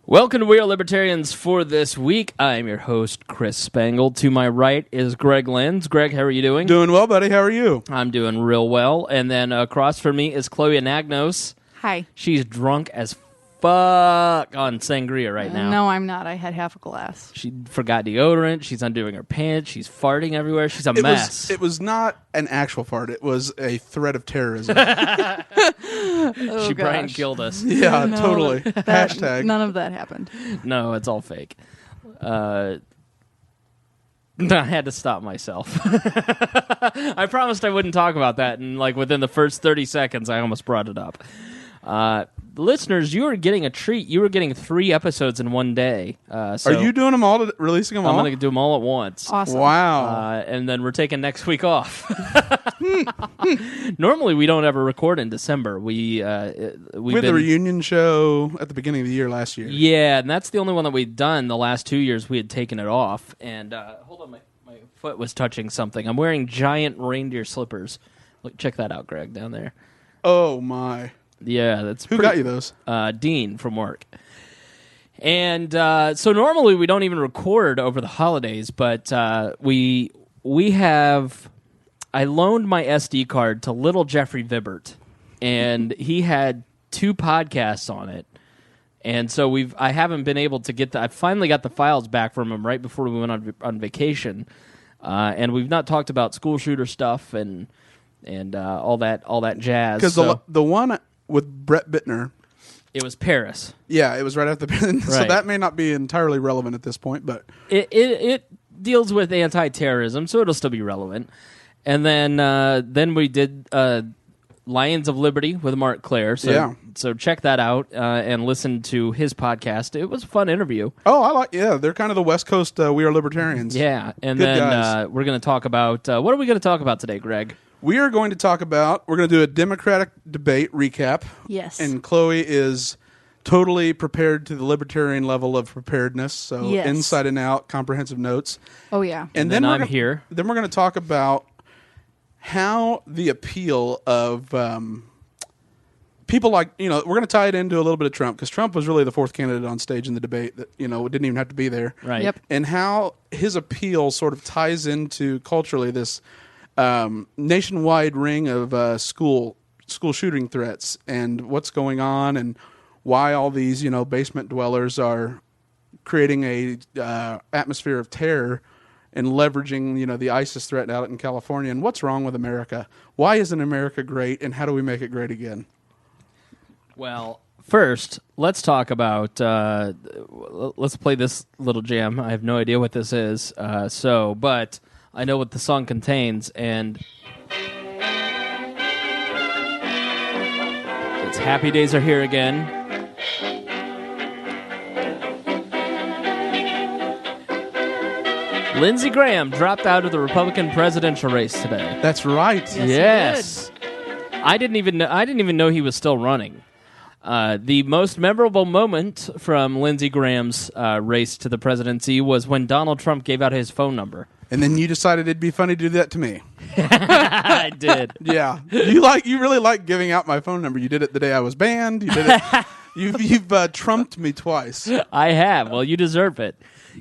Welcome to We Are Libertarians for this week. I'm your host, Chris Spangle. To my right is Greg Lenz. Greg, how are you doing? Doing well, buddy. How are you? I'm doing real well. And then across from me is Chloe Anagnos. Hi. She's drunk as fuck on sangria right now. No, I'm not. I had half a glass. She forgot deodorant. She's undoing her pants. She's farting everywhere. She's a mess. It was not an actual fart. It was a threat of terrorism. She Brian killed us. Yeah, No, totally. that- Hashtag. None of that happened. No, it's all fake. I had to stop myself. I promised I wouldn't talk about that, and within the first 30 seconds, I almost brought it up. Listeners, you are getting a treat. You were getting 3 episodes in one day. Are you doing them all, releasing them all? I'm going to do them all at once. Awesome. Wow. And then we're taking next week off. Normally, we don't ever record in December. We had the reunion show at the beginning of the year last year. Yeah, and that's the only one that we'd done. The last 2 years, we had taken it off. And hold on, my foot was touching something. I'm wearing giant reindeer slippers. Look, check that out, Greg, down there. Oh, my. Yeah, that's Who got you those? Dean from work. And so normally we don't even record over the holidays, but we have. I loaned my SD card to little Jeffrey Vibert, and he had 2 podcasts on it. And so I haven't been able to get I finally got the files back from him right before we went on vacation, and we've not talked about school shooter stuff and all that jazz. Because the one with Brett Bittner, it was Paris. Yeah, it was right after so Right. that may not be entirely relevant at this point, but It deals with anti-terrorism, so it'll still be relevant. And then we did Lions of Liberty with Mark Clare. So check that out and listen to his podcast. It was a fun interview. oh, they're kind of the West Coast We Are Libertarians. Yeah, and Good then guys. we're going to talk about what are we going to talk about today, Greg? We are going to talk about, we're going to do a Democratic debate recap. Yes. And Chloe is totally prepared to the libertarian level of preparedness. So Yes. inside and out, comprehensive notes. Oh, yeah. And then I'm we're here. Then we're going to talk about how the appeal of people like, we're going to tie it into a little bit of Trump, because Trump was really the 4th candidate on stage in the debate that, didn't even have to be there. Right. Yep. And how his appeal sort of ties into culturally this nationwide ring of school shooting threats and what's going on and why all these basement dwellers are creating a atmosphere of terror and leveraging the ISIS threat out in California, and what's wrong with America? Why isn't America great, and how do we make it great again? Well, first, let's talk about let's play this little jam. I have no idea what this is, but I know what the song contains, and it's Happy Days Are Here Again. Lindsey Graham dropped out of the Republican presidential race today. That's right. Yes. I didn't even know he was still running. The most memorable moment from Lindsey Graham's race to the presidency was when Donald Trump gave out his phone number. And then you decided it'd be funny to do that to me. I did. Yeah, you really like giving out my phone number. You did it the day I was banned. You did it. You've trumped me twice. I have. Well, you deserve it.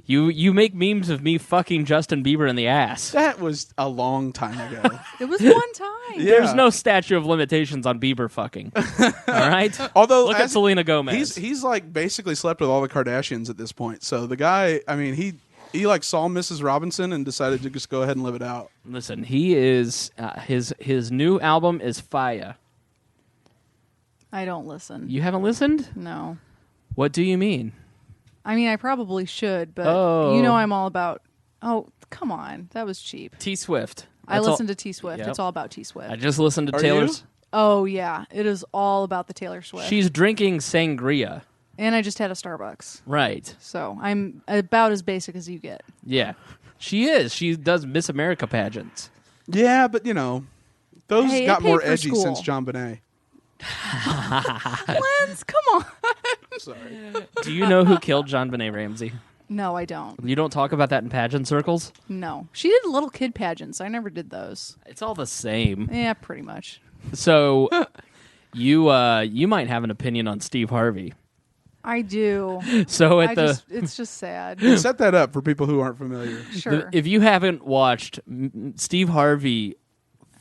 You make memes of me fucking Justin Bieber in the ass. That was a long time ago. It was one time. Yeah. There's no statute of limitations on Bieber fucking. All right? Although Look at Selena Gomez. He's like basically slept with all the Kardashians at this point. So the guy, I mean, he like saw Mrs. Robinson and decided to just go ahead and live it out. Listen, he is his new album is fire. I don't listen. You haven't listened? No. What do you mean? I mean, I probably should, but Oh. I'm all about... Oh, come on. That was cheap. T Swift. I listen to T Swift. Yep. It's all about T Swift. I just listened to Are Taylor's. you? Oh, yeah. It is all about the Taylor Swift. She's drinking sangria. And I just had a Starbucks. Right. So I'm about as basic as you get. Yeah. She is. She does Miss America pageants. Yeah, but those Hey, got I paid more for edgy school. since John Bonet. Lens, come on. Sorry. Do you know who killed John Benet Ramsey? No, I don't. You don't talk about that in pageant circles? No. She did little kid pageants. I never did those. It's all the same. Yeah, pretty much. So you might have an opinion on Steve Harvey. I do. So at It's just sad. Set that up for people who aren't familiar. Sure. if you haven't watched Steve Harvey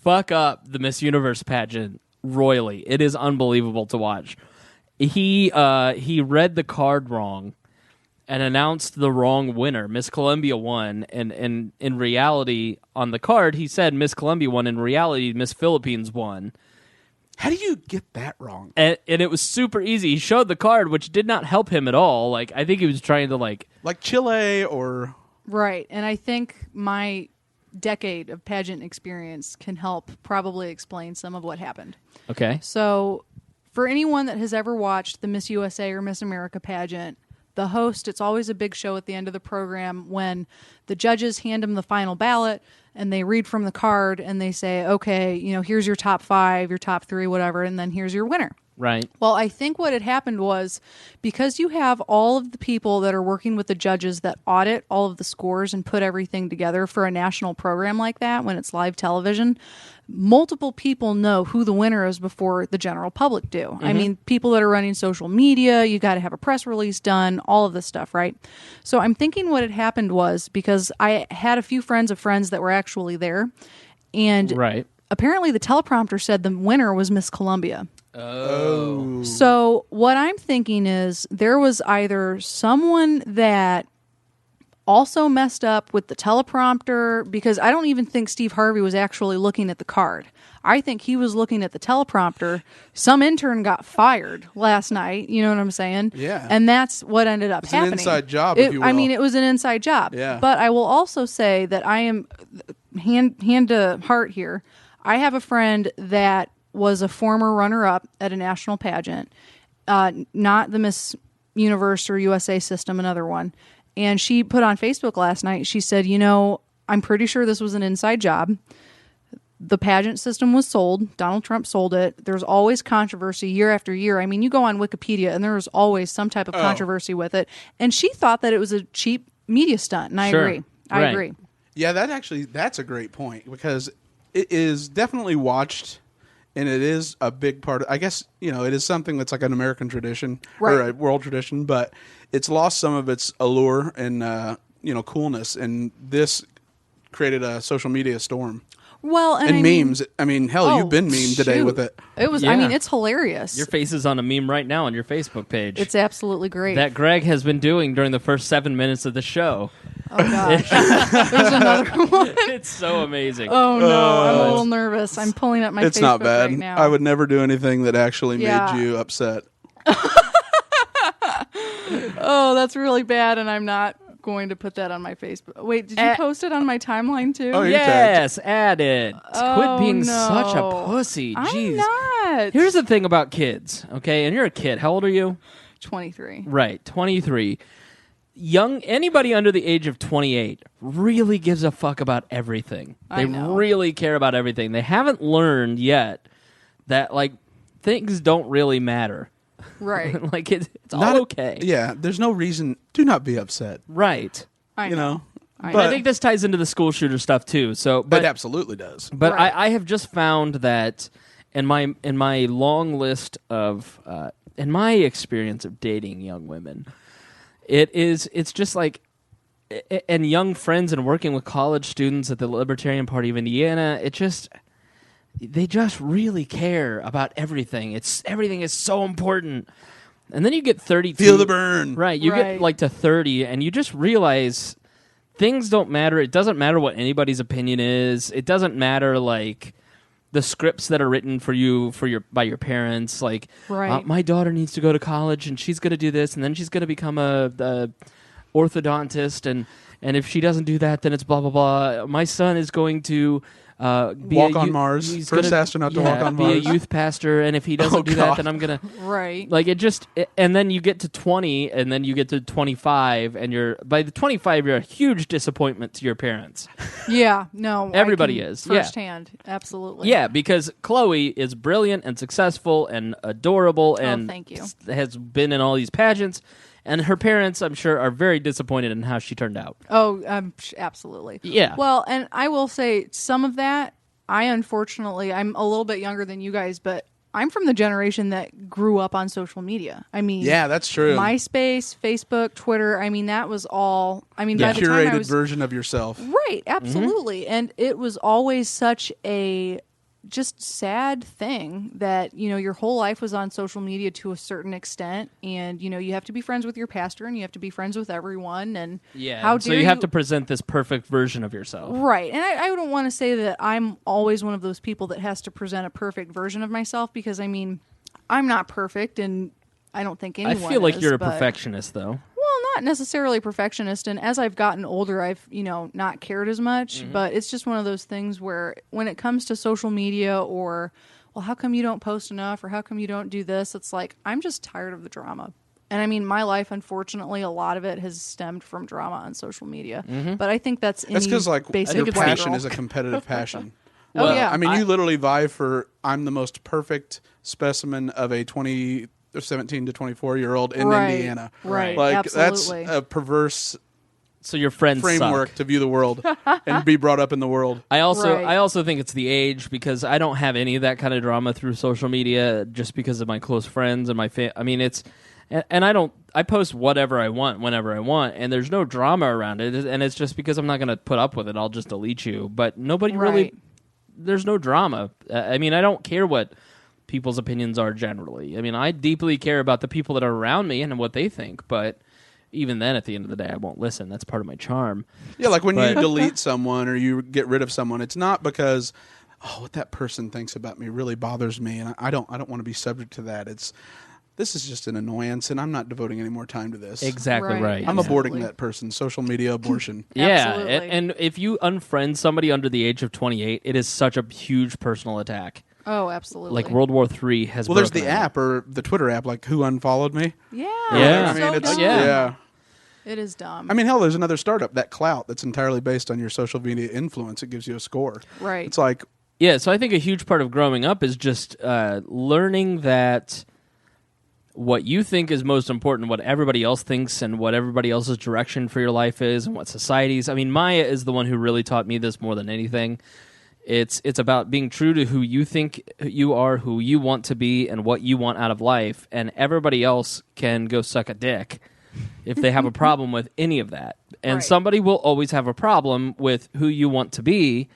fuck up the Miss Universe pageant royally, it is unbelievable to watch. He read the card wrong and announced the wrong winner. Miss Columbia won, and in reality, on the card, he said Miss Columbia won. In reality, Miss Philippines won. How do you get that wrong? And it was super easy. He showed the card, which did not help him at all. Like, I think he was trying to, Like Chile or... Right. And I think my decade of pageant experience can help probably explain some of what happened. Okay. So, for anyone that has ever watched the Miss USA or Miss America pageant, the host, it's always a big show at the end of the program when the judges hand them the final ballot and they read from the card and they say, okay, here's your top 5, your top 3, whatever, and then here's your winner. Right. Well, I think what had happened was because you have all of the people that are working with the judges that audit all of the scores and put everything together for a national program like that when it's live television, multiple people know who the winner is before the general public do. Mm-hmm. I mean, people that are running social media, you got to have a press release done, all of this stuff, right? So I'm thinking what had happened was because I had a few friends of friends that were actually there, and apparently the teleprompter said the winner was Miss Columbia. Oh. So what I'm thinking is there was either someone that also messed up with the teleprompter, because I don't even think Steve Harvey was actually looking at the card. I think he was looking at the teleprompter. Some intern got fired last night. You know what I'm saying? Yeah. And that's what ended up happening. It's an inside job, if you will. I mean, it was an inside job. Yeah. But I will also say that I am, hand to heart here, I have a friend that was a former runner-up at a national pageant, not the Miss Universe or USA system, another one. And she put on Facebook last night, she said, I'm pretty sure this was an inside job. The pageant system was sold. Donald Trump sold it. There's always controversy year after year. I mean, you go on Wikipedia and there's always some type of controversy with it. And she thought that it was a cheap media stunt, and I agree. I agree. Yeah, that's a great point, because it is definitely watched. And it is a big part of, I guess, it is something that's like an American tradition or a world tradition, but it's lost some of its allure and, coolness. And this created a social media storm. Well, and memes. I mean, hell, you've been memed today with it. It was, I mean, it's hilarious. Your face is on a meme right now on your Facebook page. It's absolutely great. That Greg has been doing during the first 7 minutes of the show. Oh, gosh. There's another one. It's so amazing. Oh, no. I'm a little nervous. I'm pulling up my It's Facebook not bad. right now. I would never do anything that actually made you upset. Oh, that's really bad, and I'm not going to put that on my Facebook. Wait, did you post it on my timeline, too? Oh, yes, add it. Oh, Quit being no. such a pussy. Jeez. I'm not. Here's the thing about kids, okay? And you're a kid. How old are you? 23. Right, 23. Anybody under the age of 28 really gives a fuck about everything. They really care about everything. They haven't learned yet that, things don't really matter. Right. It's all okay. Yeah, there's no reason. Do not be upset. Right. I know. But I think this ties into the school shooter stuff too. But it absolutely does. But I have just found that in my long list of in my experience of dating young women, it's just and young friends and working with college students at the Libertarian Party of Indiana, they just really care about everything. Everything is so important. And then you get 32. Feel the burn. Right. You get to 30 and you just realize things don't matter. It doesn't matter what anybody's opinion is. It doesn't matter the scripts that are written for you by your parents. My daughter needs to go to college and she's going to do this and then she's going to become a orthodontist and if she doesn't do that then it's blah blah blah. My son is going to walk on Mars. He's first astronaut to walk on Mars. Be a youth pastor, and if he doesn't do that, then I'm gonna and then you get to 20, and then you get to 25, and by the 25 you're a huge disappointment to your parents. Yeah, no, everybody is firsthand, absolutely. Yeah, because Chloe is brilliant and successful and adorable, and thank you. Has been in all these pageants. And her parents, I'm sure, are very disappointed in how she turned out. Oh, absolutely. Yeah. Well, and I will say some of that, I'm a little bit younger than you guys, but I'm from the generation that grew up on social media. I mean, yeah, that's true. MySpace, Facebook, Twitter. I mean, that was all. I mean, The by the time curated I was version of yourself. right, absolutely, and it was always such a just sad thing that your whole life was on social media to a certain extent, and you have to be friends with your pastor and you have to be friends with everyone, and so you have to present this perfect version of yourself, right? And I don't want to say that I'm always one of those people that has to present a perfect version of myself, because I mean I'm not perfect, and I don't think anyone I feel like is, you're a but- perfectionist, though. Well, not necessarily perfectionist, and as I've gotten older, I've not cared as much. But it's just one of those things where, when it comes to social media, or well, how come you don't post enough, or how come you don't do this? It's like I'm just tired of the drama. And I mean, my life, unfortunately, a lot of it has stemmed from drama on social media. But I think that's because like basic your white passion girl. is a competitive passion. Oh, yeah. I mean, you literally vie for. I'm the most perfect specimen of a 17 to 24-year-old in Right, Indiana. right, Like absolutely. that's a perverse So your friends framework suck. to view the world and be brought up in the world. I Right. also think it's the age, because I don't have any of that kind of drama through social media, just because of my close friends and my I mean, it's, and I post whatever I want whenever I want, and there's no drama around it, and it's just because I'm not going to put up with it. I'll just delete you. But nobody really, Right. there's no drama. I mean, I don't care what people's opinions are generally. I mean, I deeply care about the people that are around me and what they think, but even then, at the end of the day, I won't listen. That's part of my charm. Yeah, like when you But- delete someone or you get rid of someone, it's not because what that person thinks about me really bothers me, and I don't want to be subject to that. This is just an annoyance, and I'm not devoting any more time to this. Exactly right. I'm Absolutely. aborting that person. Social media abortion. Yeah, Absolutely. and if you unfriend somebody under the age of 28, it is such a huge personal attack. Oh, absolutely. Like World War III has. Well, there's broken the out. app or the Twitter app, like Who Unfollowed Me. Yeah. Yeah. It's I mean, so it's dumb. yeah. It is dumb. I mean, hell, there's another startup, that Clout, that's entirely based on your social media influence. It gives you a score. Right. It's like, Yeah, so I think a huge part of growing up is just learning that what you think is most important, what everybody else thinks, and what everybody else's direction for your life is, and what society's. I mean, Maya is the one who really taught me this more than anything. It's about being true to who you think you are, who you want to be, and what you want out of life, and everybody else can go suck a dick if they have a problem with any of that. And Right. somebody will always have a problem with who you want to be.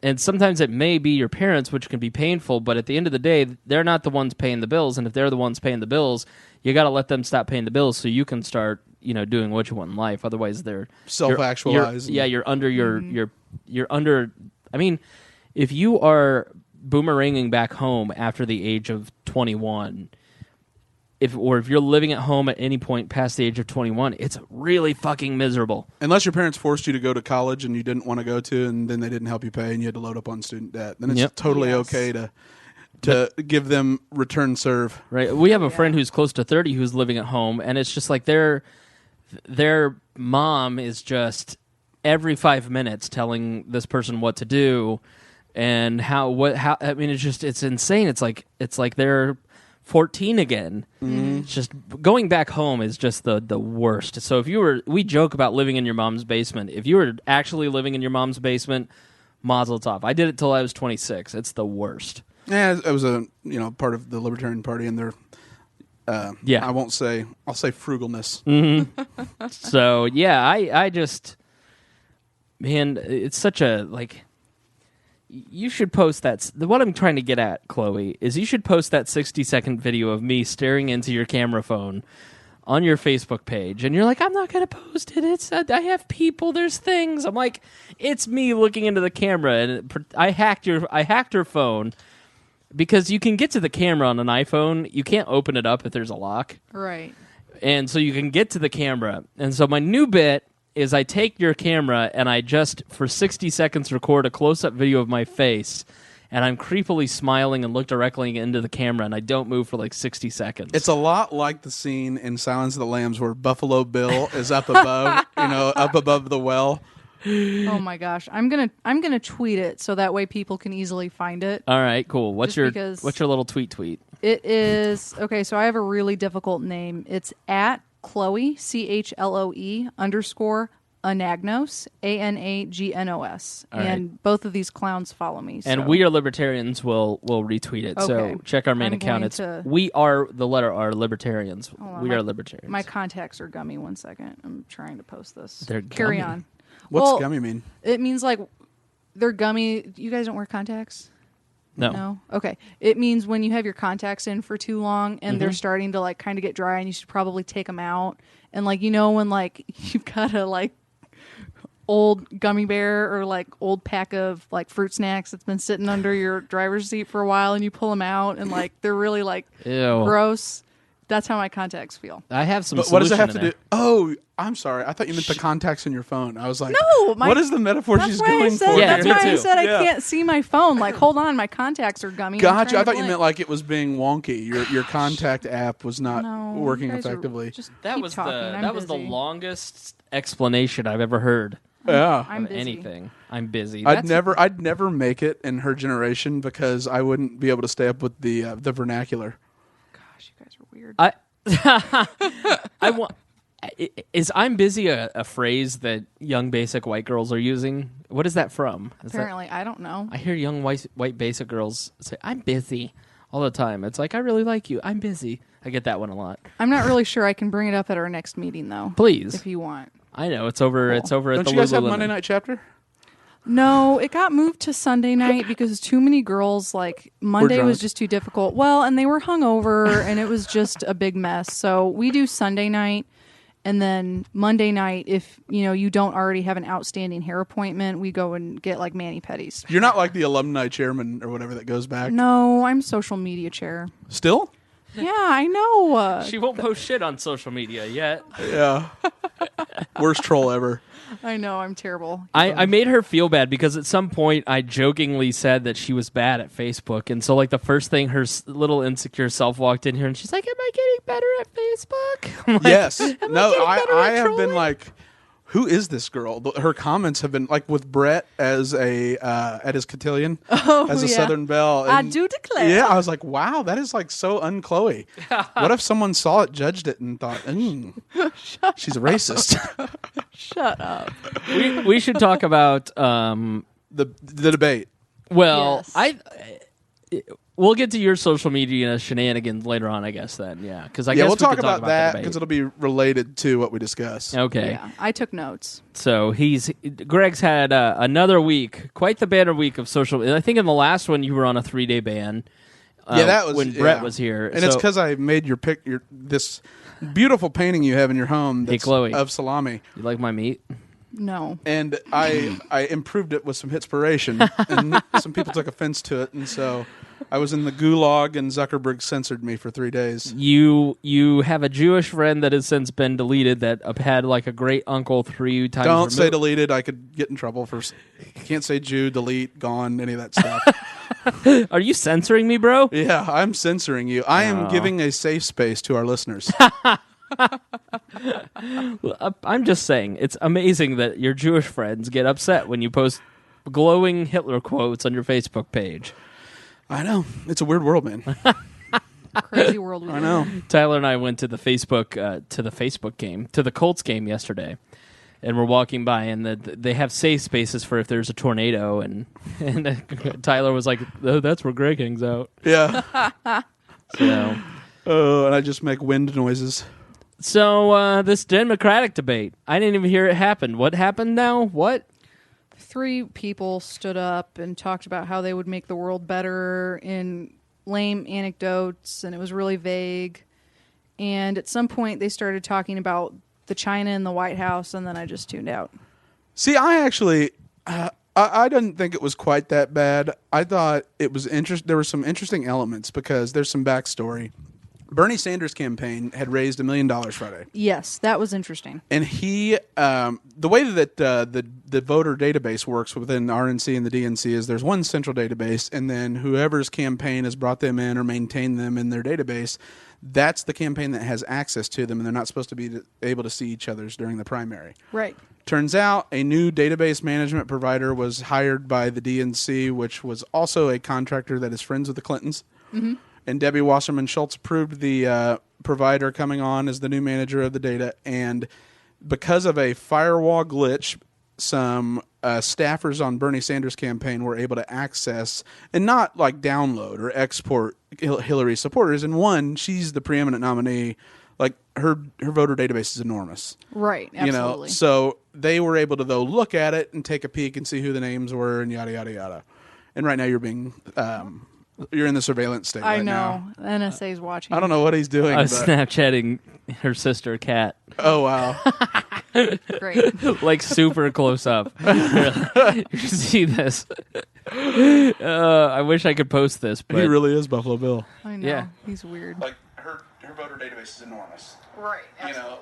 And sometimes it may be your parents, which can be painful, but at the end of the day, they're not the ones paying the bills. And if they're the ones paying the bills, you got to let them stop paying the bills so you can start, doing what you want in life. Otherwise, they're Self-actualized. You're under you're under. I mean, if you are boomeranging back home after the age of 21, if you're living at home at any point past the age of 21, it's really fucking miserable. unless your parents forced you to go to college and you didn't want to go to, and then they didn't help you pay and you had to load up on student debt, then it's Yep. totally Yes. okay to give them return serve. Right. We have a friend who's close to 30 who's living at home, and it's just like their mom is just every 5 minutes telling this person what to do and how I mean, it's insane. It's like they're 14 again. It's just going back home is just the worst. So we joke about living in your mom's basement. If you were actually living in your mom's basement, mazel tov. I did it till I was 26. It's the worst. Yeah, I was part of the Libertarian Party and their Yeah. I'll say frugalness. So yeah, I just, man, it's such a like. You should post that. What I'm trying to get at, Chloe, is you should post that 60-second video of me staring into your camera phone on your Facebook page, and you're like, I'm not going to post it. It's I have people. There's things. I'm like, it's me looking into the camera, and I hacked her phone because you can get to the camera on an iPhone. You can't open it up if there's a lock. Right. And so you can get to the camera. And so my new bit is I take your camera and I just, for 60 seconds, record a close-up video of my face, and I'm creepily smiling and look directly into the camera, and I don't move for like 60 seconds. It's a lot like the scene in Silence of the Lambs where Buffalo Bill is up above, up above the well. Oh my gosh, I'm gonna tweet it so that way people can easily find it. All right, cool. What's Just your little tweet? It is okay. So I have a really difficult name. It's at Chloe CHLOE _ Anagnos, Anagnos, All and right. both of these clowns follow me. And so. We Are Libertarians will retweet it. So Okay. check our main I'm account. going It's to- We Are the letter R Libertarians. Hold on, We my- Are Libertarians. My contacts are gummy. 1 second. I'm trying to post this. They're Carry gummy. on. What's Well, gummy mean? It means like they're gummy. You guys don't wear contacts? no. No? Okay. It means when you have your contacts in for too long and Mm-hmm. they're starting to like kind of get dry and you should probably take them out. And like, when like you've got a like old gummy bear or like old pack of like fruit snacks that's been sitting under your driver's seat for a while and you pull them out and like they're really like Ew. gross. That's how my contacts feel. I have some But what does it have to solution do? Oh, I'm sorry. I thought you meant the contacts in your phone. I was like, No, what is the metaphor That's she's why I going said, for? Yeah, that's me why I too. said Yeah. I can't see my phone. Like, hold on, my contacts are gummy. I'm Gotcha. trying I to thought you blink. meant like it was being wonky. Your contact app was not No, working you guys are effectively. Just That keep was talking. the I'm that was the busy. longest explanation I've ever heard Yeah. I'm of busy. anything. I'm busy. I'd That's- I'd never make it in her generation because I wouldn't be able to stay up with the vernacular. Gosh, you guys are weird. I I want. Is "I'm busy" a phrase that young basic white girls are using? What is that from? Is that- Apparently, I don't know. I hear young white basic girls say "I'm busy" all the time. It's like, I really like you. I'm busy. I get that one a lot. I'm not really sure I can bring it up at our next meeting, though. Please. If you want. I know it's over. It's over at Don't the you guys have Lululemon. Monday Night Chapter? No, it got moved to Sunday night because too many girls, like, Monday was drunk. just too difficult. Well, and they were hungover, and it was just a big mess. So we do Sunday night, and then Monday night, if, you don't already have an outstanding hair appointment, we go and get, like, mani-pedis. You're not like the alumni chairman or whatever that goes back. No, I'm social media chair. Still? Yeah, I know. She won't post shit on social media yet. Yeah. Worst troll ever. I know, I'm terrible. I made her feel bad because at some point I jokingly said that she was bad at Facebook, and so like the first thing her little insecure self walked in here and she's like, "Am I getting better at Facebook?" I'm like, Yes. "Am No, getting better I at have been trolling?" like, who is this girl? Her comments have been like with Brett as a at his cotillion as a yeah. Southern Belle. I and- do declare. Yeah, I was like, wow, that is like so un-Chloe. What if someone saw it, judged it, and thought, she's a racist? Shut up. we should talk about the debate. well, Yes. we'll get to your social media shenanigans later on, I guess. Then, yeah, because I Yeah, guess we'll we talk could about that the because debate. it'll be related to what we discuss. Okay, Yeah, I took notes. so Greg's had another week, quite the banner week of social. I think in the last one you were on a 3-day ban. Yeah, that was when yeah. Brett was here, and it's So- because I made this beautiful painting you have in your home. That's Chloe. of salami. You like my meat? No. And I improved it with some inspiration, and some people took offense to it, and so I was in the gulag, and Zuckerberg censored me for 3 days. You have a Jewish friend that has since been deleted that had like a great uncle 3 times. Don't say removed. deleted. I could get in trouble for. Can't say Jew, delete, gone, any of that stuff. Are you censoring me, bro? Yeah, I'm censoring you. I am giving a safe space to our listeners. I'm just saying, it's amazing that your Jewish friends get upset when you post glowing Hitler quotes on your Facebook page. I know. It's a weird world, man. Crazy world we I live know. in. Tyler and I went to the Facebook game, to the Colts game yesterday, and we're walking by, and they have safe spaces for if there's a tornado, and Tyler was like, "Oh, that's where Greg hangs out." Yeah. So, And I just make wind noises. this Democratic debate, I didn't even hear it happen. What happened now? What? 3 people stood up and talked about how they would make the world better in lame anecdotes, and it was really vague. And at some point, they started talking about the China in the White House, and then I just tuned out. See, I actually, I didn't think it was quite that bad. I thought it was There were some interesting elements because there's some backstory. Bernie Sanders' campaign had raised $1 million Friday, Yes, that was interesting. and he, the way that the voter database works within RNC and the DNC is there's one central database, and then whoever's campaign has brought them in or maintained them in their database, that's the campaign that has access to them, and they're not supposed to be able to see each other's during the primary. Right. Turns out a new database management provider was hired by the DNC, which was also a contractor that is friends with the Clintons. Mm-hmm. And Debbie Wasserman Schultz approved the provider coming on as the new manager of the data. And because of a firewall glitch, some staffers on Bernie Sanders' campaign were able to access and not like download or export Hillary supporters. And one, she's the preeminent nominee. Like her voter database is enormous. Right. Absolutely. So they were able to though look at it and take a peek and see who the names were and yada yada yada. And right now you're being you're in the surveillance state. I right know. now. NSA's watching. I don't know what he's doing. I was but... Snapchatting her sister, Kat. Oh wow. Great. Like super close up. You should see this. I wish I could post this, but He really is Buffalo Bill. I know. Yeah. He's weird. Like her voter database is enormous. Right.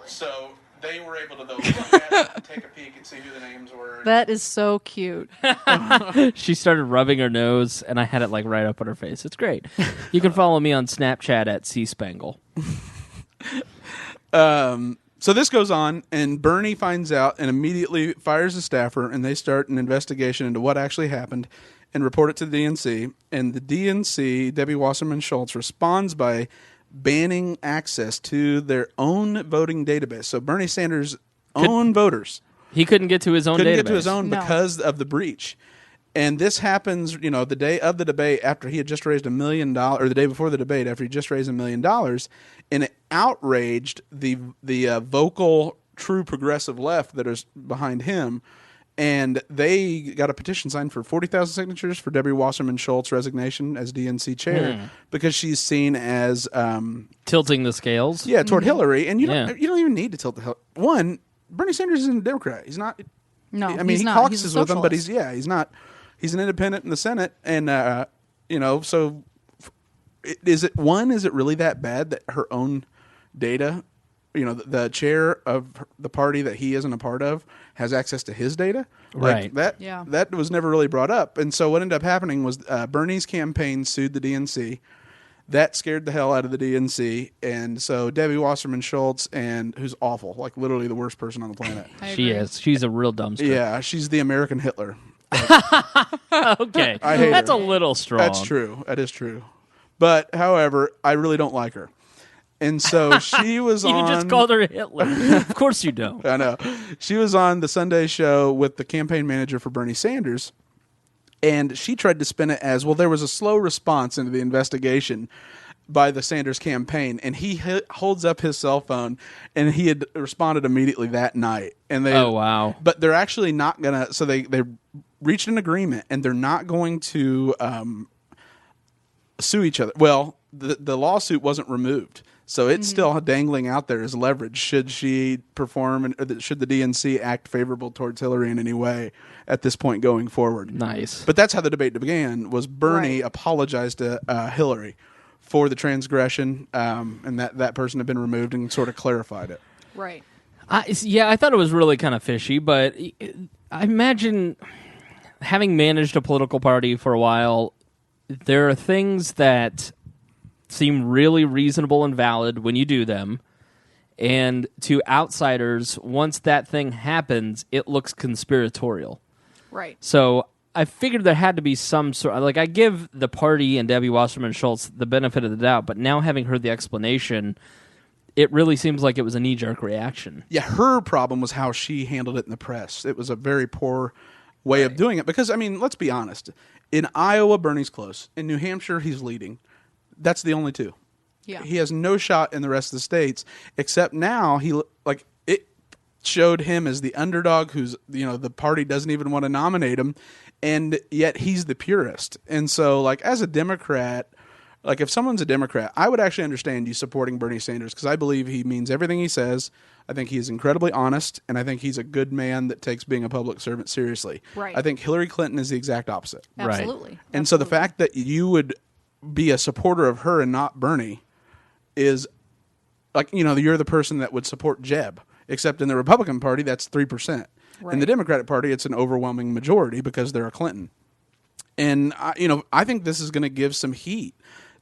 So they were able to though look at it and take a peek and see who the names were. That is so cute. she started rubbing her nose, and I had it like right up on her face. It's great. You can follow me on Snapchat at cspangle. So this goes on, and Bernie finds out and immediately fires a staffer, and they start an investigation into what actually happened and report it to the DNC. And the DNC, Debbie Wasserman Schultz, responds by banning access to their own voting database. So Bernie Sanders' own voters He couldn't get to his own couldn't database. get to his own No. because of the breach. And this happens, the day of the debate after he had just raised $1 million, or the day before the debate after he just raised $1 million, and it outraged the vocal, true progressive left that is behind him. And they got a petition signed for 40,000 signatures for Debbie Wasserman Schultz's resignation as DNC chair because she's seen as Tilting the scales. yeah toward Hillary. And you Yeah. don't even need to tilt the one. Bernie Sanders isn't a Democrat. He's not. No, I mean he's he not. caucuses He's a with them, but socialist. he's not. He's an independent in the Senate, and so is it really that bad that her own data, the chair of the party that he isn't a part of has access to his data? Right. That was never really brought up. And so what ended up happening was Bernie's campaign sued the DNC. That scared the hell out of the DNC. And so Debbie Wasserman Schultz, who's awful, like literally the worst person on the planet. She is. She's a real dumpster. Yeah, she's the American Hitler. Okay. I hate That's her. a little strong. That's true. That is true. But, however, I really don't like her. And so she was You on... just called her Hitler. Of course you don't. I know. She was on the Sunday show with the campaign manager for Bernie Sanders, and she tried to spin it as, well, there was a slow response into the investigation by the Sanders campaign, and he holds up his cell phone, and he had responded immediately that night. And they, Oh, wow. But they're actually not going to... So they reached an agreement, and they're not going to sue each other. Well, the lawsuit wasn't removed. So it's still dangling out there as leverage should she perform and should the DNC act favorable towards Hillary in any way at this point going forward. Nice. But that's how the debate began, was Bernie apologized to Hillary for the transgression, and that person had been removed and sort of clarified it. Right. I thought it was really kind of fishy, but I imagine having managed a political party for a while, there are things that seem really reasonable and valid when you do them, and to outsiders, once that thing happens, it looks conspiratorial. Right. So I figured there had to be some sort of, I give the party and Debbie Wasserman Schultz the benefit of the doubt, but now having heard the explanation, it really seems like it was a knee-jerk reaction. Yeah, her problem was how she handled it in the press. It was a very poor way of doing it because, I mean, let's be honest. In Iowa, Bernie's close. In New Hampshire, he's leading. That's the only two. Yeah. He has no shot in the rest of the states, except now it showed him as the underdog who's, the party doesn't even want to nominate him, and yet he's the purist. And so, as a Democrat, if someone's a Democrat, I would actually understand you supporting Bernie Sanders because I believe he means everything he says. I think he is incredibly honest, and I think he's a good man that takes being a public servant seriously. Right. I think Hillary Clinton is the exact opposite. Absolutely. And so the fact that you would be a supporter of her and not Bernie is you're the person that would support Jeb, except in the Republican Party, that's 3%. Right. In the Democratic Party, it's an overwhelming majority because they're a Clinton. And, I think this is going to give some heat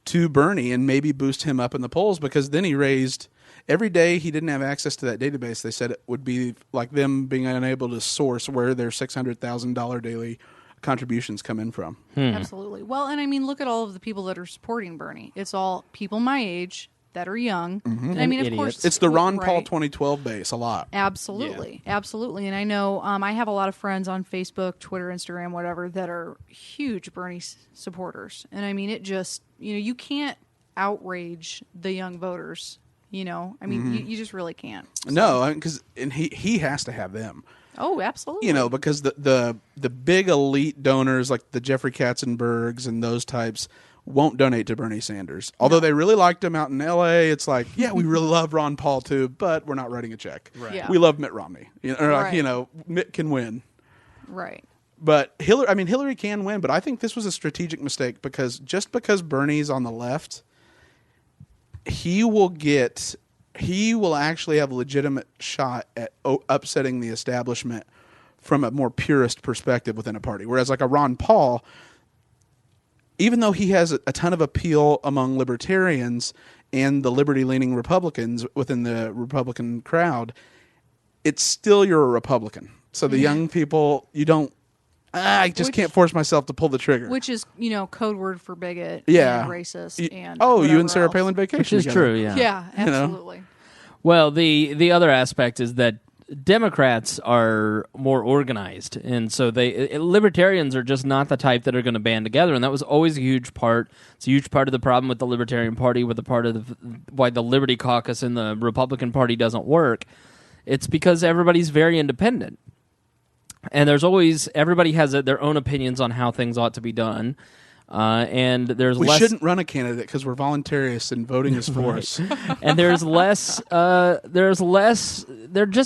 to Bernie and maybe boost him up in the polls because then he raised, every day he didn't have access to that database, they said it would be like them being unable to source where their $600,000 daily contributions come in from. Absolutely. Well, and I mean, look at all of the people that are supporting Bernie. It's all people my age that are young. Mm-hmm. And I mean, of idiots. course, It's the Ron Paul right. 2012 base a lot. Absolutely, absolutely. And I know I have a lot of friends on Facebook, Twitter, Instagram, whatever, that are huge Bernie supporters. And I mean, it just, you can't outrage the young voters. I mean, you just really can't. So. No, because he has to have them. Oh, absolutely. Because the big elite donors like the Jeffrey Katzenbergs and those types won't donate to Bernie Sanders. Although they really liked him out in L.A., it's like, yeah, we really love Ron Paul too, but we're not writing a check. Right. Yeah. We love Mitt Romney. Right. Mitt can win. Right. But Hillary can win, but I think this was a strategic mistake because just because Bernie's on the left, he will actually have a legitimate shot at upsetting the establishment from a more purist perspective within a party. Whereas like a Ron Paul, even though he has a ton of appeal among libertarians and the liberty-leaning Republicans within the Republican crowd, it's still you're a Republican. So the young people, you don't. I just can't force myself to pull the trigger. Which is, code word for bigot Yeah. and racist and you and Sarah whatever Palin else. vacation Which is together. true, yeah. Yeah, absolutely. Well, the other aspect is that Democrats are more organized, and so libertarians are just not the type that are going to band together, and that was always a huge part. It's a huge part of the problem with the Libertarian Party, with the part of why the Liberty Caucus in the Republican Party doesn't work. It's because everybody's very independent, and everybody has their own opinions on how things ought to be done. And We shouldn't run a candidate because we're voluntarists and voting is for us. and they're just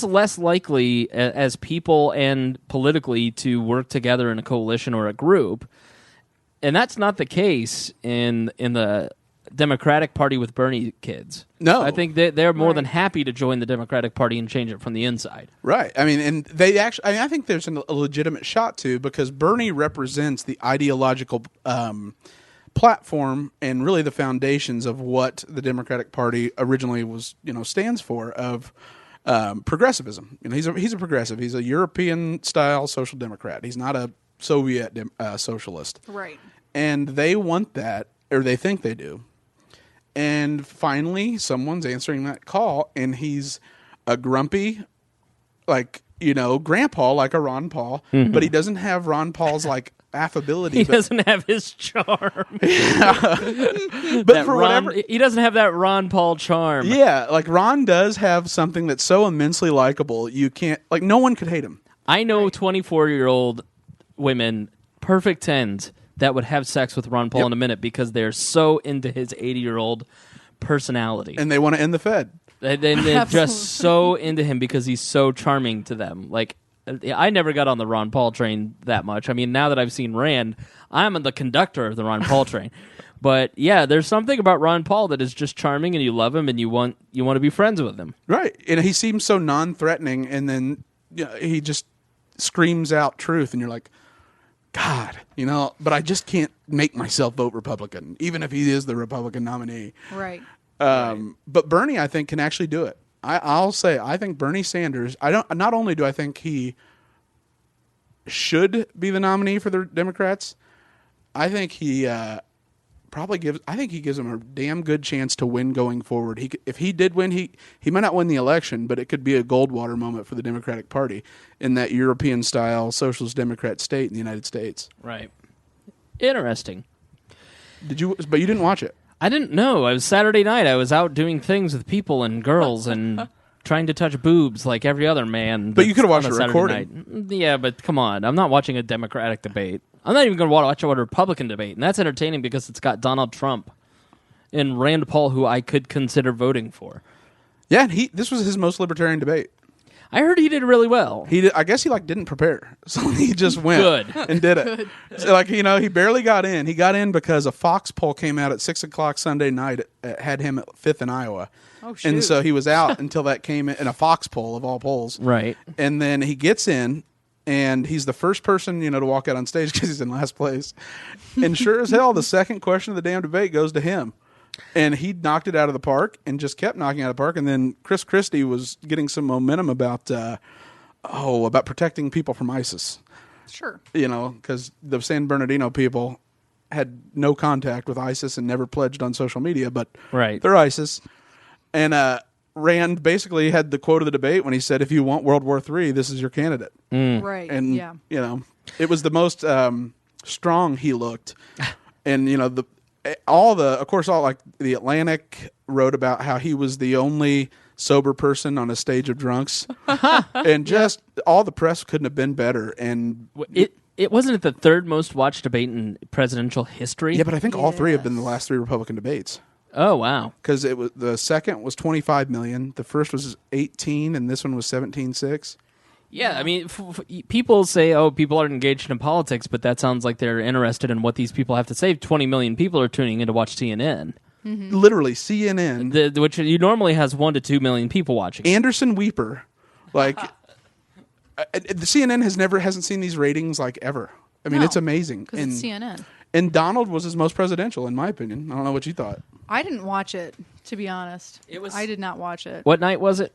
less likely as people and politically to work together in a coalition or a group. And that's not the case in the Democratic Party with Bernie kids. No. I think they're more Right. than happy to join the Democratic Party and change it from the inside. Right. I mean, and they actually, I think there's a legitimate shot to because Bernie represents the ideological platform and really the foundations of what the Democratic Party originally was, stands for of progressivism. He's a progressive. He's a European style social democrat. He's not a Soviet socialist. Right. And they want that, or they think they do. And finally, someone's answering that call, and he's a grumpy, grandpa, like a Ron Paul, but he doesn't have Ron Paul's, affability. He doesn't have his charm. But for whatever... He doesn't have that Ron Paul charm. Yeah, Ron does have something that's so immensely likable, you can't... no one could hate him. I know 24-year-old women, perfect 10s, that would have sex with Ron Paul in a minute because they're so into his 80-year-old personality. And they want to end the Fed. They're just so into him because he's so charming to them. I never got on the Ron Paul train that much. I mean, now that I've seen Rand, I'm the conductor of the Ron Paul train. But yeah, there's something about Ron Paul that is just charming, and you love him, and you want to be friends with him. Right. And he seems so non-threatening, and then he just screams out truth, and you're like, God, but I just can't make myself vote Republican, even if he is the Republican nominee. Right. But Bernie, I think, can actually do it. I'll say, I think Bernie Sanders, not only do I think he should be the nominee for the Democrats, I think he gives him a damn good chance to win going forward. If he did win, he might not win the election, but it could be a Goldwater moment for the Democratic Party in that European-style socialist Democrat state in the United States. Right. Interesting. But you didn't watch it. I didn't know. It was Saturday night. I was out doing things with people and girls and trying to touch boobs like every other man. But you could have watched on a Saturday recording. night. Yeah, but come on. I'm not watching a Democratic debate. I'm not even going to watch a Republican debate. And that's entertaining because it's got Donald Trump and Rand Paul, who I could consider voting for. Yeah, this was his most libertarian debate. I heard he did really well. I guess he didn't prepare, so he just went Good. and did it. So, he barely got in. He got in because a Fox poll came out at 6:00 Sunday night. Had him at 5th in Iowa. Oh, shoot. And so he was out until that came in a Fox poll of all polls. Right. And then he gets in, and he's the first person to walk out on stage because he's in last place. And sure as hell, the second question of the damn debate goes to him. And he knocked it out of the park and just kept knocking out of the park. And then Chris Christie was getting some momentum about protecting people from ISIS. Sure. Because the San Bernardino people had no contact with ISIS and never pledged on social media, but Right. they're ISIS. And Rand basically had the quote of the debate when he said, if you want World War III, this is your candidate. Right. And, yeah. you know, it was the most strong he looked. And, you know, of course, like the Atlantic wrote about how he was the only sober person on a stage of drunks. And just all the press couldn't have been better. And It wasn't the third most watched debate in presidential history. yeah, but I think all three have been the last three Republican debates. Oh, wow. Because the second was 25 million, the first was 18, and this one was 17.6. Yeah, I mean, people say, oh, people aren't engaged in politics, but that sounds like they're interested in what these people have to say. 20 million people are tuning in to watch CNN. Literally, CNN. Which normally has 1 to 2 million people watching. Anderson Weeper. Like, the CNN hasn't seen these ratings, like, ever. I mean, it's amazing. Because it's CNN. And Donald was his most presidential, in my opinion. I don't know what you thought. I didn't watch it, to be honest. was- I did not watch it. What night was it?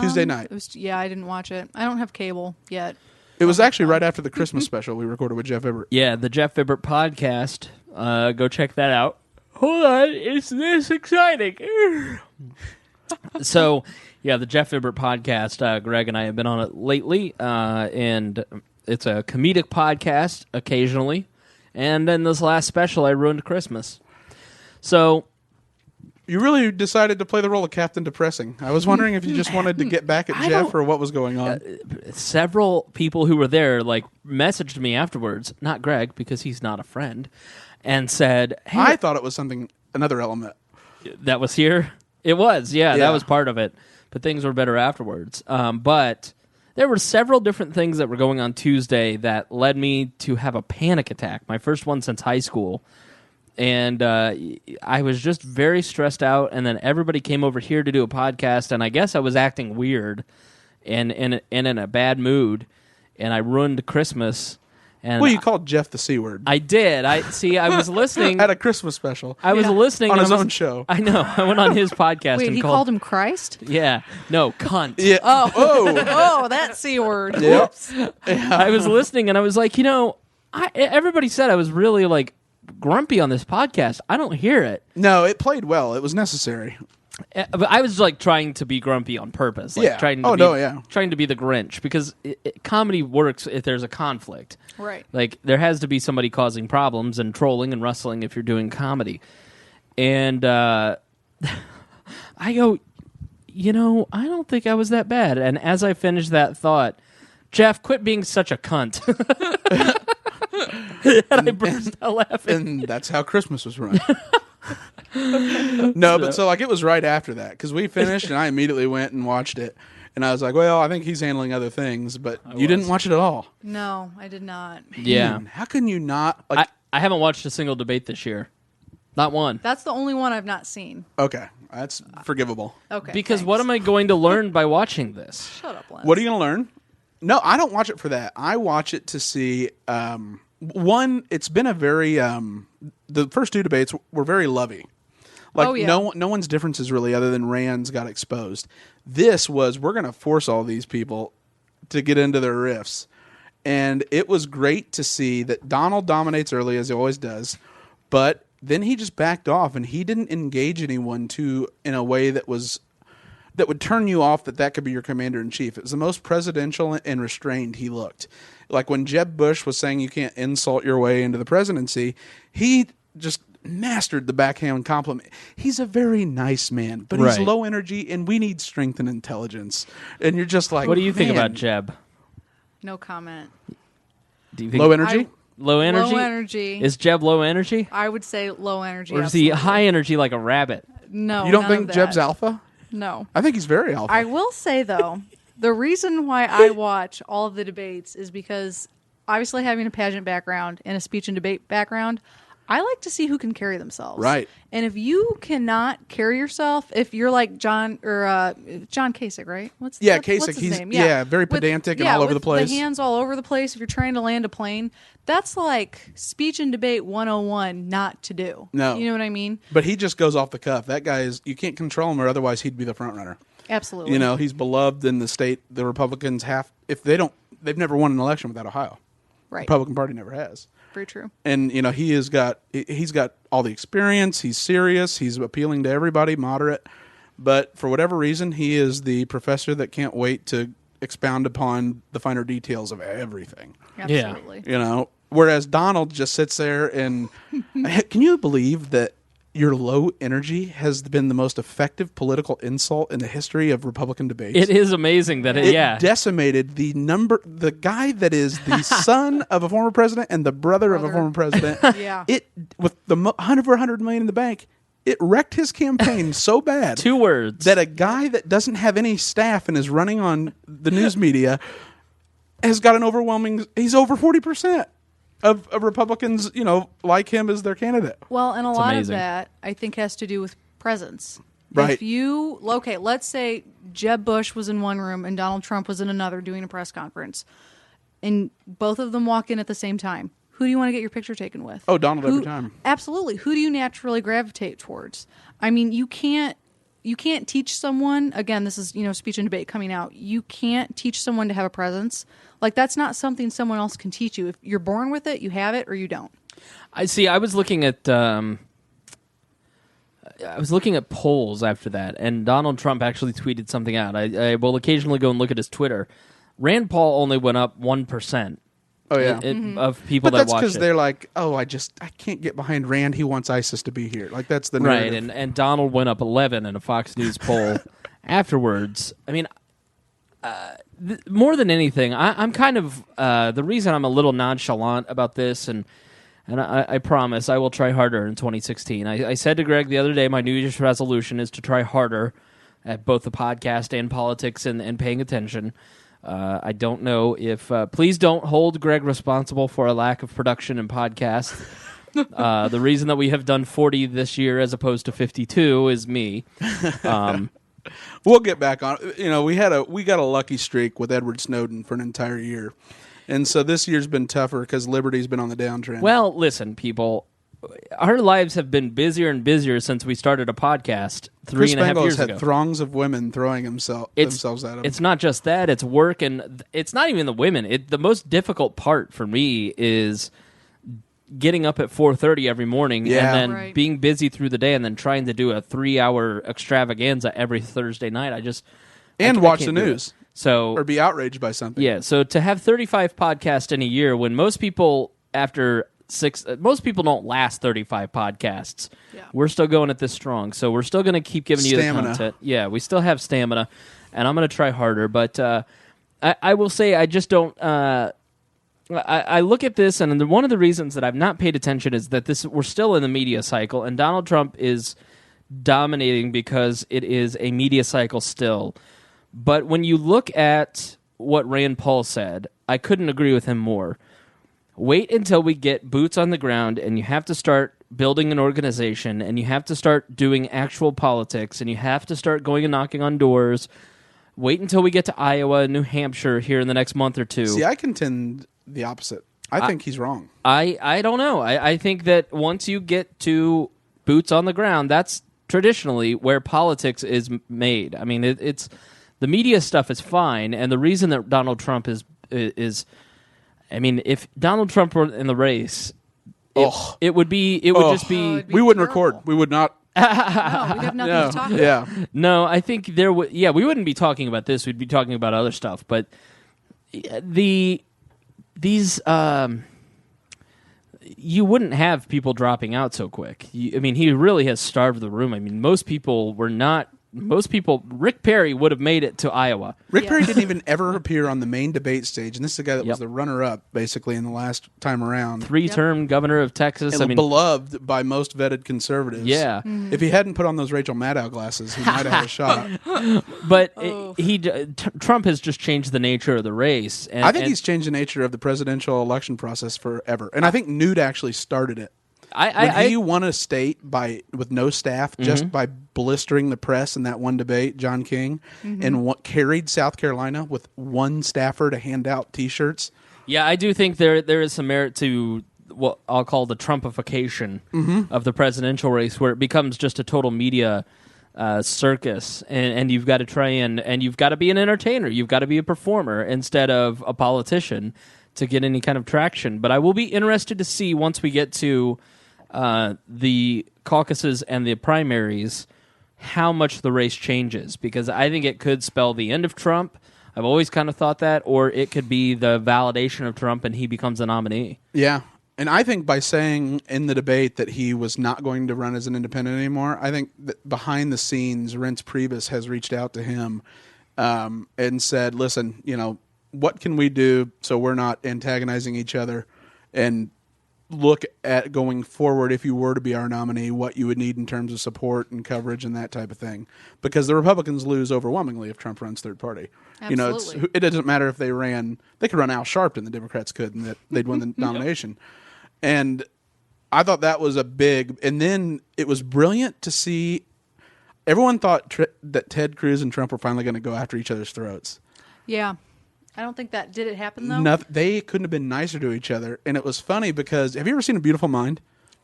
Tuesday night. I didn't watch it. I don't have cable yet. It was actually right after the Christmas special we recorded with Jeff Ibbert. Yeah, the Jeff Ibbert podcast. Go check that out. Hold on, it's this exciting. So, yeah, the Jeff Ibbert podcast. Greg and I have been on it lately, and it's a comedic podcast occasionally. And then this last special, I ruined Christmas. So, You really decided to play the role of Captain Depressing. I was wondering if you just wanted to get back at Jeff or what was going on. several people who were there messaged me afterwards, not Greg because he's not a friend, and said, "Hey, I thought it was another element. that was here." It was, yeah, Yeah. that was part of it. But things were better afterwards. But there were several different things that were going on Tuesday that led me to have a panic attack. My first one since high school. And I was just very stressed out, and then everybody came over here to do a podcast, and I guess I was acting weird and in a bad mood, and I ruined Christmas. And Well, you called Jeff the C word. I did. I was listening. At a Christmas special. I was listening On and his I was- own show. I know. I went on his podcast Wait, and he called him Christ? Yeah. No, cunt. Yeah. Oh. Oh. Oh, that C word. Yep. I was listening and I was like, everybody said I was really grumpy on this podcast. I don't hear it. No, it played well. It was necessary. But I was trying to be grumpy on purpose. Yeah. Trying Oh, to no, yeah. Trying to be the Grinch because comedy works if there's a conflict. Right. There has to be somebody causing problems and trolling and rustling if you're doing comedy. And I go, I don't think I was that bad. And as I finished that thought, Jeff, quit being such a cunt. And I burst out laughing. And that's how Christmas was run. No, but so it was right after that because we finished and I immediately went and watched it. And I was like, well, I think he's handling other things, but you didn't watch it at all. No, I did not. Yeah. Man, how can you not? I haven't watched a single debate this year. Not one. That's the only one I've not seen. Okay, that's forgivable. Okay. Because what am I going to learn by watching this? Shut up, Lance. What are you going to learn? No, I don't watch it for that. I watch it to see, one, it's been a very, the first two debates were very lovey. No one's differences really other than Rand's got exposed. This was, we're going to force all these people to get into their riffs. And it was great to see that Donald dominates early as he always does, but then he just backed off and he didn't engage anyone in a way that would turn you off that could be your commander-in-chief. It was the most presidential and restrained he looked. Like when Jeb Bush was saying you can't insult your way into the presidency, he just mastered the backhand compliment. He's a very nice man, but he's Right. low energy, and we need strength and intelligence. And you're just like, What do you think man, about Jeb? No comment. Do you think low energy? Low energy? Low energy. Is Jeb low energy? I would say low energy. Or is he absolutely. high energy like a rabbit? No. You don't none think of Jeb's that. alpha? No. I think he's very alpha. I will say, though, the reason why I watch all of the debates is because, obviously, having a pageant background and a speech and debate background, I like to see who can carry themselves. Right. And if you cannot carry yourself, if you're like John Kasich, right? What's Kasich. his He's name? very pedantic and all over with the place. The hands all over the place. If you're trying to land a plane, that's like speech and debate 101 not to do. No. You know what I mean? But he just goes off the cuff. That guy you can't control him, or otherwise he'd be the front runner. Absolutely. He's beloved in the state. The Republicans they've never won an election without Ohio. Right. Republican Party never has. Very true. And he's got all the experience. He's serious. He's appealing to everybody, moderate. But for whatever reason, he is the professor that can't wait to expound upon the finer details of everything. Absolutely. Whereas Donald just sits there and can you believe that your low energy has been the most effective political insult in the history of Republican debates? It is amazing that it decimated the guy that is the son of a former president and the brother of a former president. Yeah. It with the over $100 million in the bank, it wrecked his campaign so bad. 2 words. That a guy that doesn't have any staff and is running on the news media has got an overwhelming. He's over 40% of Republicans, like him as their candidate. Well, and a lot of that, I think, has to do with presence. Right. If let's say Jeb Bush was in one room and Donald Trump was in another doing a press conference, and both of them walk in at the same time. Who do you want to get your picture taken with? Oh, Donald every time. Absolutely. Who do you naturally gravitate towards? I mean, you can't teach someone, again, this is, speech and debate coming out. You can't teach someone to have a presence. Like, that's not something someone else can teach you. If you're born with it, you have it or you don't. I see. I was looking at polls after that, and Donald Trump actually tweeted something out. I will occasionally go and look at his Twitter. Rand Paul only went up 1%. Oh yeah, of people that watch it. But that's because they're like, I can't get behind Rand. He wants ISIS to be here. Like, that's the narrative. Right. And Donald went up 11 in a Fox News poll afterwards. I mean, more than anything, I'm kind of the reason I'm a little nonchalant about this, and I promise I will try harder in 2016. I said to Greg the other day, my New Year's resolution is to try harder at both the podcast and politics and paying attention. I don't know if... please don't hold Greg responsible for a lack of production in podcasts. The reason that we have done 40 this year as opposed to 52 is me. We'll get back on. We got a lucky streak with Edward Snowden for an entire year. And so this year's been tougher because Liberty's been on the downtrend. Well, listen, people... Our lives have been busier and busier since we started a podcast 3.5 years ago. Chris Spangle had throngs of women throwing themselves at him. It's not just that; it's work, and it's not even the women. The most difficult part for me is getting up at 4:30 every morning and then being busy through the day, and then trying to do a 3-hour extravaganza every Thursday night. I watch the news. Or be outraged by something. Yeah. So to have 35 podcasts in a year, when most people most people don't last 35 podcasts. Yeah. We're still going at this strong, so we're still going to keep giving you the content. Yeah, we still have stamina, and I'm going to try harder. But I will say I just don't. I look at this, and one of the reasons that I've not paid attention is that we're still in the media cycle, and Donald Trump is dominating because it is a media cycle still. But when you look at what Rand Paul said, I couldn't agree with him more. Wait until we get boots on the ground, and you have to start building an organization, and you have to start doing actual politics, and you have to start going and knocking on doors. Wait until we get to Iowa and New Hampshire here in the next month or two. See, I contend the opposite. I think he's wrong. I don't know. I think that once you get to boots on the ground, that's traditionally where politics is made. I mean, it's the media stuff is fine, and the reason that Donald Trump is I mean, if Donald Trump were in the race, it would just be... we wouldn't record. We would not... No, we'd have nothing to talk about. Yeah. No, I think there would... Yeah, we wouldn't be talking about this. We'd be talking about other stuff. But these... you wouldn't have people dropping out so quick. I mean, he really has starved the room. I mean, most people, Rick Perry would have made it to Iowa. Rick Perry didn't even ever appear on the main debate stage, and this is the guy that was the runner-up, basically, in the last time around. 3-term governor of Texas. And beloved by most vetted conservatives. Yeah. Mm-hmm. If he hadn't put on those Rachel Maddow glasses, he might have had a shot. But Trump has just changed the nature of the race. I think he's changed the nature of the presidential election process forever. And I think Newt actually started it. He won a state with no staff, just by blistering the press in that one debate, John King, and carried South Carolina with one staffer to hand out T-shirts. Yeah, I do think there is some merit to what I'll call the Trumpification of the presidential race, where it becomes just a total media circus, and you've got to try and you've got to be an entertainer, you've got to be a performer instead of a politician to get any kind of traction. But I will be interested to see once we get to the caucuses and the primaries how much the race changes, because I think it could spell the end of Trump. I've always kind of thought that, or it could be the validation of Trump and he becomes a nominee. Yeah. And I think by saying in the debate that he was not going to run as an independent anymore, I think that behind the scenes, Reince Priebus has reached out to him and said, listen, what can we do so we're not antagonizing each other, and look at going forward, if you were to be our nominee, what you would need in terms of support and coverage and that type of thing. Because the Republicans lose overwhelmingly if Trump runs third party. Absolutely. It doesn't matter if they could run Al Sharpton, the Democrats could, and they'd win the nomination. And I thought that was and then it was brilliant to see, everyone thought that Ted Cruz and Trump were finally going to go after each other's throats. Yeah. I don't think did it happen though? They couldn't have been nicer to each other. And it was funny because, have you ever seen A Beautiful Mind?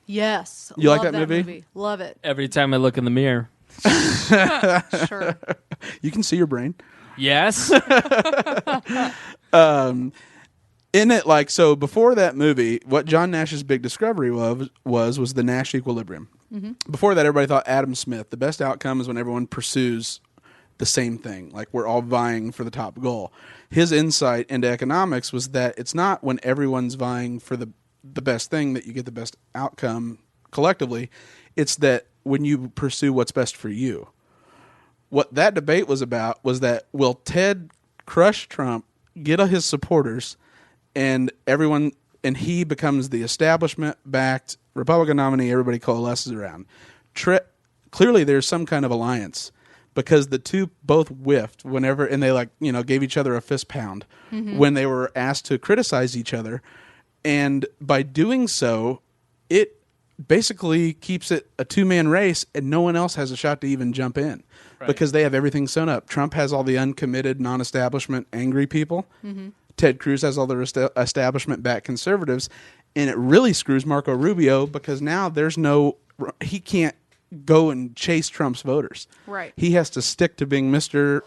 Yes. You Love like that movie? Love it. Every time I look in the mirror. Sure. You can see your brain. Yes. In it, so before that movie, what John Nash's big discovery was the Nash equilibrium. Mm-hmm. Before that, everybody thought Adam Smith, the best outcome is when everyone pursues the same thing, like we're all vying for the top goal. His insight into economics was that it's not when everyone's vying for the best thing that you get the best outcome collectively. It's that when you pursue what's best for you. What that debate was about was that, will Ted crush Trump, get his supporters, and he becomes the establishment-backed Republican nominee everybody coalesces around. Clearly there's some kind of alliance, because the two both whiffed whenever, and they gave each other a fist pound when they were asked to criticize each other. And by doing so, it basically keeps it a two-man race, and no one else has a shot to even jump in, because they have everything sewn up. Trump has all the uncommitted, non-establishment, angry people. Mm-hmm. Ted Cruz has all the establishment-backed conservatives, and it really screws Marco Rubio, because now he can't go and chase Trump's voters. Right. He has to stick to being Mr.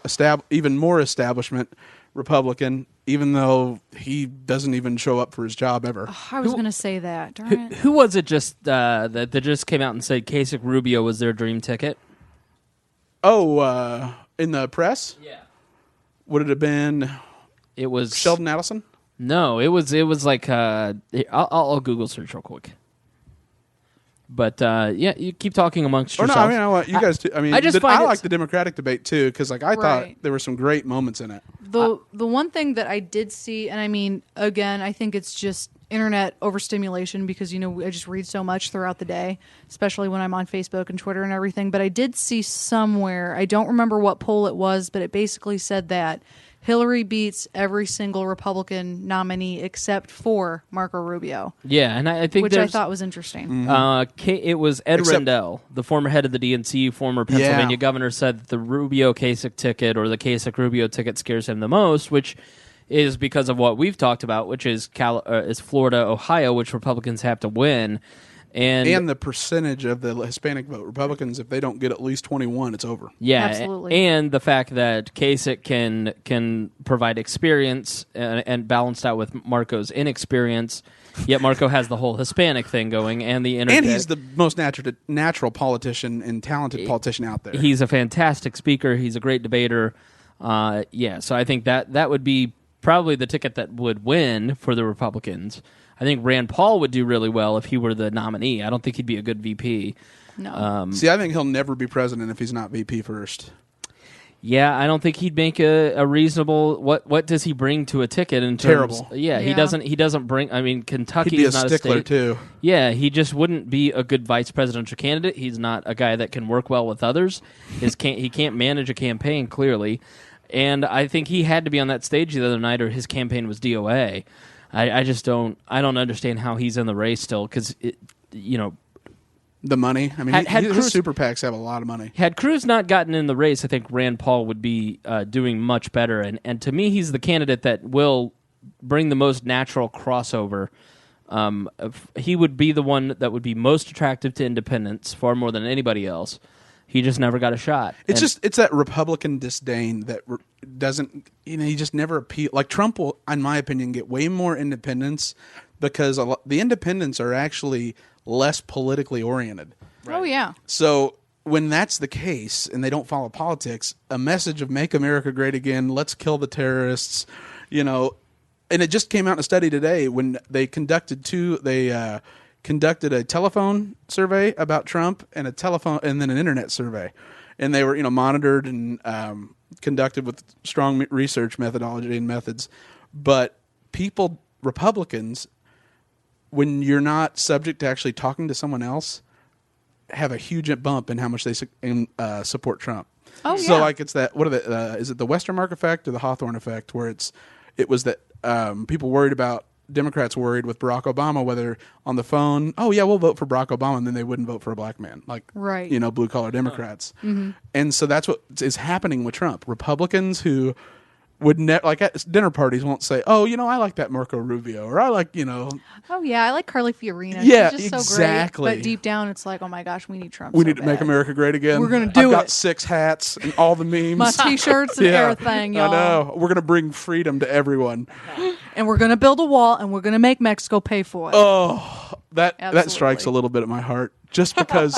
Even more establishment Republican, even though he doesn't even show up for his job ever. Oh, I was going to say that. Darn it. Who was it that just came out and said Kasich Rubio was their dream ticket? Oh, in the press? Yeah. Would it have been? It was Sheldon Adelson? No, it was like I'll Google search real quick. But you keep talking amongst yourselves. I mean, I want you guys to. I mean, I like the Democratic debate too, because I thought there were some great moments in it. The one thing that I did see, and I mean, again, I think it's just internet overstimulation, because I just read so much throughout the day, especially when I'm on Facebook and Twitter and everything. But I did see somewhere, I don't remember what poll it was, but it basically said that Hillary beats every single Republican nominee except for Marco Rubio. Yeah, and I think I thought was interesting. Mm-hmm. It was Ed Rendell, the former head of the DNC, former Pennsylvania governor, said that the Rubio-Kasich ticket, or the Kasich-Rubio ticket, scares him the most, which is because of what we've talked about, which is Florida, Ohio, which Republicans have to win. And the percentage of the Hispanic vote. Republicans, if they don't get at least 21, it's over. Yeah, absolutely. And the fact that Kasich can provide experience and balanced out with Marco's inexperience, yet Marco has the whole Hispanic thing going, and the internet. And he's the most natural politician and talented politician out there. He's a fantastic speaker. He's a great debater. So I think that would be probably the ticket that would win for the Republicans. I think Rand Paul would do really well if he were the nominee. I don't think he'd be a good VP. No. See, I think he'll never be president if he's not VP first. Yeah, I don't think he'd make a reasonable. What does he bring to a ticket in terms? Terrible. Yeah, he doesn't bring. I mean, Kentucky is not a stickler a state. too. Yeah, he just wouldn't be a good vice presidential candidate. He's not a guy that can work well with others. He can't manage a campaign clearly, and I think he had to be on that stage the other night, or his campaign was DOA. I just don't understand how he's in the race still, because the money. I mean, his super PACs have a lot of money. Had Cruz not gotten in the race, I think Rand Paul would be doing much better. And to me, he's the candidate that will bring the most natural crossover. He would be the one that would be most attractive to independents, far more than anybody else. He just never got a shot. It's that Republican disdain that doesn't, he just never appeal. Like Trump will, in my opinion, get way more independents because the independents are actually less politically oriented. Right. Oh, yeah. So when that's the case and they don't follow politics, a message of make America great again, let's kill the terrorists, and it just came out in a study today when they conducted a telephone survey about Trump and then an internet survey. And they were, monitored and conducted with strong research methodology and methods. But Republicans, when you're not subject to actually talking to someone else, have a huge bump in how much they support Trump. Oh, so yeah. like it's that, is it the Westermark effect or the Hawthorne effect, where it was that people Democrats worried with Barack Obama, whether on the phone, oh yeah, we'll vote for Barack Obama, and then they wouldn't vote for a black man, like right. Blue collar Democrats. And so that's what is happening with Trump. Republicans who would like at dinner parties won't say, oh, I like that Marco Rubio, or I like, oh yeah, I like Carly Fiorina. Yeah, she's just exactly. so great. But deep down, it's like, oh my gosh, we need Trump. We need to make America great again. We're gonna do I've got it. 6 hats and all the memes, my t-shirts and everything, y'all. I know. We're gonna bring freedom to everyone, and we're gonna build a wall, and we're gonna make Mexico pay for it. Oh, that Absolutely. strikes a little bit at my heart. Just because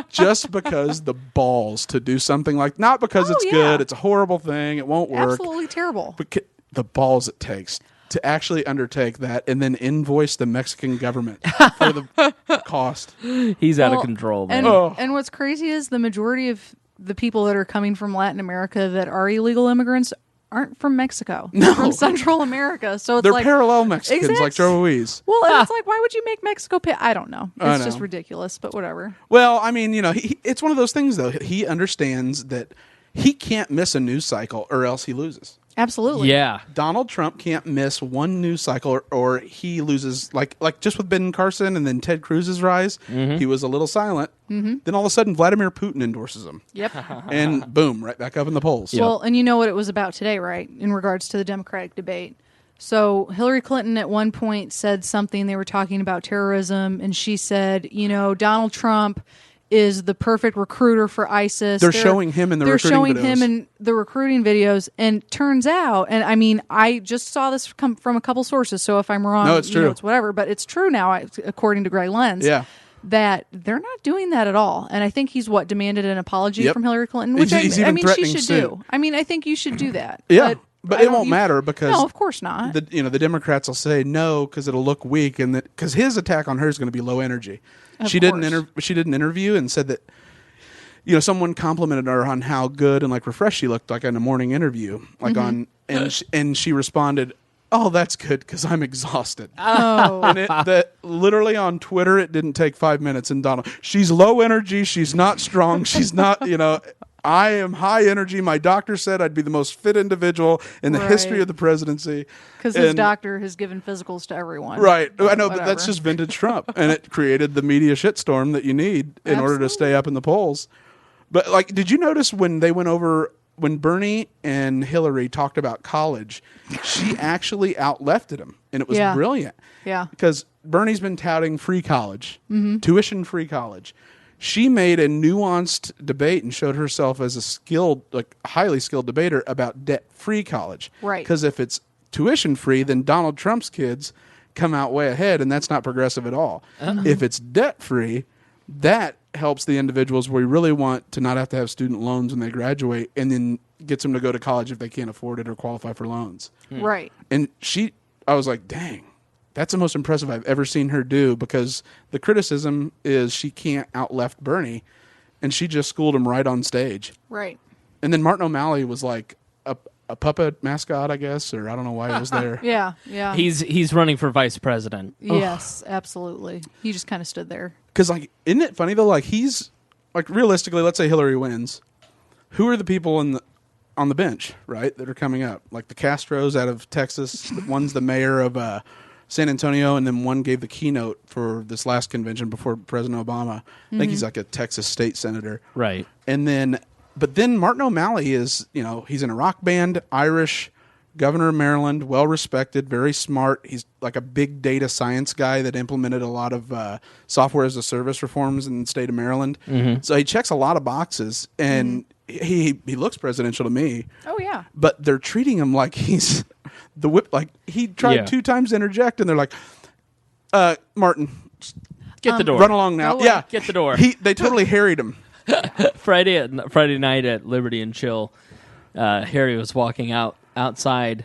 the balls to do something not because it's good, it's a horrible thing, it won't work. Absolutely terrible. But the balls it takes to actually undertake that and then invoice the Mexican government for the cost. He's out of control, man. And what's crazy is the majority of the people that are coming from Latin America that are illegal immigrants aren't from Mexico. They're from Central America. So it's they're parallel Mexicans like Joe Ruiz. Well, and it's like, why would you make Mexico pay? I don't know. It's just ridiculous, but whatever. Well, I mean, it's one of those things, though. He understands that he can't miss a news cycle or else he loses. Absolutely. Yeah. Donald Trump can't miss one news cycle or he loses, like just with Ben Carson and then Ted Cruz's rise, he was a little silent. Then all of a sudden, Vladimir Putin endorses him. Yep. And boom, right back up in the polls. Well, and you know what it was about today, right? In regards to the Democratic debate. So Hillary Clinton at one point said something, they were talking about terrorism, and she said, Donald Trump is the perfect recruiter for ISIS. They're showing him in the recruiting videos. They're showing him in the recruiting videos, and turns out, and I mean, I just saw this come from a couple sources, so if I'm wrong, no, it's true. It's whatever, but it's true now, according to Greg Lenz. Yeah. That they're not doing that at all. And I think he's demanded an apology from Hillary Clinton, which he's I even mean, she should do. I mean, I think you should do that. Yeah. But it won't matter because no, of course not. The Democrats will say no because it'll look weak, and because his attack on her is going to be low energy. She did an interview and said that someone complimented her on how good and refreshed she looked in a morning interview, and she responded, "Oh, that's good because I'm exhausted." Oh, and literally on Twitter, it didn't take 5 minutes. And Donald, she's low energy, she's not strong, she's not I am high energy. My doctor said I'd be the most fit individual in the history of the presidency. Because his doctor has given physicals to everyone. Right. I know, but that's just vintage Trump. And it created the media shitstorm that you need in order to stay up in the polls. But did you notice when Bernie and Hillary talked about college, she actually outlefted him. And it was brilliant. Yeah. Because Bernie's been touting free college, tuition-free college. She made a nuanced debate and showed herself as a highly skilled debater about debt-free college. Right. Because if it's tuition-free, then Donald Trump's kids come out way ahead, and that's not progressive at all. If it's debt-free, that helps the individuals we really want to not have to have student loans when they graduate, and then gets them to go to college if they can't afford it or qualify for loans. Right. And I was like, dang. That's the most impressive I've ever seen her do, because the criticism is she can't out-left Bernie, and she just schooled him right on stage. Right. And then Martin O'Malley was like a puppet mascot, I guess, or I don't know why he was there. Yeah. He's running for vice president. Yes, absolutely. He just kind of stood there. Because, isn't it funny, though? He's, realistically, let's say Hillary wins. Who are the people on the bench, right, that are coming up? The Castros out of Texas. One's the mayor of San Antonio, and then one gave the keynote for this last convention before President Obama. I think he's a Texas state senator. Right. And then, but then Martin O'Malley is, he's in a rock band, Irish, governor of Maryland, well respected, very smart. He's like a big data science guy that implemented a lot of software as a service reforms in the state of Maryland. So he checks a lot of boxes, and he looks presidential to me. Oh yeah. But they're treating him like he's the whip. Like he tried 2 times to interject, and they're like, Martin, Get the door. run along now. Go Yeah, away. Get the door. They totally harried him. Friday night at Liberty and Chill, Harry was walking outside,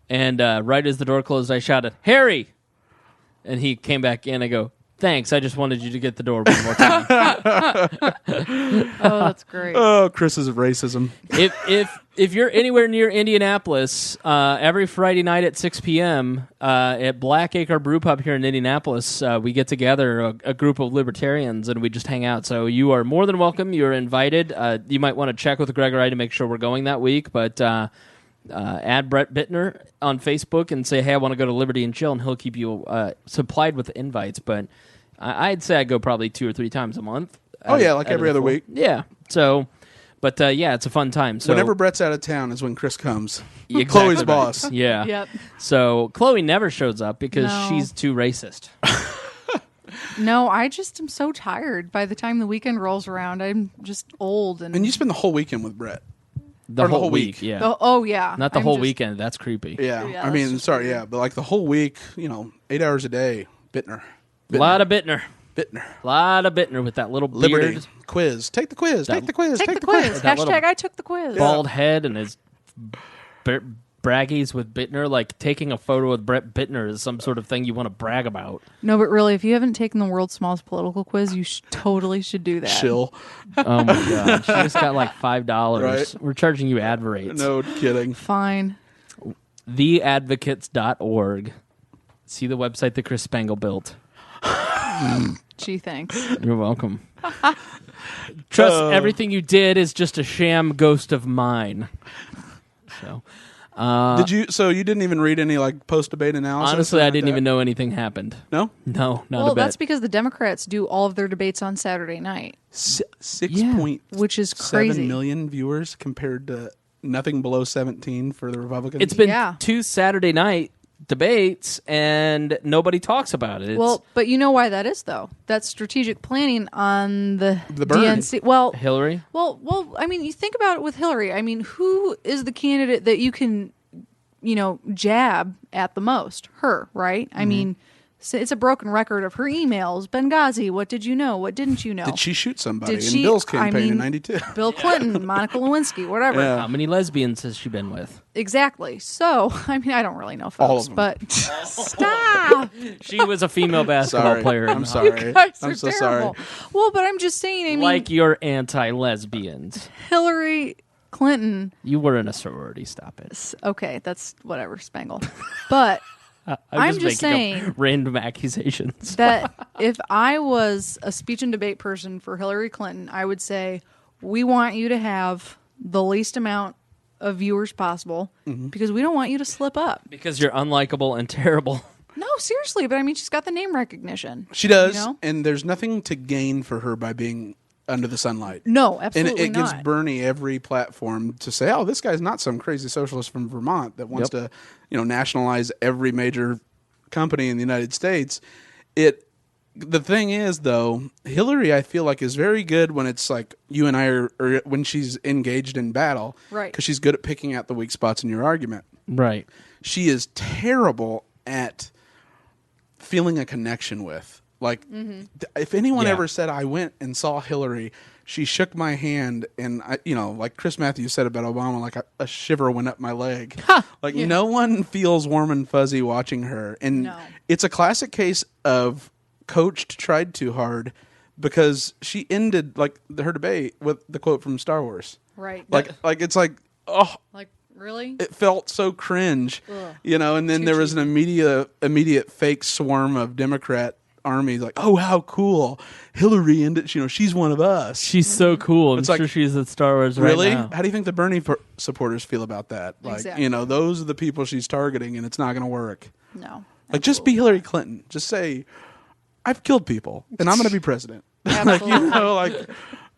and right as the door closed, I shouted, "Harry!" And he came back in. I go, "Thanks. I just wanted you to get the door one more time." Oh, that's great. Oh, Chris's racism. If you're anywhere near Indianapolis, every Friday night at 6 p.m. At Black Acre Brew Pub here in Indianapolis, we get together a group of libertarians and we just hang out. So you are more than welcome. You're invited. You might want to check with Greg or I to make sure we're going that week, but add Brett Bittner on Facebook and say, "Hey, I want to go to Liberty and Chill," and he'll keep you supplied with invites. But I'd say I go probably 2 or 3 times a month. Oh yeah, like every other week. Yeah. So, but yeah, it's a fun time. So Whenever Brett's out of town is when Chris comes. Exactly Chloe's right. boss. Yeah. Yep. So Chloe never shows up because No. she's too racist. No, I just am so tired. By the time the weekend rolls around, I'm just old and. And you spend the whole weekend with Brett. The Or whole week. Yeah. Oh yeah. Not the I'm whole just- weekend. That's creepy. Yeah. Yeah, I that's mean, just sorry, weird. yeah. But like the whole week, 8 hours a day, Bittner. A lot of Bittner. Bittner. A lot of Bittner with that little Liberty. beard, Quiz. Take the quiz. That- Take the quiz. Take the quiz. That little Hashtag I took the quiz. bald head, and his braggies with Bittner. Like taking a photo with Brett Bittner is some sort of thing you want to brag about. No, but really, if you haven't taken the world's smallest political quiz, you totally should do that. Chill. Oh my god, she just got like $5. Right. We're charging you ad rates. No kidding. Fine. Theadvocates.org. See the website that Chris Spangle built. Gee, thanks. You're welcome. Trust everything you did is just a sham ghost of mine. So, Did you? So you didn't even read any like post debate analysis? honestly, I like didn't that? even know anything happened. No. No, not Well, a bit. that's because the Democrats do all of their debates on Saturday night, 6.7 which is crazy. million viewers compared to nothing below 17 for the Republicans. It's been Yeah. 2 Saturday night debates, and nobody talks about it. It's Well, but you know why that is, though. That's strategic planning on the burn. DNC. Well, Hillary. Well. I mean, you think about it with Hillary. I mean, who is the candidate that you can, jab at the most? Her, right? Mm-hmm. I mean, it's a broken record of her emails. Benghazi. What did you know? What didn't you know? Did she shoot somebody Did in she- Bill's I campaign in mean, '92? Bill Clinton, Monica Lewinsky, whatever. Yeah. How many lesbians has she been with? Exactly. So, I mean, I don't really know, folks, All of them. but stop. She was a female basketball Sorry. player. in I'm high sorry. You guys I'm are so terrible. sorry. Well, but I'm just saying. I mean, Like your anti-lesbians. Hillary Clinton. You were in a sorority. Stop it. Okay, that's whatever, Spangle. But I'm just making up saying random accusations. that if I was a speech and debate person for Hillary Clinton, I would say, we want you to have the least amount of viewers possible because we don't want you to slip up. Because you're unlikable and terrible. No, seriously, but I mean, she's got the name recognition. She does, You know? and there's nothing to gain for her by being under the sunlight. No, And absolutely it gives not. Bernie every platform to say, "Oh, this guy's not some crazy socialist from Vermont that wants to, nationalize every major company in the United States." The thing is, though, Hillary, I feel like, is very good when it's like you and I are, or when she's engaged in battle, Right. Because she's good at picking out the weak spots in your argument. Right. She is terrible at feeling a connection with. Like, if anyone Yeah. ever said, "I went and saw Hillary," she shook my hand, and like Chris Matthews said about Obama, like a shiver went up my leg. Like no one feels warm and fuzzy watching her, and No. it's a classic case of coached tried too hard, because she ended like her debate with the quote from Star Wars. Right. Like it's like, oh, Like, really? it felt so cringe, Ugh. and then Too there was an immediate fake swarm of Democrat armies like, "Oh, how cool, Hillary, and she's one of us." She's so cool. I'm It's sure like, she's at Star Wars Really? right now. How do you think the Bernie supporters feel about that? Like, Exactly. those are the people she's targeting, and it's not going to work. No. Like, just be Hillary Clinton. Just say, "I've killed people, and I'm going to be president." Absolutely.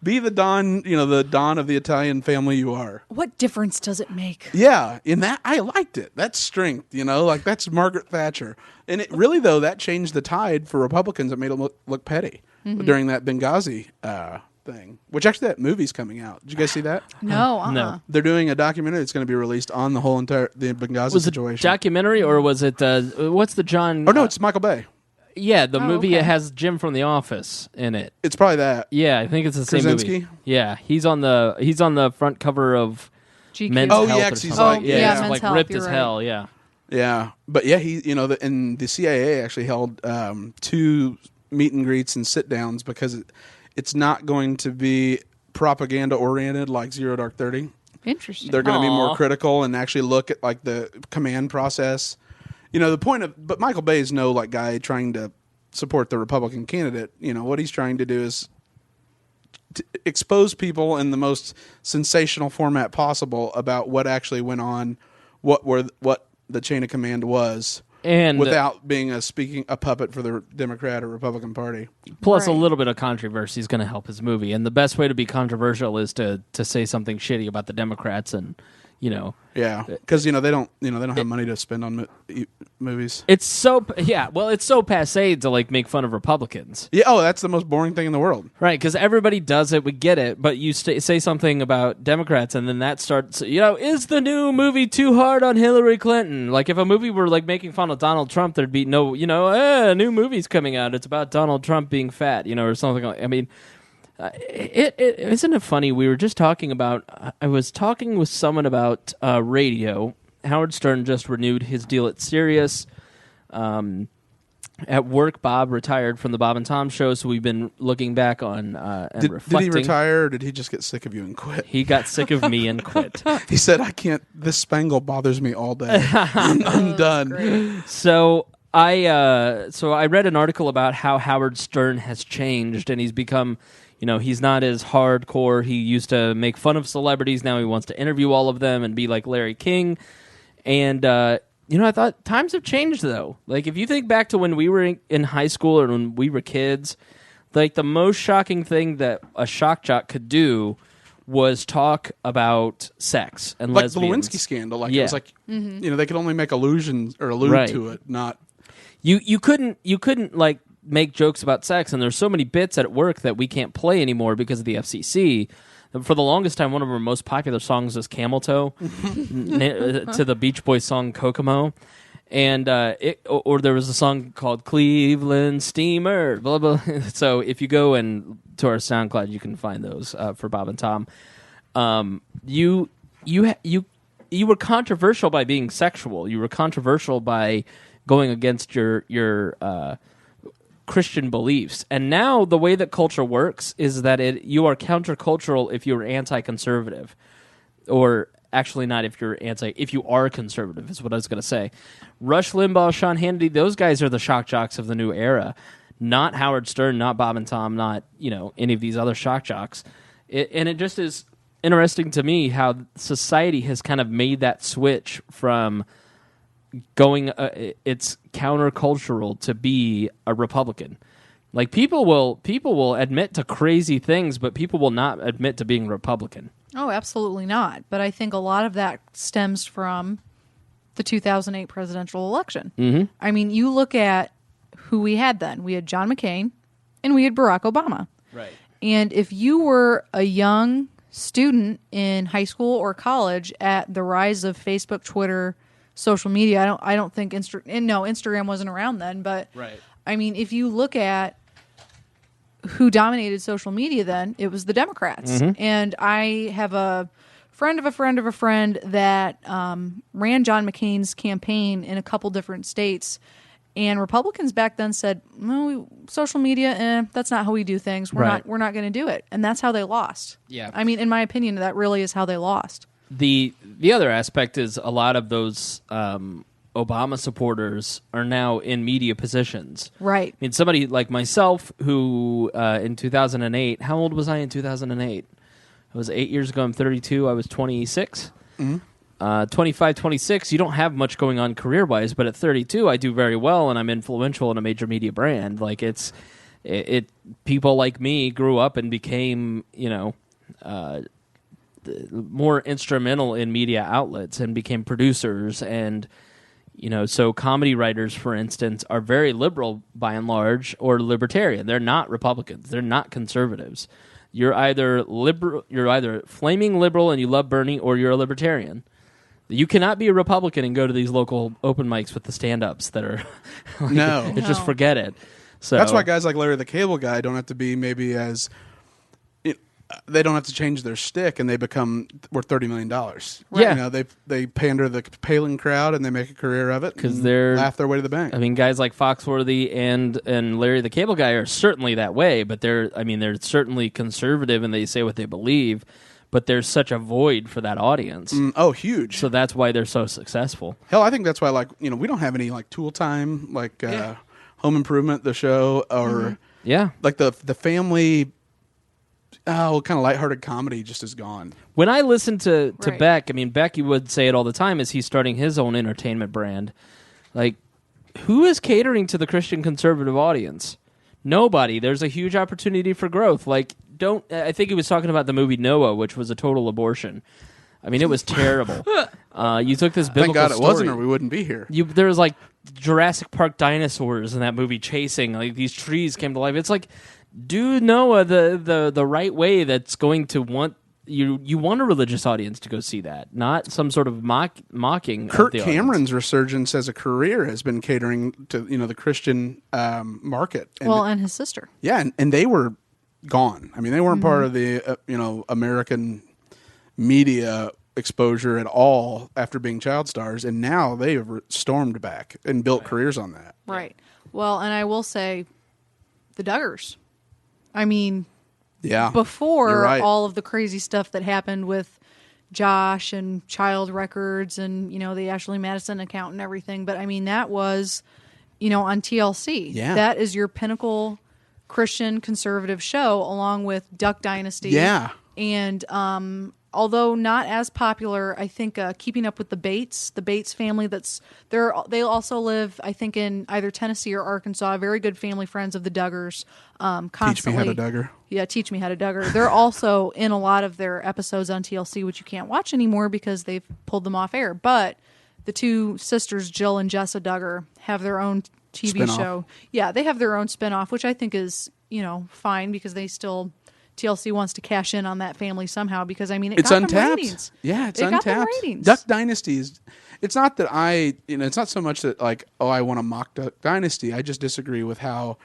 Be the Don, the Don of the Italian family you are. What difference does it make? Yeah, in that I liked it. That's strength, like that's Margaret Thatcher. And it really though that changed the tide for Republicans. It made them look petty during that Benghazi thing. Which actually that movie's coming out. Did you guys see that? No, No. They're doing a documentary that's going to be released on the whole the Benghazi Was it situation. documentary or was it what's the John? Oh no, it's Michael Bay. Yeah, the movie okay. it has Jim from The Office in it. It's probably that. Yeah, I think it's the same Krasinski? movie. Yeah, he's on the front cover of GQ. Men's Oh, Health yeah, or 'cause he's something. like- yeah, it's Men's like Health, ripped you're as right. hell. Yeah. Yeah, but yeah, and the CIA actually held 2 meet and greets and sit downs because it's not going to be propaganda oriented like Zero Dark 30. Interesting. They're going to be more Aw. critical and actually look at like the command process. The point of, but Michael Bay is no like guy trying to support the Republican candidate. What he's trying to do is to expose people in the most sensational format possible about what actually went on, what the chain of command was, And without being a puppet for the Democrat or Republican Party. plus a Right. little bit of controversy is going to help his movie. And the best way to be controversial is to say something shitty about the Democrats and Yeah, because they don't have money to spend on movies. It's so it's so passé to like make fun of Republicans, Yeah, that's the most boring thing in the world. right? Because everybody does it, we get it. But you say something about Democrats, and then that starts. Is the new movie too hard on Hillary Clinton? Like if a movie were like making fun of Donald Trump, there'd be no, a new movie's coming out. It's about Donald Trump being fat, or something like. I mean. Isn't it funny? We were just talking about. I was talking with someone about radio. Howard Stern just renewed his deal at Sirius. At work, Bob retired from the Bob and Tom show, so we've been looking back on and Did reflecting. he retire or did he just get sick of you and quit? He got sick of me and quit. He said, "I can't. This spangle bothers me all day. I'm done." Great. So I read an article about how Howard Stern has changed, and he's become. He's not as hardcore. He used to make fun of celebrities. Now he wants to interview all of them and be like Larry King. And, I thought times have changed, though. Like, if you think back to when we were in high school or when we were kids, like, the most shocking thing that a shock jock could do was talk about sex and Like lesbians. the Lewinsky scandal. Like Yeah. it was like, they could only make allusions or allude Right. to it, not. You couldn't like make jokes about sex, and there's so many bits at work that we can't play anymore because of the FCC. For the longest time, one of our most popular songs was Camel Toe to the Beach Boys song Kokomo. And or there was a song called Cleveland Steamer, blah, blah. So if you go and to our SoundCloud, you can find those for Bob and Tom. You were controversial by being sexual. You were controversial by going against your Christian beliefs. And now the way that culture works is that you are countercultural if you're anti-conservative, or actually not if you are conservative is what I was going to say. Rush Limbaugh, Sean Hannity, those guys are the shock jocks of the new era, not Howard Stern, not Bob and Tom, not any of these other shock jocks. And it just is interesting to me how society has kind of made that switch from going it's countercultural to be a Republican. Like people will admit to crazy things, but people will not admit to being Republican. Oh, absolutely not. But I think a lot of that stems from the 2008 presidential election. Mm-hmm. I mean, you look at who we had then. We had John McCain and we had Barack Obama. Right. And if you were a young student in high school or college at the rise of Facebook, Twitter, social media, I don't think Instagram wasn't around then, but Right. I mean, if you look at who dominated social media then, it was the Democrats. Mm-hmm. And I have a friend of a friend of a friend that ran John McCain's campaign in a couple different states. And Republicans back then said, "No, social media, that's not how we do things. We're Right. not going to do it." And that's how they lost. Yeah. I mean, in my opinion, that really is how they lost. The other aspect is a lot of those Obama supporters are now in media positions. Right. I mean, somebody like myself who in 2008, how old was I in 2008? It was 8 years ago. I'm 32. I was 26. Mm-hmm. 25, 26, you don't have much going on career-wise, but at 32, I do very well, and I'm influential in a major media brand. Like, it's people like me grew up and became, more instrumental in media outlets and became producers. And, so comedy writers, for instance, are very liberal by and large, or libertarian. They're not Republicans. They're not conservatives. You're either flaming liberal and you love Bernie, or you're a libertarian. You cannot be a Republican and go to these local open mics with the stand-ups that are No. just forget it. So That's why guys like Larry the Cable Guy don't have to be maybe as they don't have to change their stick, and they become worth $30 million. Yeah. They pander the Palin crowd and they make a career of it because and they're laugh their way to the bank. I mean, guys like Foxworthy and Larry the Cable Guy are certainly that way, but they're certainly conservative and they say what they believe. But there's such a void for that audience. Huge. So that's why they're so successful. Hell, I think that's why, we don't have any Tool Time, Home Improvement, the show, or like the family. Kind of lighthearted comedy just is gone. When I listen to Right. Beck, Becky would say it all the time as he's starting his own entertainment brand. Like, who is catering to the Christian conservative audience? Nobody. There's a huge opportunity for growth. I think he was talking about the movie Noah, which was a total abortion. It was terrible. You took this biblical Thank God it story. wasn't, or we wouldn't be here. There was Jurassic Park dinosaurs in that movie chasing. These trees came to life. It's do Noah the right way that's going to want you want a religious audience to go see that, not some sort of mocking. Kirk of the Cameron's audience. resurgence as a career has been catering to the Christian market. And his sister. Yeah, and they were gone. They weren't part of the American media exposure at all after being child stars, and now they have stormed back and built careers on that. Right. Well, and I will say, the Duggars. Yeah, Before you're right. all of the crazy stuff that happened with Josh and child records and, the Ashley Madison account and everything. But, that was, on TLC. Yeah. That is your pinnacle Christian conservative show, along with Duck Dynasty. Yeah. And although not as popular, I think Keeping Up with the Bates family, they also live, I think, in either Tennessee or Arkansas. Very good family friends of the Duggars. Constantly, Teach me how to Duggar. Yeah, Teach Me How to Duggar. They're also in a lot of their episodes on TLC, which you can't watch anymore because they've pulled them off air. But the two sisters, Jill and Jessa Duggar, have their own TV Spin-off. show. Yeah, they have their own spinoff, which I think is, fine because they still... TLC wants to cash in on that family somehow because, it It's got them untapped. ratings. Yeah, it's It got them untapped. ratings. Duck Dynasty it's not that it's not so much that I want to mock Duck Dynasty. I just disagree with how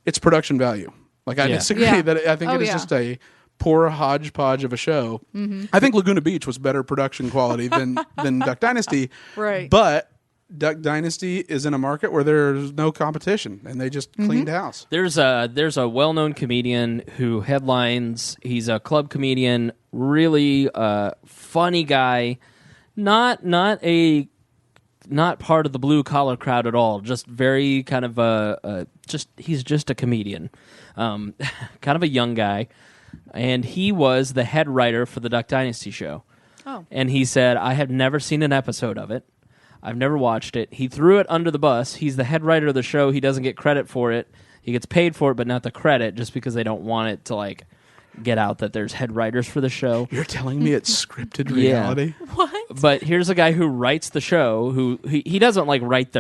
it's production value. I disagree Yeah. that I think it is just a poor hodgepodge of a show. Mm-hmm. I think Laguna Beach was better production quality than Duck Dynasty. Right. But Duck Dynasty is in a market where there's no competition, and they just cleaned house. There's a well-known comedian who headlines. He's a club comedian, really funny guy, not part of the blue collar crowd at all. Just very kind of he's just a comedian, kind of a young guy, and he was the head writer for the Duck Dynasty show. Oh. And he said, "I have never seen an episode of it. I've never watched it." He threw it under the bus. He's the head writer of the show. He doesn't get credit for it. He gets paid for it, but not the credit, just because they don't want it to get out that there's head writers for the show. You're telling me it's scripted reality? What? But here's a guy who writes the show. Who he doesn't write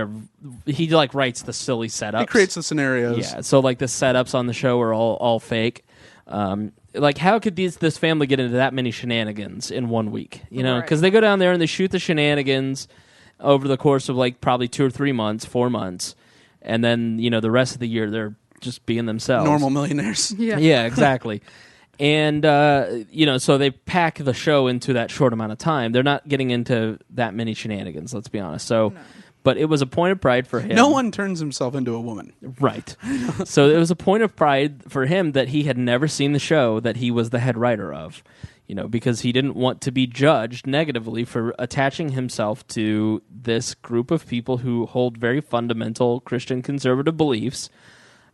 he writes the silly setups. He creates the scenarios. Yeah. So the setups on the show are all fake. How could this family get into that many shenanigans in 1 week? Right. Because they go down there and they shoot the shenanigans over the course of probably 2 or 3 months, 4 months, and then the rest of the year they're just being themselves. Normal millionaires. Yeah. Yeah, exactly. And so they pack the show into that short amount of time. They're not getting into that many shenanigans, let's be honest. So, but it was a point of pride for him. No one turns himself into a woman. Right. So it was a point of pride for him that he had never seen the show that he was the head writer of. Because he didn't want to be judged negatively for attaching himself to this group of people who hold very fundamental Christian conservative beliefs,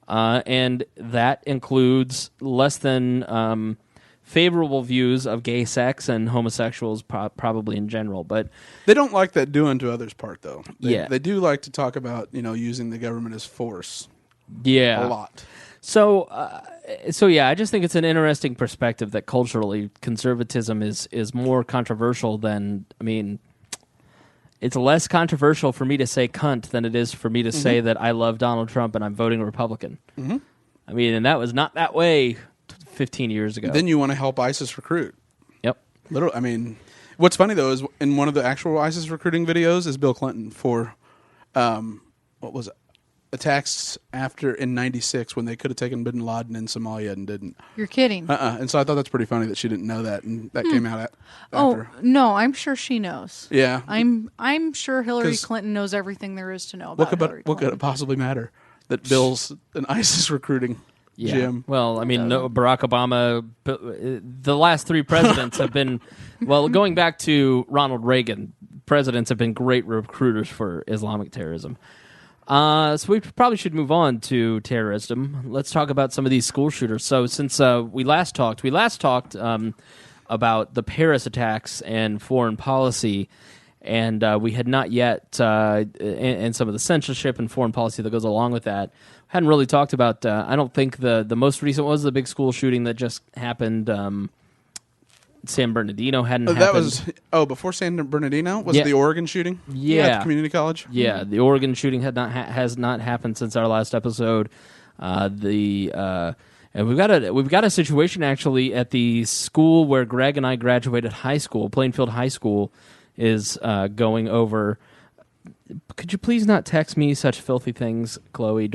and that includes less than favorable views of gay sex and homosexuals probably in general. But they don't like that do unto others part, though. They Yeah. do like to talk about using the government as force. Yeah. A lot. So yeah, I just think it's an interesting perspective that culturally conservatism is more controversial than, I mean, it's less controversial for me to say cunt than it is for me to say that I love Donald Trump and I'm voting Republican. Mm-hmm. I mean, and that was not that way 15 years ago. Then you want to help ISIS recruit. Yep. Literally, I mean, what's funny though is in one of the actual ISIS recruiting videos is Bill Clinton for, what was it? Attacks in '96 when they could have taken bin Laden in Somalia and didn't. You're kidding. And so I thought that's pretty funny that she didn't know that, and that came out after. Oh no, I'm sure she knows. Yeah, I'm sure Hillary Clinton knows everything there is to know about Hillary Clinton. What could it possibly matter that Bill's an ISIS recruiting gym? Well, I mean, no, Barack Obama, the last three presidents have been, well, going back to Ronald Reagan, presidents have been great recruiters for Islamic terrorism. So we probably should move on to terrorism. Let's talk about some of these school shooters. So since we last talked about the Paris attacks and foreign policy, and we had not yet, and some of the censorship and foreign policy that goes along with that. Hadn't really talked about, I don't think the most recent was the big school shooting that just happened. San Bernardino hadn't happened. That was before San Bernardino was it the Oregon shooting? Yeah, at the community college. Yeah, the Oregon shooting has not happened since our last episode. And we've got a situation actually at the school where Greg and I graduated high school. Plainfield High School is going over. Could you please not text me such filthy things, Chloe?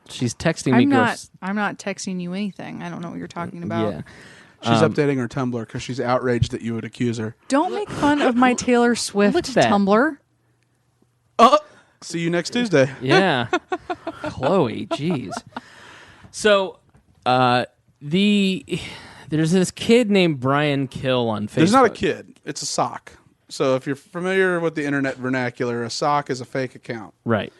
She's texting me. I'm not texting you anything. I don't know what you're talking about. Yeah. She's updating her Tumblr because she's outraged that you would accuse her. Don't make fun of my Taylor Swift Tumblr. Oh, see you next Tuesday. Yeah. Chloe, jeez. So, there's this kid named Brian Kill on Facebook. There's not a kid. It's a sock. So if you're familiar with the internet vernacular, a sock is a fake account. Right.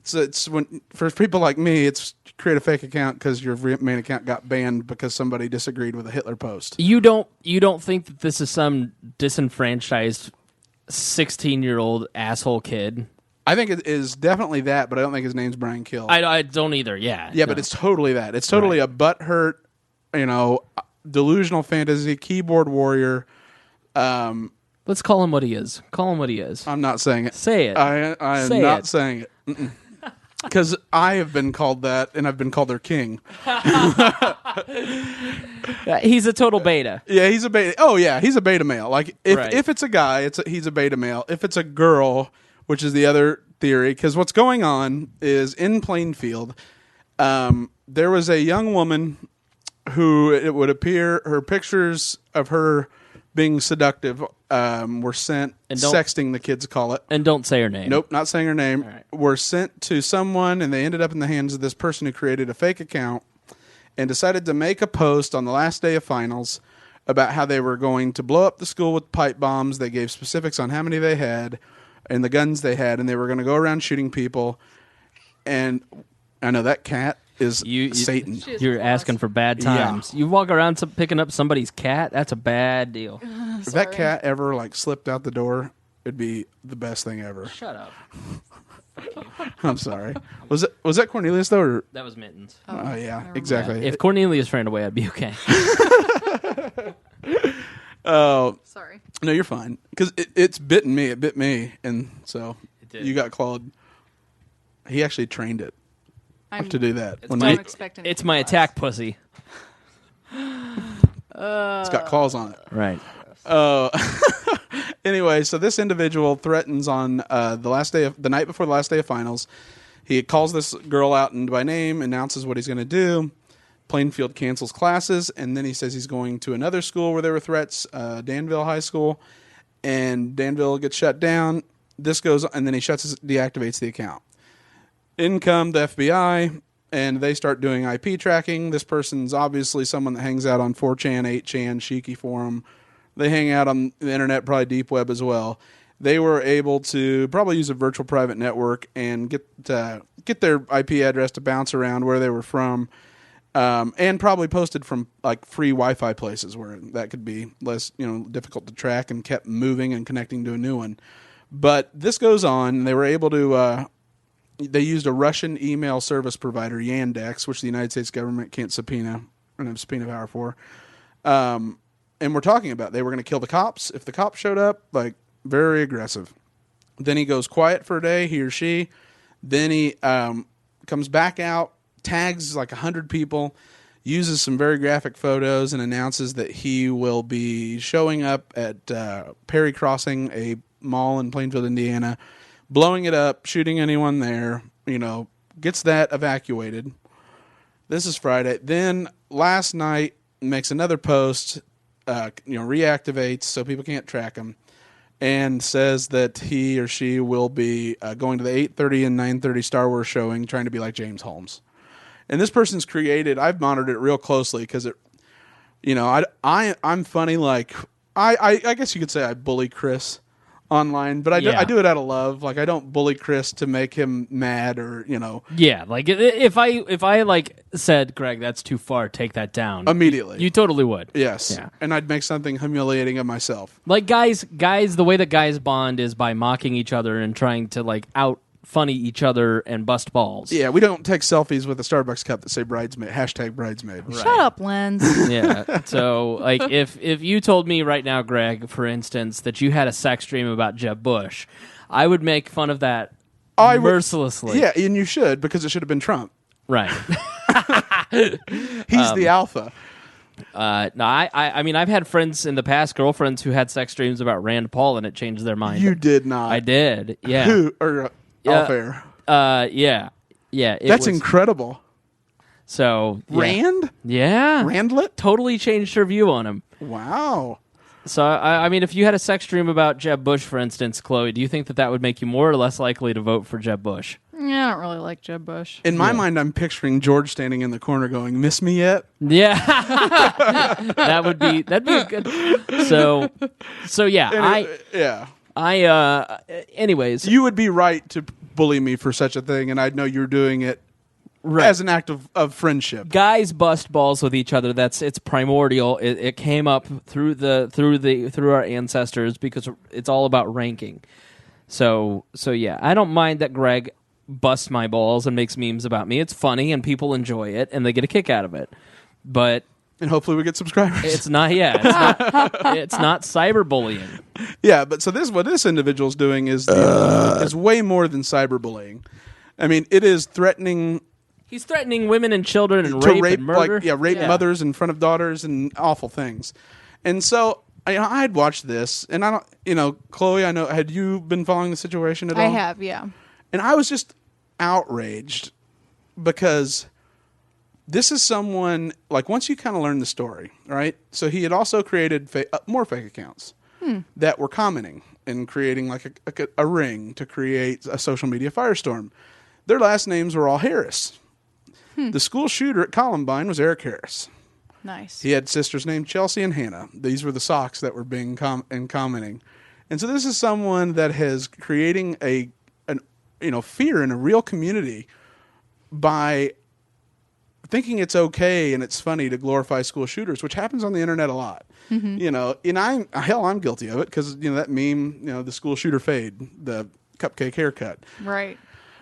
So it's when for people like me, it's create a fake account because your main account got banned because somebody disagreed with a Hitler post. You don't think that this is some disenfranchised 16-year-old asshole kid? I think it is definitely that, but I don't think his name's Brian Kill. I don't either. Yeah. Yeah, no. But it's totally that. It's totally a butthurt, delusional fantasy keyboard warrior. Let's call him what he is. Call him what he is. I'm not saying it. Say it. I am not saying it. Because I have been called that, and I've been called their king. He's a total beta. Yeah, he's a beta. Oh, yeah, he's a beta male. Like, if it's a guy, he's a beta male. If it's a girl, which is the other theory, because what's going on is in Plainfield, there was a young woman who it would appear her pictures of her being seductive were sent, sexting the kids call it. And don't say her name. Nope, not saying her name. Right. Were sent to someone, and they ended up in the hands of this person who created a fake account and decided to make a post on the last day of finals about how they were going to blow up the school with pipe bombs. They gave specifics on how many they had and the guns they had, and they were going to go around shooting people. And I know that cat is Satan. You're asking for bad times. Yeah. You walk around picking up somebody's cat, that's a bad deal. If that cat ever slipped out the door, it'd be the best thing ever. Shut up. I'm sorry. Was that Cornelius though? Or? That was Mittens. Oh yeah, exactly. Yeah. If Cornelius ran away, I'd be okay. Oh, sorry. No, you're fine. Because it's bitten me. It bit me, and so you got clawed. He actually trained it. To do that. It's my attack pussy. It's got claws on it. Right. Anyway, so this individual threatens on the night before the last day of finals. He calls this girl out by name, announces what he's going to do. Plainfield cancels classes, and then he says he's going to another school where there were threats, Danville High School, and Danville gets shut down. This goes, and then he deactivates the account. In come the FBI, and they start doing IP tracking. This person's obviously someone that hangs out on 4chan, 8chan, Shiki Forum. They hang out on the internet, probably deep web as well. They were able to probably use a virtual private network and get their IP address to bounce around where they were from, and probably posted from free Wi-Fi places where that could be less difficult to track, and kept moving and connecting to a new one. But this goes on. They were able to they used a Russian email service provider, Yandex, which the United States government can't subpoena and have subpoena power for. And we're talking about they were going to kill the cops if the cops showed up, like very aggressive. Then he goes quiet for a day, he or she. Then he comes back out, tags like 100 people, uses some very graphic photos, and announces that he will be showing up at Perry Crossing, a mall in Plainfield, Indiana, blowing it up, shooting anyone there, gets that evacuated. This is Friday. Then last night makes another post, reactivates so people can't track him, and says that he or she will be going to the 8:30 and 9:30 Star Wars showing, trying to be like James Holmes. And this person's created, I've monitored it real closely because I'm funny. Like I guess you could say I bully Chris online, but I do it out of love. Like I don't bully Chris to make him mad or Yeah, like if I like said, Greg, that's too far, take that down immediately. You totally would. Yes. Yeah. And I'd make something humiliating of myself. Like guys, the way that guys bond is by mocking each other and trying to like out funny each other and bust balls. Yeah, we don't take selfies with a Starbucks cup that say bridesmaid, #bridesmaid. Right. Shut up, Lenz. Yeah. So, like, if you told me right now, Greg, for instance, that you had a sex dream about Jeb Bush, I would make fun of that mercilessly. Yeah, and you should, because it should have been Trump. Right. He's the alpha. No, I mean, I've had friends in the past, girlfriends who had sex dreams about Rand Paul, and it changed their mind. You did not. I did. Yeah. Who? Or off air. Yeah. That's incredible. So Rand? Yeah. Randlet? Totally changed her view on him. Wow. So, I mean, if you had a sex dream about Jeb Bush, for instance, Chloe, do you think that would make you more or less likely to vote for Jeb Bush? Yeah, I don't really like Jeb Bush. In my mind, I'm picturing George standing in the corner going, "Miss me yet?" Yeah. that'd be a good. So yeah, anyways, you would be right to bully me for such a thing, and I'd know you're doing it as an act of friendship. Guys bust balls with each other. It's primordial. It came up through our ancestors because it's all about ranking. So yeah, I don't mind that Greg busts my balls and makes memes about me. It's funny and people enjoy it and they get a kick out of it. But and hopefully we get subscribers. It's not cyberbullying. Yeah, but so what this individual's doing is way more than cyberbullying. I mean, it is threatening. He's threatening women and children and rape and murder. Rape mothers in front of daughters and awful things. And so I had watched this, and I don't, Chloe, I know, had you been following the situation at all? I have, yeah. And I was just outraged because this is someone, like, once you kind of learn the story, right? So he had also created more fake accounts that were commenting and creating like a ring to create a social media firestorm. Their last names were all Harris. The school shooter at Columbine was Eric Harris. Nice. He had sisters named Chelsea and Hannah. These were the socks that were being commenting. And so this is someone that has creating fear in a real community by thinking it's okay and it's funny to glorify school shooters, which happens on the internet a lot. Mm-hmm. And I'm guilty of it because that meme, the school shooter fade, the cupcake haircut, right?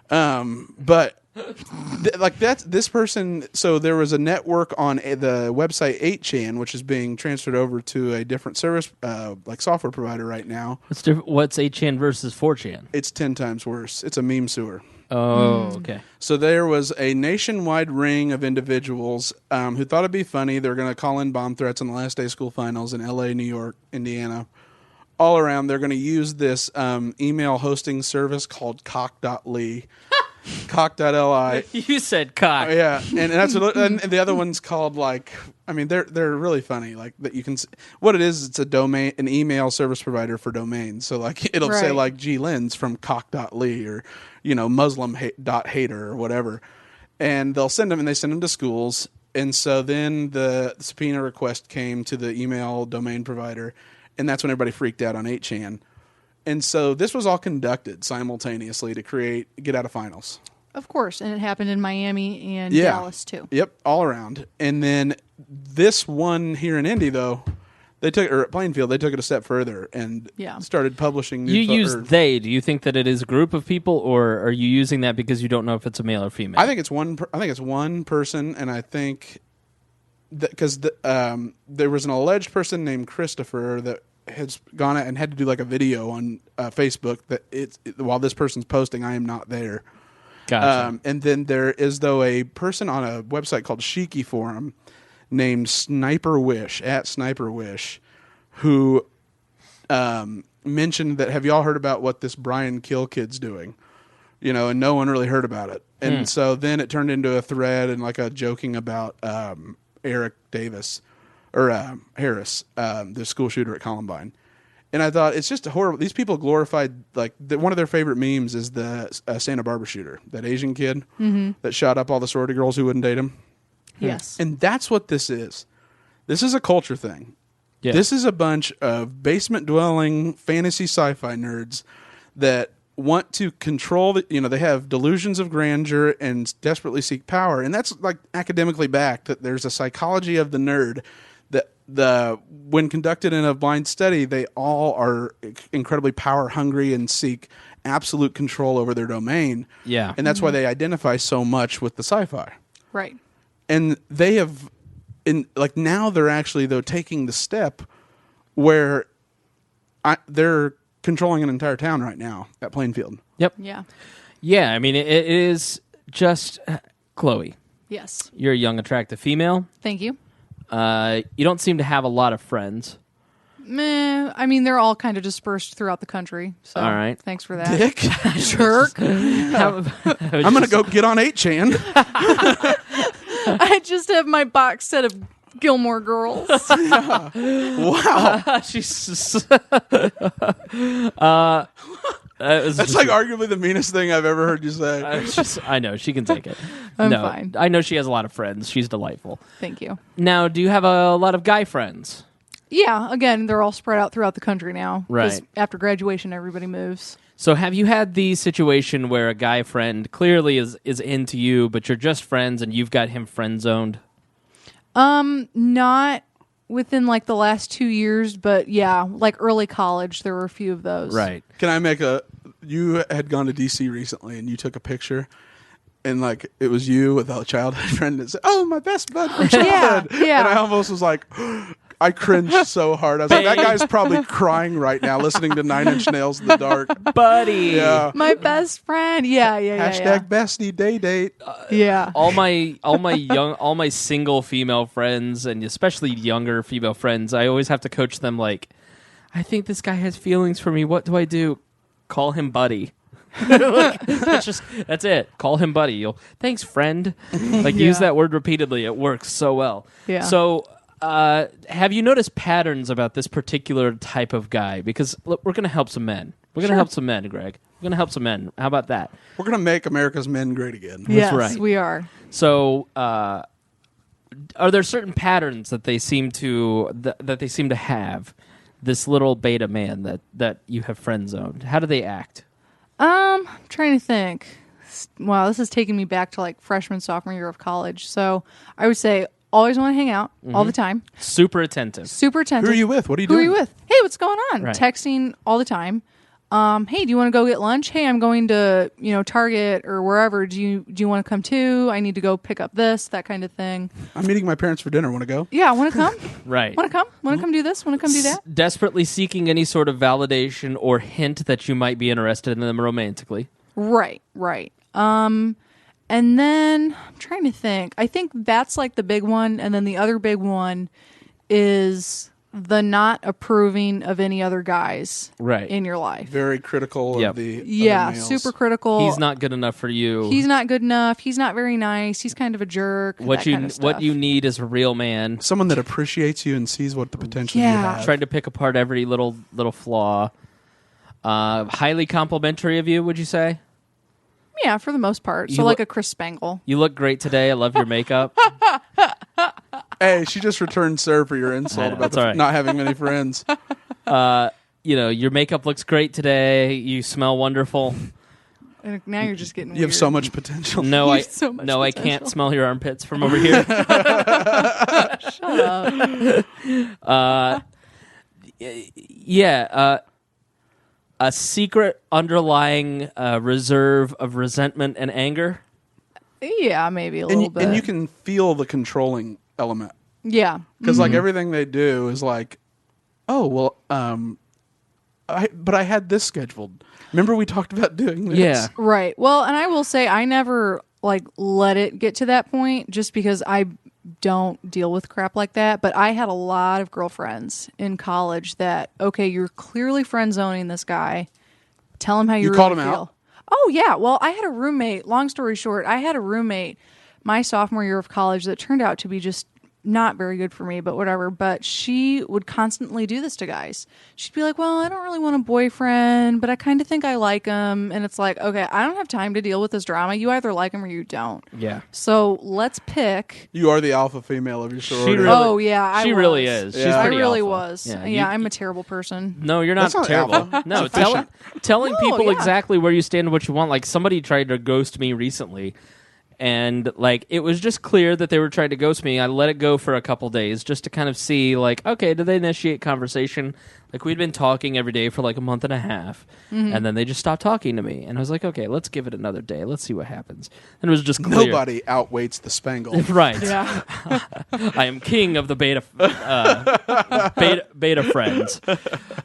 But this person. So there was a network on the website 8chan, which is being transferred over to a different service, like software provider right now. What's 8chan versus 4chan? It's 10 times worse. It's a meme sewer. Oh, okay. So there was a nationwide ring of individuals who thought it'd be funny. They're going to call in bomb threats on the last day of school finals in L.A., New York, Indiana, all around. They're going to use this email hosting service called cock.ly. Cock.li. You said cock. Yeah, and that's and the other one's called they're really funny. Like that you can what it is. It's an email service provider for domains. So it'll say like G Lens from cock.ly or Muslim.hater or whatever, and they'll send them and they send them to schools. And so then the subpoena request came to the email domain provider, and that's when everybody freaked out on 8chan. And so this was all conducted simultaneously to get out of finals. Of course, and it happened in Miami and Dallas too. Yep, all around. And then this one here in Indy, though, They took, or at Plainfield, they took it a step further and started publishing. You use they. Do you think that it is a group of people, or are you using that because you don't know if it's a male or female? I think it's one. I think it's one person, and I think because there was an alleged person named Christopher that has gone out and had to do like a video on Facebook that while this person's posting, I am not there. Gotcha. And then there is a person on a website called Shiki Forum named Sniper Wish who mentioned that, have y'all heard about what this Brian Kill kid's doing? And no one really heard about it. And so then it turned into a thread and like a joking about Eric Davis or Harris, the school shooter at Columbine. And I thought, it's just horrible. These people glorified, like, one of their favorite memes is the Santa Barbara shooter, that Asian kid that shot up all the sorority girls who wouldn't date him. Yes. And that's what this is. This is a culture thing. Yeah. This is a bunch of basement-dwelling fantasy sci-fi nerds that want to control they have delusions of grandeur and desperately seek power. And that's like academically backed, that there's a psychology of the nerd that when conducted in a blind study, they all are incredibly power hungry and seek absolute control over their domain. Yeah. And that's why they identify so much with the sci-fi. Right. And they have, now they're actually, though, taking the step where they're controlling an entire town right now at Plainfield. Yep. Yeah. Yeah, I mean, it is just... Chloe, Yes. you're a young, attractive female. Thank you. You don't seem to have a lot of friends. Meh. I mean, they're all kind of dispersed throughout the country. So All right. Thanks for that. Dick. Jerk. I'm going to go get on 8chan. I just have my box set of Gilmore Girls. Wow. She's... That's like arguably the meanest thing I've ever heard you say. I know, she can take it. I'm fine. I know she has a lot of friends. She's delightful. Thank you. Now, do you have a lot of guy friends? Yeah, again, they're all spread out throughout the country now. 'Cause Right. after graduation, everybody moves. So have you had the situation where a guy friend clearly is into you, but you're just friends and you've got him friend zoned? Not within like the last 2 years, but yeah, like early college, there were a few of those. Right. Can I make you had gone to DC recently and you took a picture and like it was you with a childhood friend and said, "Oh, my best bud from childhood." Yeah. And I almost was like, I cringed so hard. I was like, that guy's probably crying right now listeing to 9 Inch Nails in the dark. Buddy. Yeah. My best friend. Yeah. Hashtag bestie day date. Yeah. all my single female friends, and especially younger female friends, I always have to coach them like, I think this guy has feelings for me. What do I do? Call him buddy. That's it. Call him buddy. Thanks, friend. Like, use that word repeatedly. It works so well. Yeah. So have you noticed patterns about this particular type of guy? Because look, we're going to help some men. We're going to help some men, Greg. We're going to help some men. How about that? We're going to make America's men great again. Yes, right. we are. So, are there certain patterns that they seem to that they seem to have? This little beta man that you have friend zoned. How do they act? I'm trying to think. Wow, this is taking me back to like freshman, sophomore year of college. So I would say always want to hang out all the time. Super attentive. Super attentive. Who are you with? What are you Who doing? are you with? Hey, what's going on? Right. Texting all the time. Hey, do you want to go get lunch? Hey, I'm going to, Target or wherever. Do you want to come too? I need to go pick up this, that kind of thing. I'm meeting my parents for dinner. Want to go? Yeah, want to come? Right. Want to come? Want to come do this? Want to come do that? Desperately seeking any sort of validation or hint that you might be interested in them romantically. Right. And then I'm trying to think. I think that's like the big one. And then the other big one is the not approving of any other guys in your life. Very critical of the other males. Super critical. He's not good enough for you. He's not good enough. He's not very nice. He's kind of a jerk. What you need is a real man. Someone that appreciates you and sees what the potential you Yeah. have. Trying to pick apart every little flaw. Highly complimentary of you, would you say? Yeah, for the most part. So like a Chris Spangle. You look great today. I love your makeup. Hey, she just returned sir for your I insult know, about that's all right. not having many friends. Your makeup looks great today. You smell wonderful. And now you're just getting You have weird. so much potential. No, You I have so much I can't potential. smell your armpits from over here. Shut up. Yeah, a secret underlying reserve of resentment and anger. Yeah, maybe a little bit. And you can feel the controlling element. Yeah. Because like everything they do is like, oh well, but I had this scheduled. Remember we talked about doing this? Yeah. Right. Well, and I will say I never let it get to that point just because I don't deal with crap like that. But I had a lot of girlfriends in college that, okay, you're clearly friend zoning this guy. Tell him how you really called him feel. out? Oh yeah. Well, I had a roommate. Long story short, I had a roommate my sophomore year of college that turned out to be just not very good for me, but whatever. But she would constantly do this to guys. She'd be like, well, I don't really want a boyfriend, but I kind of think I like him. And it's like, okay, I don't have time to deal with this drama. You either like him or you don't. Yeah. So let's pick. You are the alpha female of your sorority. really- Oh, yeah. She I really was. is. She's Yeah. I pretty really alpha. was. Yeah, Yeah, you- I'm a terrible person. No, you're not That's not terrible. alpha. No, It's efficient. telling No, people yeah. exactly where you stand and what you want. Like somebody tried to ghost me recently, and like it was just clear that they were trying to ghost me. I let it go for a couple days just to kind of see, like, okay, did they initiate conversation? Like we'd been talking every day for like a month and a half, and then they just stopped talking to me. And I was like, okay, let's give it another day. Let's see what happens. And it was just clear. Nobody outweights the Spangle. Right. Yeah. I am king of the beta friends.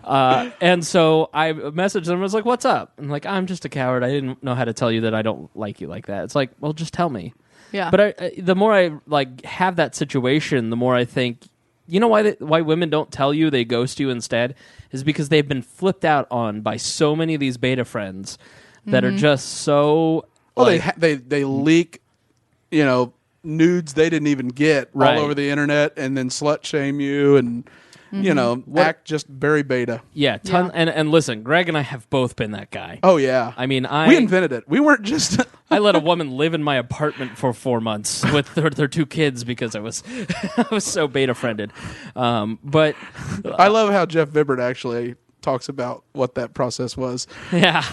And so I messaged them and was like, what's up? And like, I'm just a coward. I didn't know how to tell you that I don't like you like that. It's like, well, just tell me. Yeah. But the more I like have that situation, the more I think, you know why women don't tell you, they ghost you instead, is because they've been flipped out on by so many of these beta friends that are just so... Well, like, they leak, nudes they didn't even get Right. all over the internet, and then slut shame you, and act just very beta. yeah, and listen, Greg and I have both been that guy. Oh yeah, I mean, we invented it. We weren't just. I let a woman live in my apartment for 4 months with their 2 kids because I was so beta friended. But I love how Jeff Vibbert actually talks about what that process was. yeah.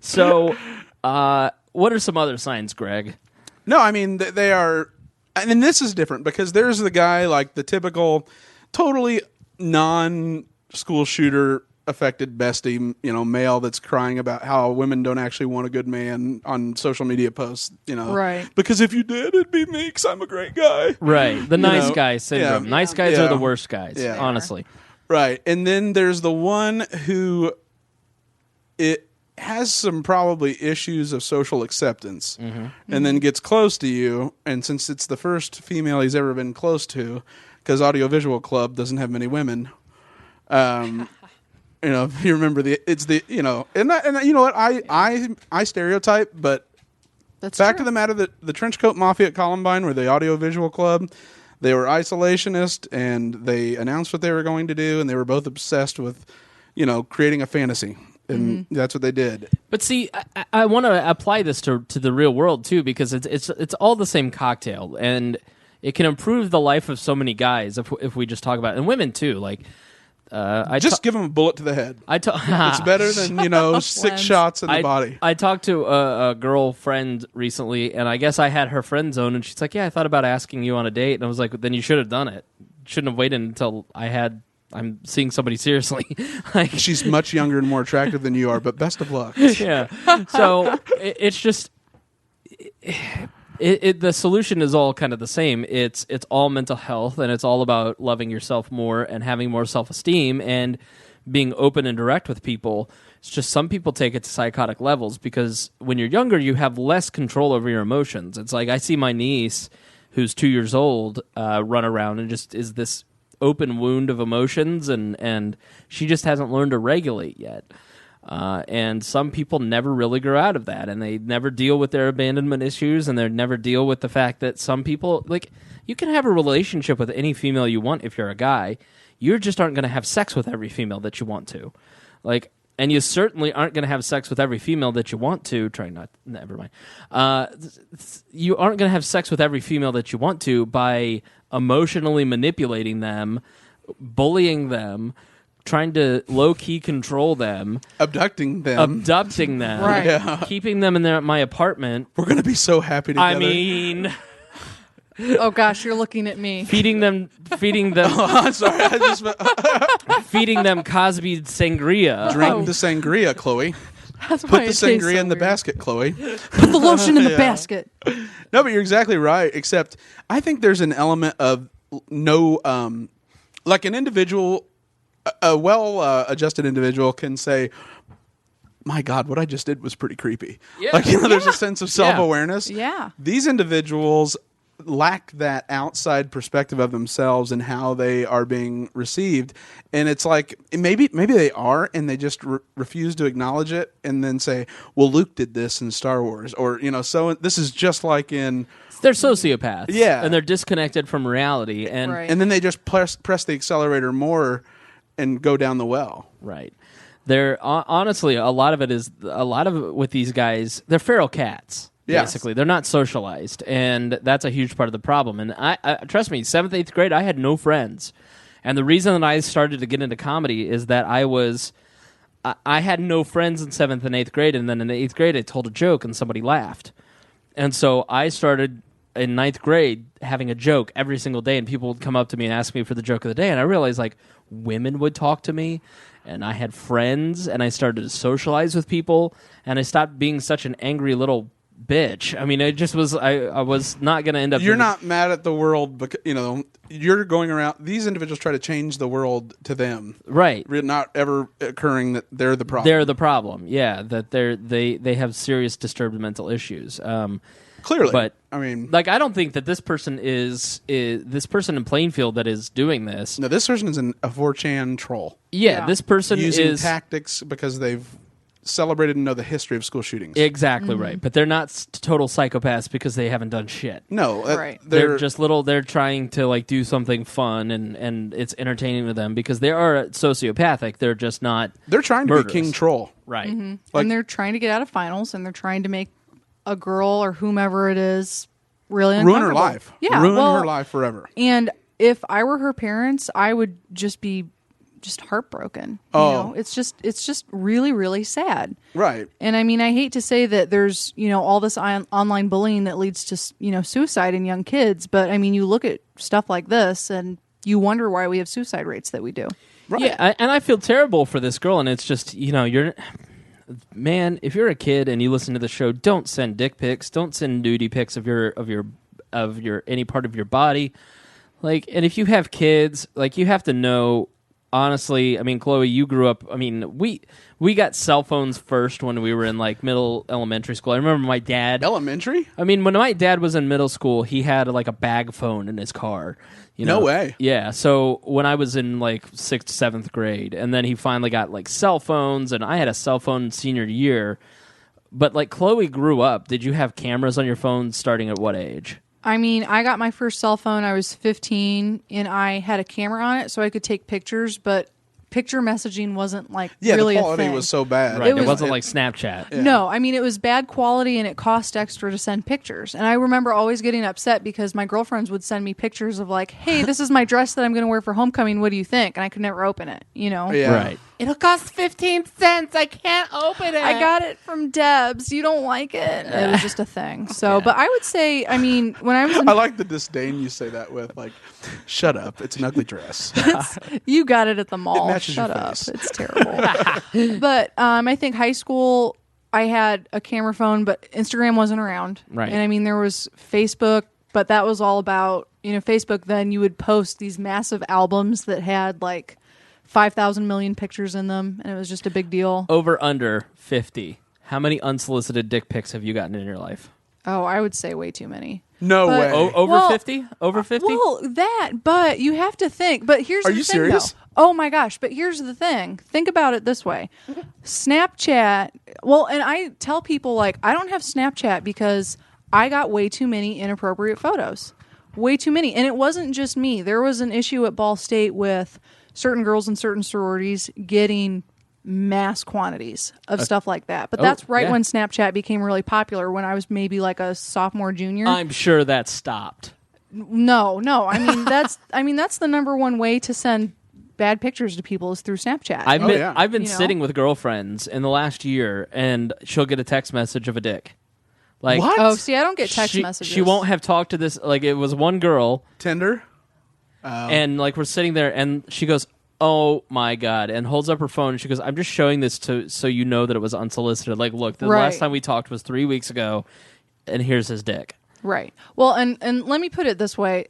So, what are some other signs, Greg? No, I mean they are, and this is different because there's the guy like the typical, totally non-school shooter affected bestie, male that's crying about how women don't actually want a good man on social media posts, Right. Because if you did, it'd be me because I'm a great guy. Right, the nice guy syndrome. Yeah. Nice guys Yeah. are the worst guys, Yeah. honestly. Right. And then there's the one who it has some probably issues of social acceptance and then gets close to you. And since it's the first female he's ever been close to, because Audiovisual Club doesn't have many women, if you remember and you know what? I stereotype, but That's fact true. of the matter that the Trenchcoat Mafia at Columbine were the Audiovisual Club. They were isolationist, and they announced what they were going to do, and they were both obsessed with, creating a fantasy, and that's what they did. But see, I want to apply this to the real world too, because it's all the same cocktail, and it can improve the life of so many guys if we just talk about it. And women too. Like, Give them a bullet to the head. It's It's better than 6 Lens. shots in the body. I talked to a girlfriend recently, and I guess I had her friend zone, and she's like, "Yeah, I thought about asking you on a date," and I was like, "Then you should have done it. Shouldn't have waited until I'm seeing somebody seriously." Like, She's much younger and more attractive than you are, but best of luck. yeah. So it's just the solution is all kind of the same. It's all mental health, and it's all about loving yourself more and having more self-esteem and being open and direct with people. It's just some people take it to psychotic levels because when you're younger, you have less control over your emotions. It's like I see my niece, who's 2 years old, run around and just is this open wound of emotions, and she just hasn't learned to regulate yet. And some people never really grow out of that, and they never deal with their abandonment issues, and they never deal with the fact that some people, like, you can have a relationship with any female you want if you're a guy. You just aren't going to have sex with every female that you want to. Like, and you certainly aren't going to have sex with every female that you want to. Never mind. You aren't going to have sex with every female that you want to by emotionally manipulating them, bullying them, trying to low-key control them, Abducting them. Right. Yeah. keeping them in my apartment. We're going to be so happy together. I mean, Oh gosh, you're looking at me. feeding them, Oh, I'm sorry. I just feeding them Cosby sangria. drink the sangria, Chloe. That's Put why the it tastes sangria so in the weird. basket, Chloe. Put the lotion in the basket. No, but you're exactly right. Except I think there's an element of no, like an individual, a well-adjusted individual can say, my God, what I just did was pretty creepy. Yeah. Like, there's a sense of self-awareness. Yeah. These individuals lack that outside perspective of themselves and how they are being received. And it's like, maybe they are, and they just refuse to acknowledge it and then say, well, Luke did this in Star Wars. Or, so this is just like in... They're sociopaths. Yeah. And they're disconnected from reality. And Right. And then they just press the accelerator more and go down the well. Right. They're honestly, a lot of it with these guys, they're feral cats. Yes. Basically, they're not socialized, and that's a huge part of the problem. And I trust me, 7th, 8th grade, I had no friends, and the reason that I started to get into comedy is that I had no friends in 7th and 8th grade, and then in 8th grade, I told a joke and somebody laughed, and so I started in 9th grade having a joke every single day, and people would come up to me and ask me for the joke of the day, and I realized like women would talk to me. And I had friends, and I started to socialize with people, and I stopped being such an angry little bitch. I mean, it just was. I was not going to end up. You're not mad at the world because you're going around. These individuals try to change the world to them, right. Not ever occurring that they're the problem. They're the problem. Yeah, that they have serious disturbed mental issues. Clearly, but I mean, like I don't think that this person is this person in Plainfield that is doing this. no, this person is a 4chan troll Yeah, this person using is tactics because they've celebrated and know the history of school shootings. exactly right. But they're not total psychopaths because they haven't done shit. No, Right. They're just little. They're trying to like do something fun and it's entertaining to them because they are sociopathic. They're just not. They're trying to murderous. be king troll. Right. Like- And they're trying to get out of finals, and they're trying to make a girl or whomever it is really uncomfortable. Ruin her life. Yeah, ruin well, her life forever. And if I were her parents, I would just be heartbroken. Oh. It's just really, really sad. Right. And I mean, I hate to say that there's, all this online bullying that leads to, suicide in young kids. But I mean, you look at stuff like this and you wonder why we have suicide rates that we do. Right. Yeah, and I feel terrible for this girl, and it's just man, if you're a kid and you listen to the show, don't send dick pics, don't send nudie pics of your any part of your body, like, and if you have kids, like, you have to know. Honestly, I mean, Chloe, you grew up. I mean, we got cell phones first when we were in like elementary school. I remember my dad. Elementary? I mean, when my dad was in middle school, he had like a bag phone in his car. No way. Yeah. So when I was in like 6th, 7th grade, and then he finally got like cell phones, and I had a cell phone senior year. But like Chloe grew up. Did you have cameras on your phone starting at what age? I mean, I got my first cell phone. I was 15, and I had a camera on it so I could take pictures, but picture messaging wasn't like really the a quality thing. was so bad. Right. It It wasn't like Snapchat. Yeah. No, I mean, it was bad quality, and it cost extra to send pictures. And I remember always getting upset because my girlfriends would send me pictures of like, hey, this is my dress that I'm going to wear for homecoming. What do you think? And I could never open it, Yeah. Right. It'll cost 15 cents. I can't open it. I got it from Deb's. You don't like it. It was just a thing. So, but I would say, I mean, when I was in I like the disdain you say that with. Like, shut up. It's an ugly dress. you got it at the mall. matches Shut your up. face. It's terrible. But I think high school, I had a camera phone, but Instagram wasn't around. Right. And I mean, there was Facebook, but that was all about, Facebook. Then you would post these massive albums that had like 5,000 million pictures in them, and it was just a big deal. Over under 50. How many unsolicited dick pics have you gotten in your life? Oh, I would say way too many. No But- way. Over Well, 50? Over 50? Well, but you have to think. But here's Are the you thing, serious? though. Oh my gosh! But here's the thing. Think about it this way: Snapchat. Well, and I tell people like I don't have Snapchat because I got way too many inappropriate photos. Way too many, and it wasn't just me. There was an issue at Ball State with certain girls in certain sororities getting mass quantities of stuff like that. But that's right yeah. when Snapchat became really popular. When I was maybe like a sophomore, junior. I'm sure that stopped. No. I mean that's the number one way to send bad pictures to people is through Snapchat. I've been You know? sitting with girlfriends in the last year, and she'll get a text message of a dick. Like, What? Oh, see, I don't get text messages. She won't have talked to this. Like, it was one girl, Tinder? and like we're sitting there, and she goes, "Oh my god!" and holds up her phone. And she goes, "I'm just showing this so you know that it was unsolicited. Like, look, the Right. last time we talked was 3 weeks ago, and here's his dick." Right. Well, and let me put it this way.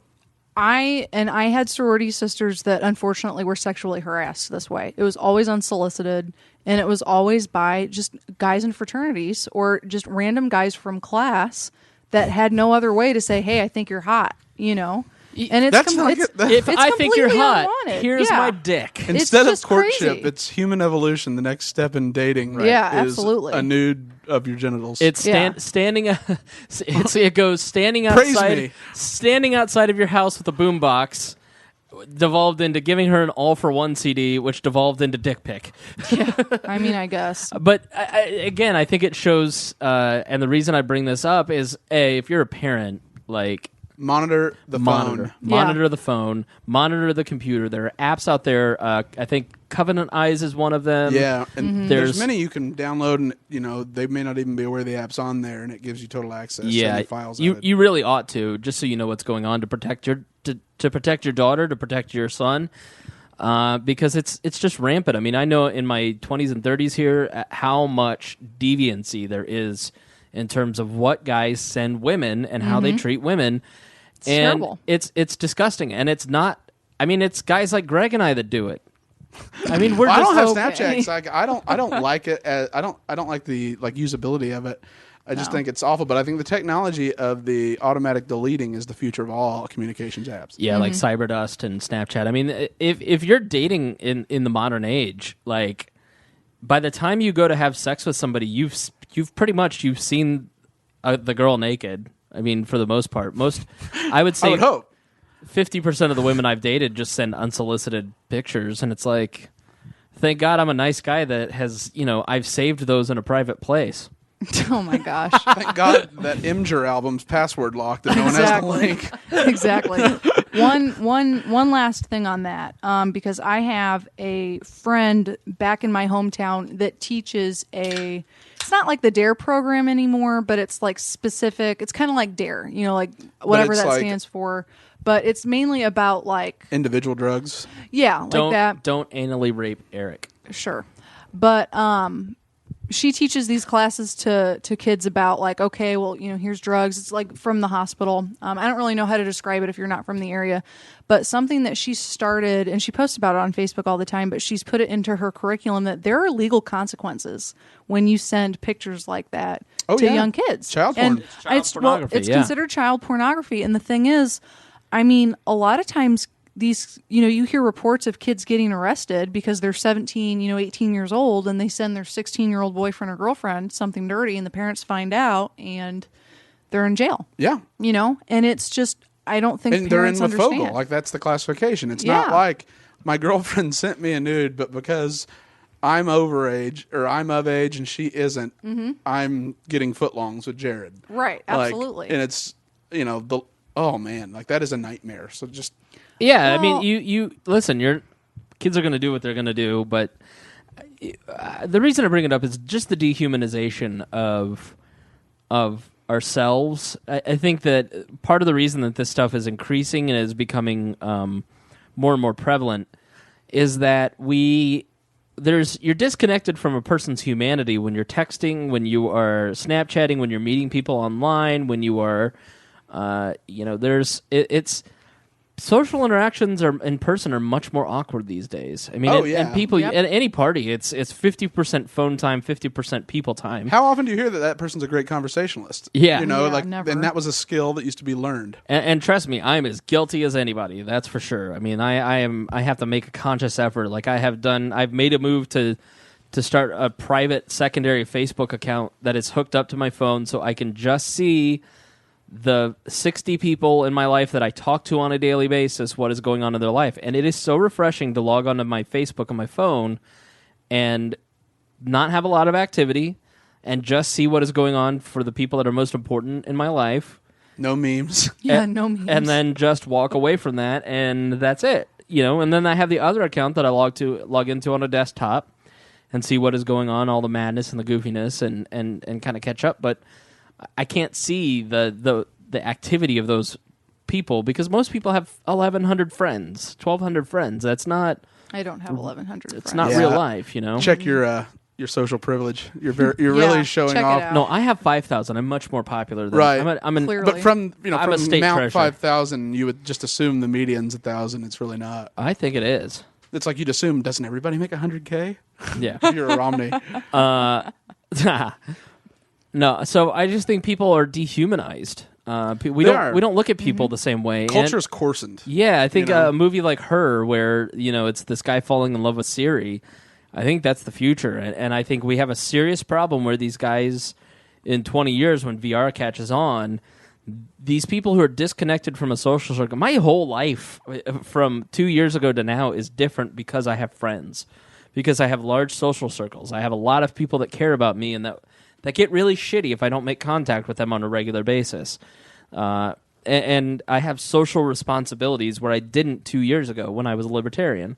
I had sorority sisters that unfortunately were sexually harassed this way. It was always unsolicited, and it was always by just guys in fraternities or just random guys from class that had no other way to say, "Hey, I think you're hot," you know. And it's That's not good. If I think you're completely hot, unwanted. here's Yeah. my dick. Instead of just courtship, crazy. it's human evolution. The next step in dating Yeah, is absolutely. a nude of your genitals. It's Yeah. standing. It goes standing Praise outside. me. Standing outside of your house with a boombox. Devolved into giving her an all-for-one CD, which devolved into dick pic. I mean, I guess. But again, I think it shows. And the reason I bring this up is, if you're a parent, like. Monitor the phone. Monitor the phone. Monitor the computer. There are apps out there. I think Covenant Eyes is one of them. Yeah, and Mm-hmm. there's many you can download, and they may not even be aware the app's on there, and it gives you total access to any files. You really ought to, just so you know what's going on, to protect your to protect your daughter, to protect your son, because it's just rampant. I mean, I know in my 20s and 30s here how much deviancy there is in terms of what guys send women and how they treat women. It's And terrible. it's disgusting, and it's not. I mean, it's guys like Greg and I that do it. I mean, we're I just don't have okay. Snapchat. 'Cause I don't like it. I don't like the usability of it. I just think it's awful. But I think the technology of the automatic deleting is the future of all communications apps. Yeah, like Cyberdust and Snapchat. I mean, if you're dating in the modern age, like by the time you go to have sex with somebody, you've pretty much seen the girl naked. I mean, for the most part, I would say I would hope 50% of the women I've dated just send unsolicited pictures, and it's like, thank God I'm a nice guy that has, I've saved those in a private place. Oh my gosh. Thank God that Imgur album's password locked and no one has the link. Exactly. One last thing on that, because I have a friend back in my hometown that teaches it's not like the DARE program anymore, but it's like specific. It's kind of like DARE, like whatever it's that like- stands for. But it's mainly about like, Individual drugs. yeah, like that. Don't anally rape Eric. Sure. But she teaches these classes to kids about like, okay, well, here's drugs. It's like from the hospital. I don't really know how to describe it if you're not from the area, but something that she started, and she posts about it on Facebook all the time, but she's put it into her curriculum that there are legal consequences when you send pictures like that to yeah. young kids. Child porn. And Child it's pornography, it's yeah. considered child pornography. And the thing is, I mean, a lot of times these, you hear reports of kids getting arrested because they're 17, 18 years old, and they send their 16-year-old boyfriend or girlfriend something dirty, and the parents find out, and they're in jail. Yeah. And it's just, I don't think And they're in parents with understand. Fogel. Like, that's the classification. It's not Yeah. like my girlfriend sent me a nude, but because I'm over age or I'm of age and she isn't, I'm getting footlongs with Jared. Right, Like, absolutely. and it's, oh man, like that is a nightmare. So just, Yeah, I Well- mean, you listen. Your kids are going to do what they're going to do, but the reason I bring it up is just the dehumanization of ourselves. I think that part of the reason that this stuff is increasing and is becoming more and more prevalent is that you're disconnected from a person's humanity when you're texting, when you are Snapchatting, when you're meeting people online, when you are, it's social interactions in person are much more awkward these days. I mean, Oh, yeah. and people Yep. at any party, it's 50% phone time, 50% people time. how often do you hear that person's a great conversationalist? Yeah. Yeah, never. and that was a skill that used to be learned. And trust me, I'm as guilty as anybody. That's for sure. I mean, I have to make a conscious effort. Like I've made a move to start a private secondary Facebook account that is hooked up to my phone, so I can just see the 60 people in my life that I talk to on a daily basis, what is going on in their life. And it is so refreshing to log onto my Facebook on my phone and not have a lot of activity and just see what is going on for the people that are most important in my life. No memes. Yeah, and, no memes. And then just walk away from that, and that's it. And then I have the other account that I log into on a desktop and see what is going on, all the madness and the goofiness, and kind of catch up. But I can't see the activity of those people because most people have 1,100 friends, 1,200 friends. That's not. I don't have 1,100. It's friends. not real life, you know. Check your social privilege. You're really showing check it off. out. No, I have 5,000. I'm much more popular than Right. Clearly. But from I'm a from state Mount treasurer. 5,000, you would just assume the median's 1,000. It's really not. I think it is. It's like you'd assume. Doesn't everybody make 100K? Yeah. You're a Romney. No, so I just think people are dehumanized. We don't look at people the same way. Culture's coarsened. Yeah, I think You know? a movie like Her, where it's this guy falling in love with Siri, I think that's the future, and I think we have a serious problem where these guys, in 20 years when VR catches on, these people who are disconnected from a social circle. My whole life, from 2 years ago to now, is different because I have friends, because I have large social circles. I have a lot of people that care about me, and that get really shitty if I don't make contact with them on a regular basis. And I have social responsibilities where I didn't 2 years ago when I was a libertarian.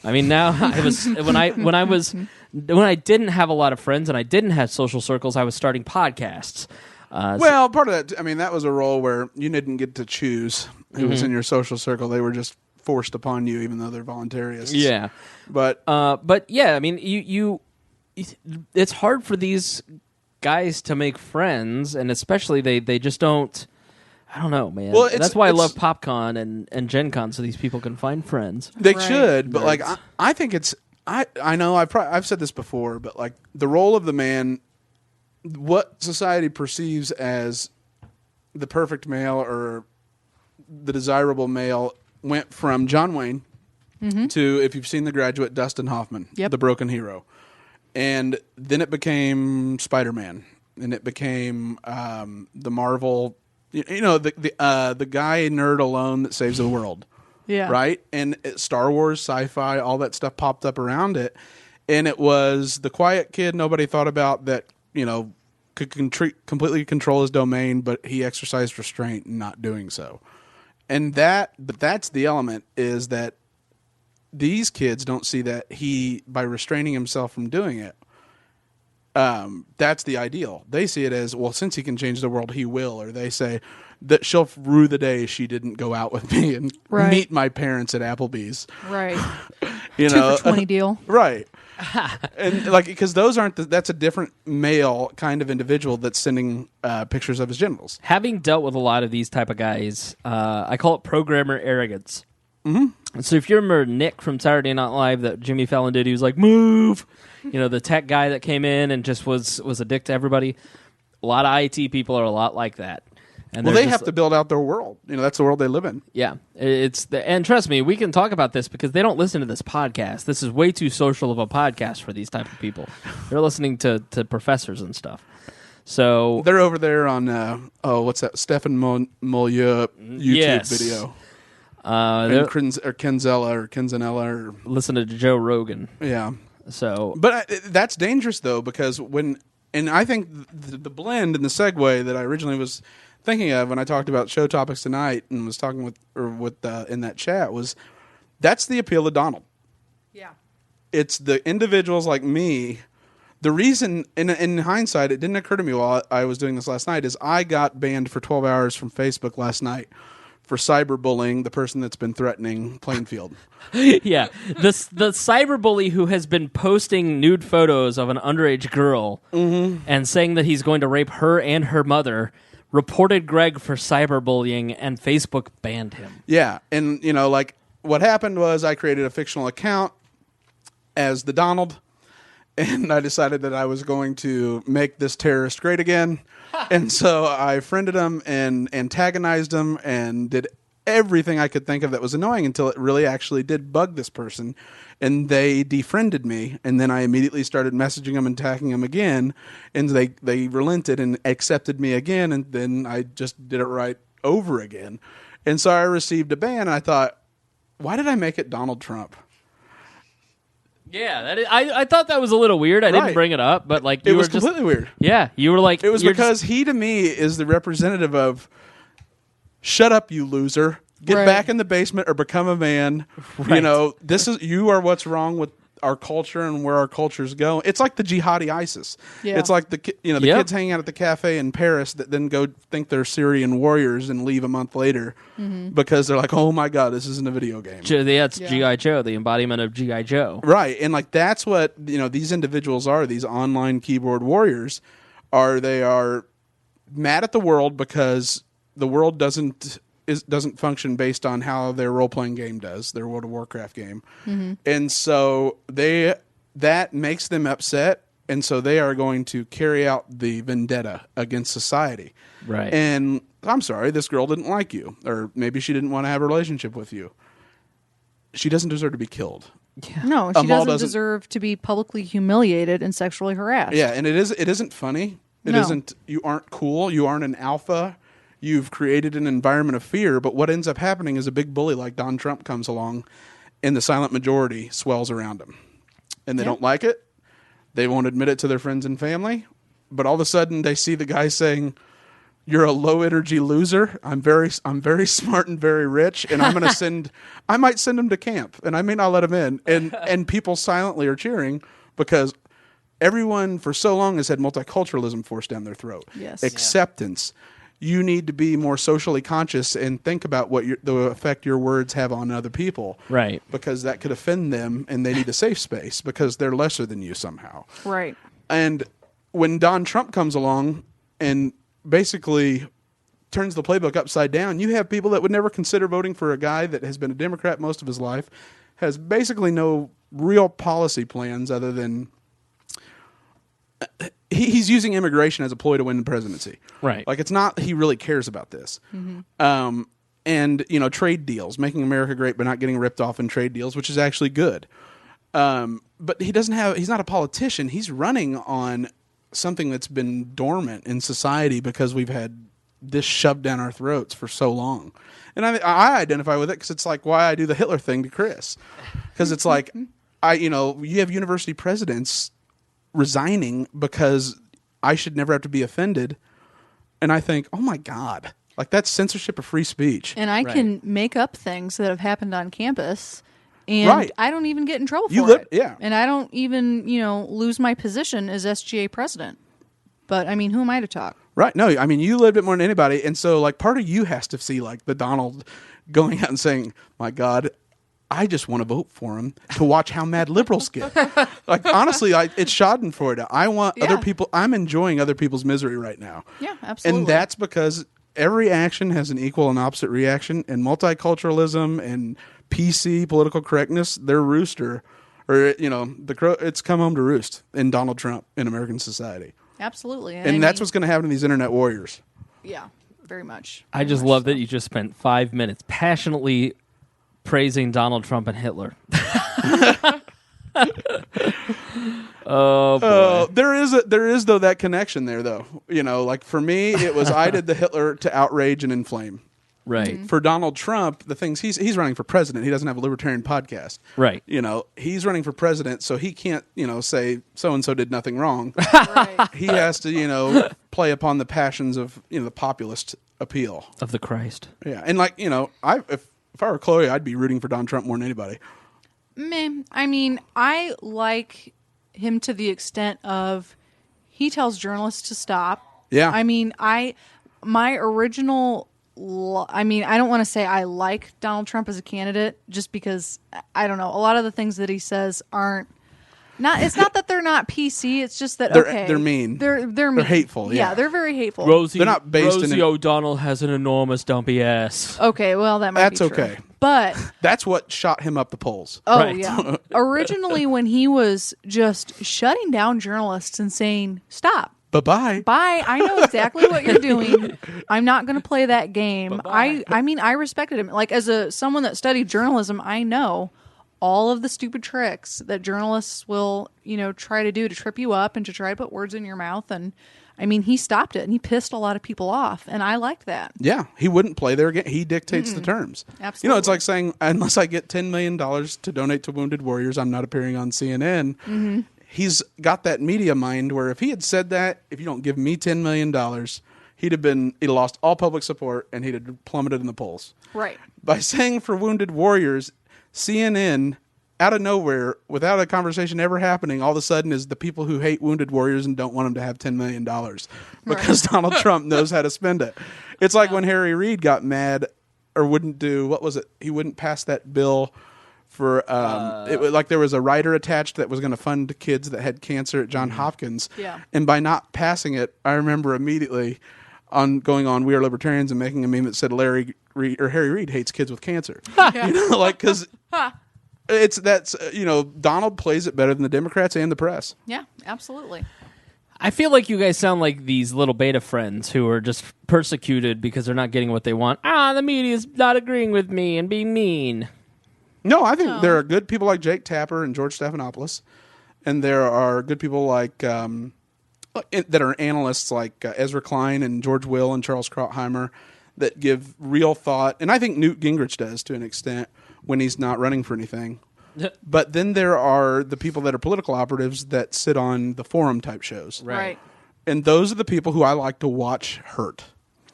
I mean, now when I didn't have a lot of friends and I didn't have social circles, I was starting podcasts. Well, part of that, I mean, that was a role where you didn't get to choose who was in your social circle. They were just forced upon you, even though they're voluntarists. Yeah, but yeah, I mean, it's hard for these guys to make friends, and especially they just don't. I don't know, man. Well, that's why I love PopCon and Gen Con, so these people can find friends. They Right. should, but Nerds. like I think it's I know I've said this before, but like the role of the man, what society perceives as the perfect male or the desirable male, went from John Wayne to, if you've seen The Graduate, Dustin Hoffman, Yep. the broken hero, and then it became Spider-Man, and it became the Marvel. The guy nerd alone that saves the world. Yeah. Right? And Star Wars, sci-fi, all that stuff popped up around it. And it was the quiet kid nobody thought about that, could completely control his domain, but he exercised restraint in not doing so. And that's the element, is that these kids don't see that by restraining himself from doing it, that's the ideal. They see it as, well, since he can change the world, he will. Or they say that she'll rue the day she didn't go out with me and Right. meet my parents at Applebee's. Right. 2 2 for $20 deal. Right. And because those aren't that's a different male kind of individual that's sending pictures of his genitals. Having dealt with a lot of these type of guys, I call it programmer arrogance. Mm-hmm. So if you remember Nick from Saturday Night Live that Jimmy Fallon did, he was like, move! The tech guy that came in and just was a dick to everybody. A lot of IT people are a lot like that. And Well, they're they just- have to build out their world. That's the world they live in. Yeah, and trust me, we can talk about this because they don't listen to this podcast. This is way too social of a podcast for these type of people. They're listening to professors and stuff. So They're over there on what's that? Stefan Molyneux YouTube Yes. video. they're- Kenzanella or listen to Joe Rogan. yeah. So But that's dangerous though, because and I think the blend and the segue that I originally was thinking of when I talked about show topics tonight and was talking with in that chat was, that's the appeal of Donald. Yeah. It's the individuals like me. The reason, in hindsight, it didn't occur to me while I was doing this last night, is I got banned for 12 hours from Facebook last night for cyberbullying the person that's been threatening Plainfield. yeah, the cyberbully who has been posting nude photos of an underage girl and saying that he's going to rape her and her mother reported Greg for cyberbullying, and Facebook banned him. Yeah, and what happened was I created a fictional account as the Donald, and I decided that I was going to make this terrorist great again. And so I friended him and antagonized him and did everything I could think of that was annoying until it really actually did bug this person. And they defriended me. And then I immediately started messaging them and tagging them again. And they relented and accepted me again. And then I just did it right over again. And so I received a ban. And I thought, why did I make it Donald Trump? Yeah, I thought that was a little weird. I didn't Right. bring it up, but like It was completely weird. Yeah, you were like It was because he, to me, is the representative of, shut up, you loser. Get Right. back in the basement or become a man. Right. You are what's wrong with our culture and where our culture's going. It's like the jihadi ISIS. Yeah. It's like the Yep. kids hanging out at the cafe in Paris that then go think they're Syrian warriors and leave a month later because they're like, oh my God, this isn't a video game. That's Yeah. G.I. Joe, the embodiment of G.I. Joe. Right. And like that's what, these individuals are, these online keyboard warriors they are mad at the world because the world doesn't function based on how their role-playing game does, their World of Warcraft game. And so that makes them upset, and so they are going to carry out the vendetta against society. Right. And I'm sorry, this girl didn't like you, or maybe she didn't want to have a relationship with you. She doesn't deserve to be killed. No, she Amal doesn't deserve to be publicly humiliated and sexually harassed. Yeah, and it isn't funny. It No. isn't. You aren't cool. You aren't an alpha. You've created an environment of fear. But what ends up happening is a big bully like Don Trump comes along, and the silent majority swells around him, and they don't like it. They won't admit it to their friends and family. But all of a sudden, they see the guy saying, "You're a low energy loser. I'm very smart and very rich, and I might send him to camp, and I may not let him in." And people silently are cheering because everyone for so long has had multiculturalism forced down their throat. Yes. Acceptance. You need to be more socially conscious and think about what the effect your words have on other people. Right. Because that could offend them, and they need a safe space because they're lesser than you somehow. Right. And when Don Trump comes along and basically turns the playbook upside down, you have people that would never consider voting for a guy that has been a Democrat most of his life, has basically no real policy plans other than he's using immigration as a ploy to win the presidency. Right. Like, it's not he really cares about this. And, trade deals, making America great but not getting ripped off in trade deals, which is actually good. But he's not a politician. He's running on something that's been dormant in society because we've had this shoved down our throats for so long. And I identify with it because it's like why I do the Hitler thing to Chris. Because it's like, you have university presidents resigning because I should never have to be offended. And I think, oh my God, like that's censorship of free speech. And I can make up things that have happened on campus, and Right. I don't even get in trouble for You live- it. yeah. And I don't even, lose my position as SGA president. But, I mean, who am I to talk? Right. No, I mean, you lived it more than anybody. And so, like, part of you has to see, like, the Donald going out and saying, my God, I just want to vote for him to watch how mad liberals get. Like, honestly, it's schadenfreude. I want other people. I'm enjoying other people's misery right now. Yeah, absolutely. And that's because every action has an equal and opposite reaction. And multiculturalism and PC, political correctness, their rooster, or, the crow, it's come home to roost in Donald Trump in American society. Absolutely. And that's what's going to happen to these internet warriors. Yeah, very much. I just love that you just spent 5 minutes passionately praising Donald Trump and Hitler. Oh boy. There is though that connection there though. Like for me, it was I did the Hitler to outrage and inflame. Right. Mm-hmm. For Donald Trump, the things he's running for president. He doesn't have a libertarian podcast. Right. He's running for president, so he can't, say so and so did nothing wrong. Right. He has to, play upon the passions of the populist appeal. Of the Christ. Yeah, and like if I were Chloe, I'd be rooting for Don Trump more than anybody. Meh. I mean, I like him to the extent of he tells journalists to stop. Yeah. I mean, my original. I mean, I don't want to say I like Donald Trump as a candidate just because I don't know. A lot of the things that he says aren't. It's not that they're not PC. It's just that They're mean. They're mean. They're hateful. Yeah. they're very hateful. Rosie, They're not based in Rosie an- O'Donnell has an enormous dumpy ass. Okay, well that might That's be true. okay. But That's what shot him up the polls. oh Right. yeah, originally when he was just shutting down journalists and saying stop. Bye-bye. Bye. I know exactly what you're doing. I'm not going to play that game. I mean, I respected him. Like as someone that studied journalism, I know all of the stupid tricks that journalists will, try to do to trip you up and to try to put words in your mouth. And I mean, he stopped it and he pissed a lot of people off. And I liked that. Yeah, he wouldn't play their game. He dictates the terms. Absolutely. It's like saying, unless I get $10 million to donate to Wounded Warriors, I'm not appearing on CNN. Mm-hmm. He's got that media mind where if he had said that, if you don't give me $10 million, he'd have lost all public support and he'd have plummeted in the polls. Right. By saying for Wounded Warriors, CNN out of nowhere, without a conversation ever happening, all of a sudden is the people who hate wounded warriors and don't want them to have $10 million because Donald Trump knows how to spend it. It's like when Harry Reid got mad or wouldn't do, what was it? He wouldn't pass that bill for, it was like there was a rider attached that was going to fund kids that had cancer at Johns Hopkins. Yeah. And by not passing it, I remember immediately going on We Are Libertarians and making a meme that said Harry Reid hates kids with cancer. Because Donald plays it better than the Democrats and the press. Yeah, absolutely. I feel like you guys sound like these little beta friends who are just persecuted because they're not getting what they want. The media's not agreeing with me and being mean. No, I think there are good people like Jake Tapper and George Stephanopoulos, and there are good people like that are analysts like Ezra Klein and George Will and Charles Krautheimer that give real thought, and I think Newt Gingrich does to an extent when he's not running for anything. But then there are the people that are political operatives that sit on the forum type shows. Right. And those are the people who I like to watch hurt.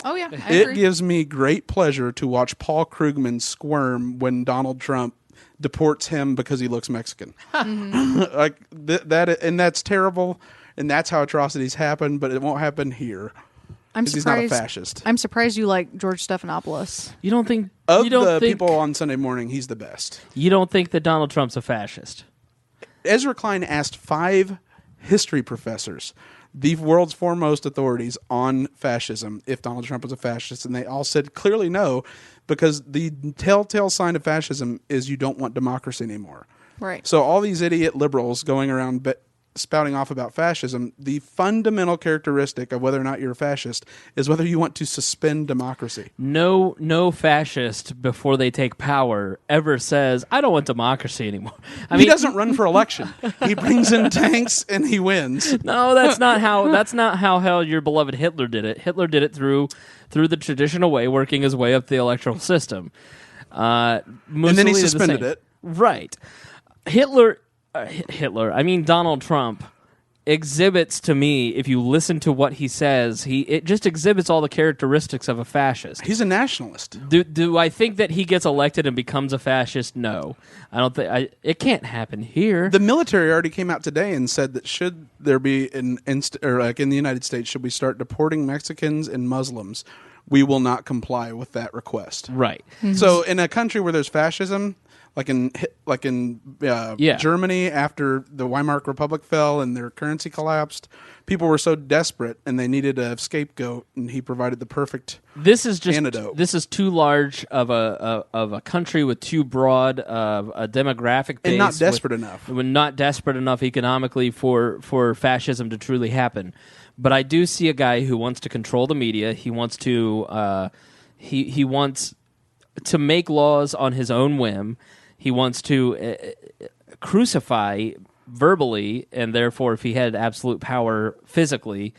Oh, yeah, I It agree. gives me great pleasure to watch Paul Krugman squirm when Donald Trump deports him because he looks Mexican. Like that, and that's terrible, and that's how atrocities happen, but it won't happen here. I'm He's not a surprised. fascist. I'm surprised you like George Stephanopoulos. You don't think Of you don't the think, people on Sunday morning, he's the best. you don't think that Donald Trump's a fascist? Ezra Klein asked 5 history professors, the world's foremost authorities on fascism, if Donald Trump was a fascist, and they all said clearly no, because the telltale sign of fascism is you don't want democracy anymore. Right. So all these idiot liberals going around spouting off about fascism, the fundamental characteristic of whether or not you're a fascist is whether you want to suspend democracy. No fascist before they take power ever says, I don't want democracy anymore. He doesn't run for election. He brings in tanks and he wins. No, that's not how hell your beloved Hitler did it. Hitler did it through the traditional way, working his way up the electoral system. And then he Mussolini did the suspended same. it. Right. Donald Trump exhibits to me, if you listen to what he says, it just exhibits all the characteristics of a fascist. He's a nationalist. Do I think that he gets elected and becomes a fascist? No. I don't think it can't happen here. The military already came out today and said that should there be in the United States, should we start deporting Mexicans and Muslims, we will not comply with that request. Right. So in a country where there's fascism, like in Germany after the Weimar Republic fell and their currency collapsed, people were so desperate and they needed a scapegoat, and he provided the perfect antidote. This is too large of a country with too broad of a demographic base And not desperate enough. Not desperate enough economically for fascism to truly happen. But I do see a guy who wants to control the media. He wants to he wants to make laws on his own whim. He wants to crucify verbally, and therefore, if he had absolute power physically,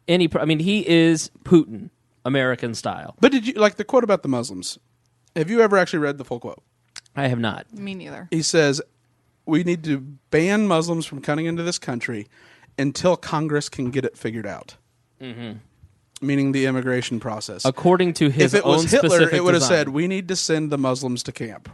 he is Putin, American style. But did you like the quote about the Muslims? Have you ever actually read the full quote? I have not. Me neither. He says, we need to ban Muslims from coming into this country until Congress can get it figured out. Mm-hmm. Meaning the immigration process. According to his own own If it was Hitler, specific it would have design. said, we need to send the Muslims to camp.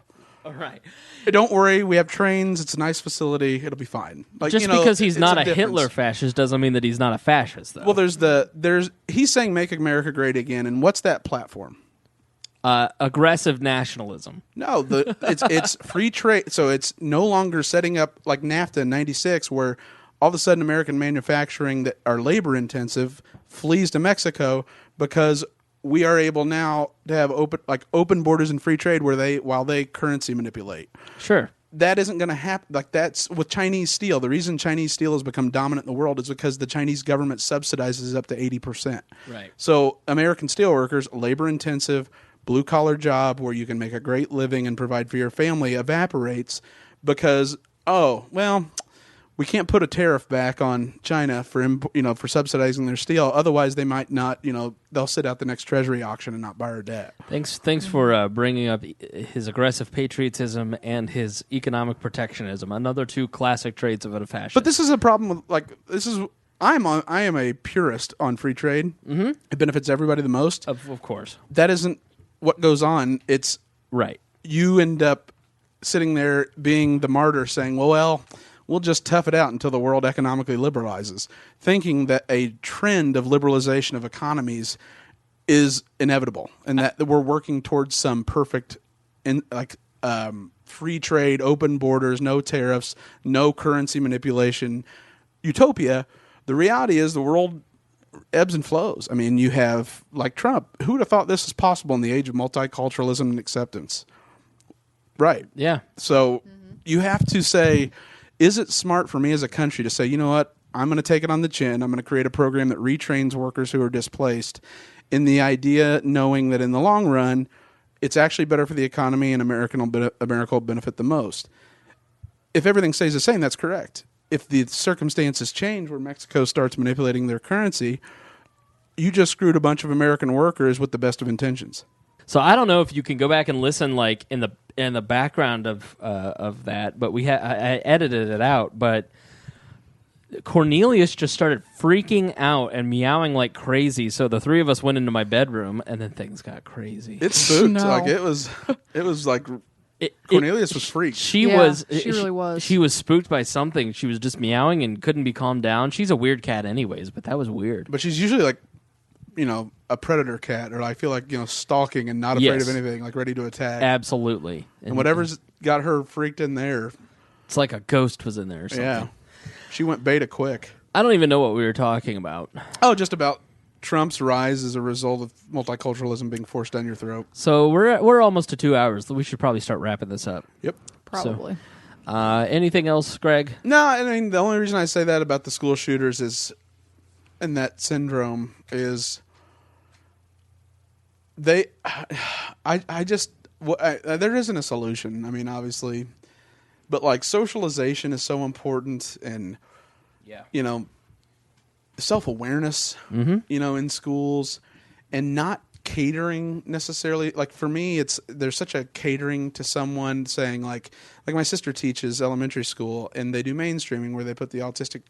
All right. Don't worry, we have trains. It's a nice facility. It'll be fine. Just because he's it's not a difference. Hitler fascist doesn't mean that he's not a fascist, though. Well, he's saying make America great again, and what's that platform? Aggressive nationalism. No, it's free trade. So it's no longer setting up like NAFTA in '96, where all of a sudden American manufacturing that are labor intensive flees to Mexico because we are able now to have open borders and free trade while they currency manipulate. Sure. That isn't going to happen. Like that's with Chinese steel. The reason Chinese steel has become dominant in the world is because the Chinese government subsidizes up to 80%. Right. So American steelworkers, labor intensive, blue collar job where you can make a great living and provide for your family evaporates because we can't put a tariff back on China for subsidizing their steel. Otherwise, they might not. They'll sit out the next Treasury auction and not buy our debt. Thanks for bringing up his aggressive patriotism and his economic protectionism. Another two classic traits of a fascist. But this is a problem with I am a purist on free trade. Mm-hmm. It benefits everybody the most. Of course. That isn't what goes on. It's right. You end up sitting there being the martyr saying, well, we'll just tough it out until the world economically liberalizes, thinking that a trend of liberalization of economies is inevitable and that we're working towards some perfect free trade, open borders, no tariffs, no currency manipulation utopia. The reality is the world ebbs and flows. I mean, you have, like Trump, who would have thought this was possible in the age of multiculturalism and acceptance? Right. Yeah. So you have to say, is it smart for me as a country to say, you know what, I'm going to take it on the chin. I'm going to create a program that retrains workers who are displaced in the idea, knowing that in the long run, it's actually better for the economy and America will benefit the most. If everything stays the same, that's correct. If the circumstances change where Mexico starts manipulating their currency, you just screwed a bunch of American workers with the best of intentions. So I don't know if you can go back and listen, like in the background of that, but I edited it out. But Cornelius just started freaking out and meowing like crazy. So the three of us went into my bedroom, and then things got crazy. It spooked. No. Like it was like Cornelius was freaked. She really was. She was spooked by something. She was just meowing and couldn't be calmed down. She's a weird cat, anyways, but that was weird. But she's usually like, a predator cat, or I feel like, stalking and not afraid of anything, like ready to attack. Absolutely. And whatever's got her freaked in there. It's like a ghost was in there or something. Yeah. She went beta quick. I don't even know what we were talking about. Oh, just about Trump's rise as a result of multiculturalism being forced down your throat. So we're almost to 2 hours. We should probably start wrapping this up. Yep. Probably. So, anything else, Greg? No, I mean, the only reason I say that about the school shooters and that syndrome is there isn't a solution. I mean, obviously, but like socialization is so important, and self-awareness, in schools, and not catering necessarily. Like for me, there's such a catering to someone saying like my sister teaches elementary school, and they do mainstreaming where they put the autistic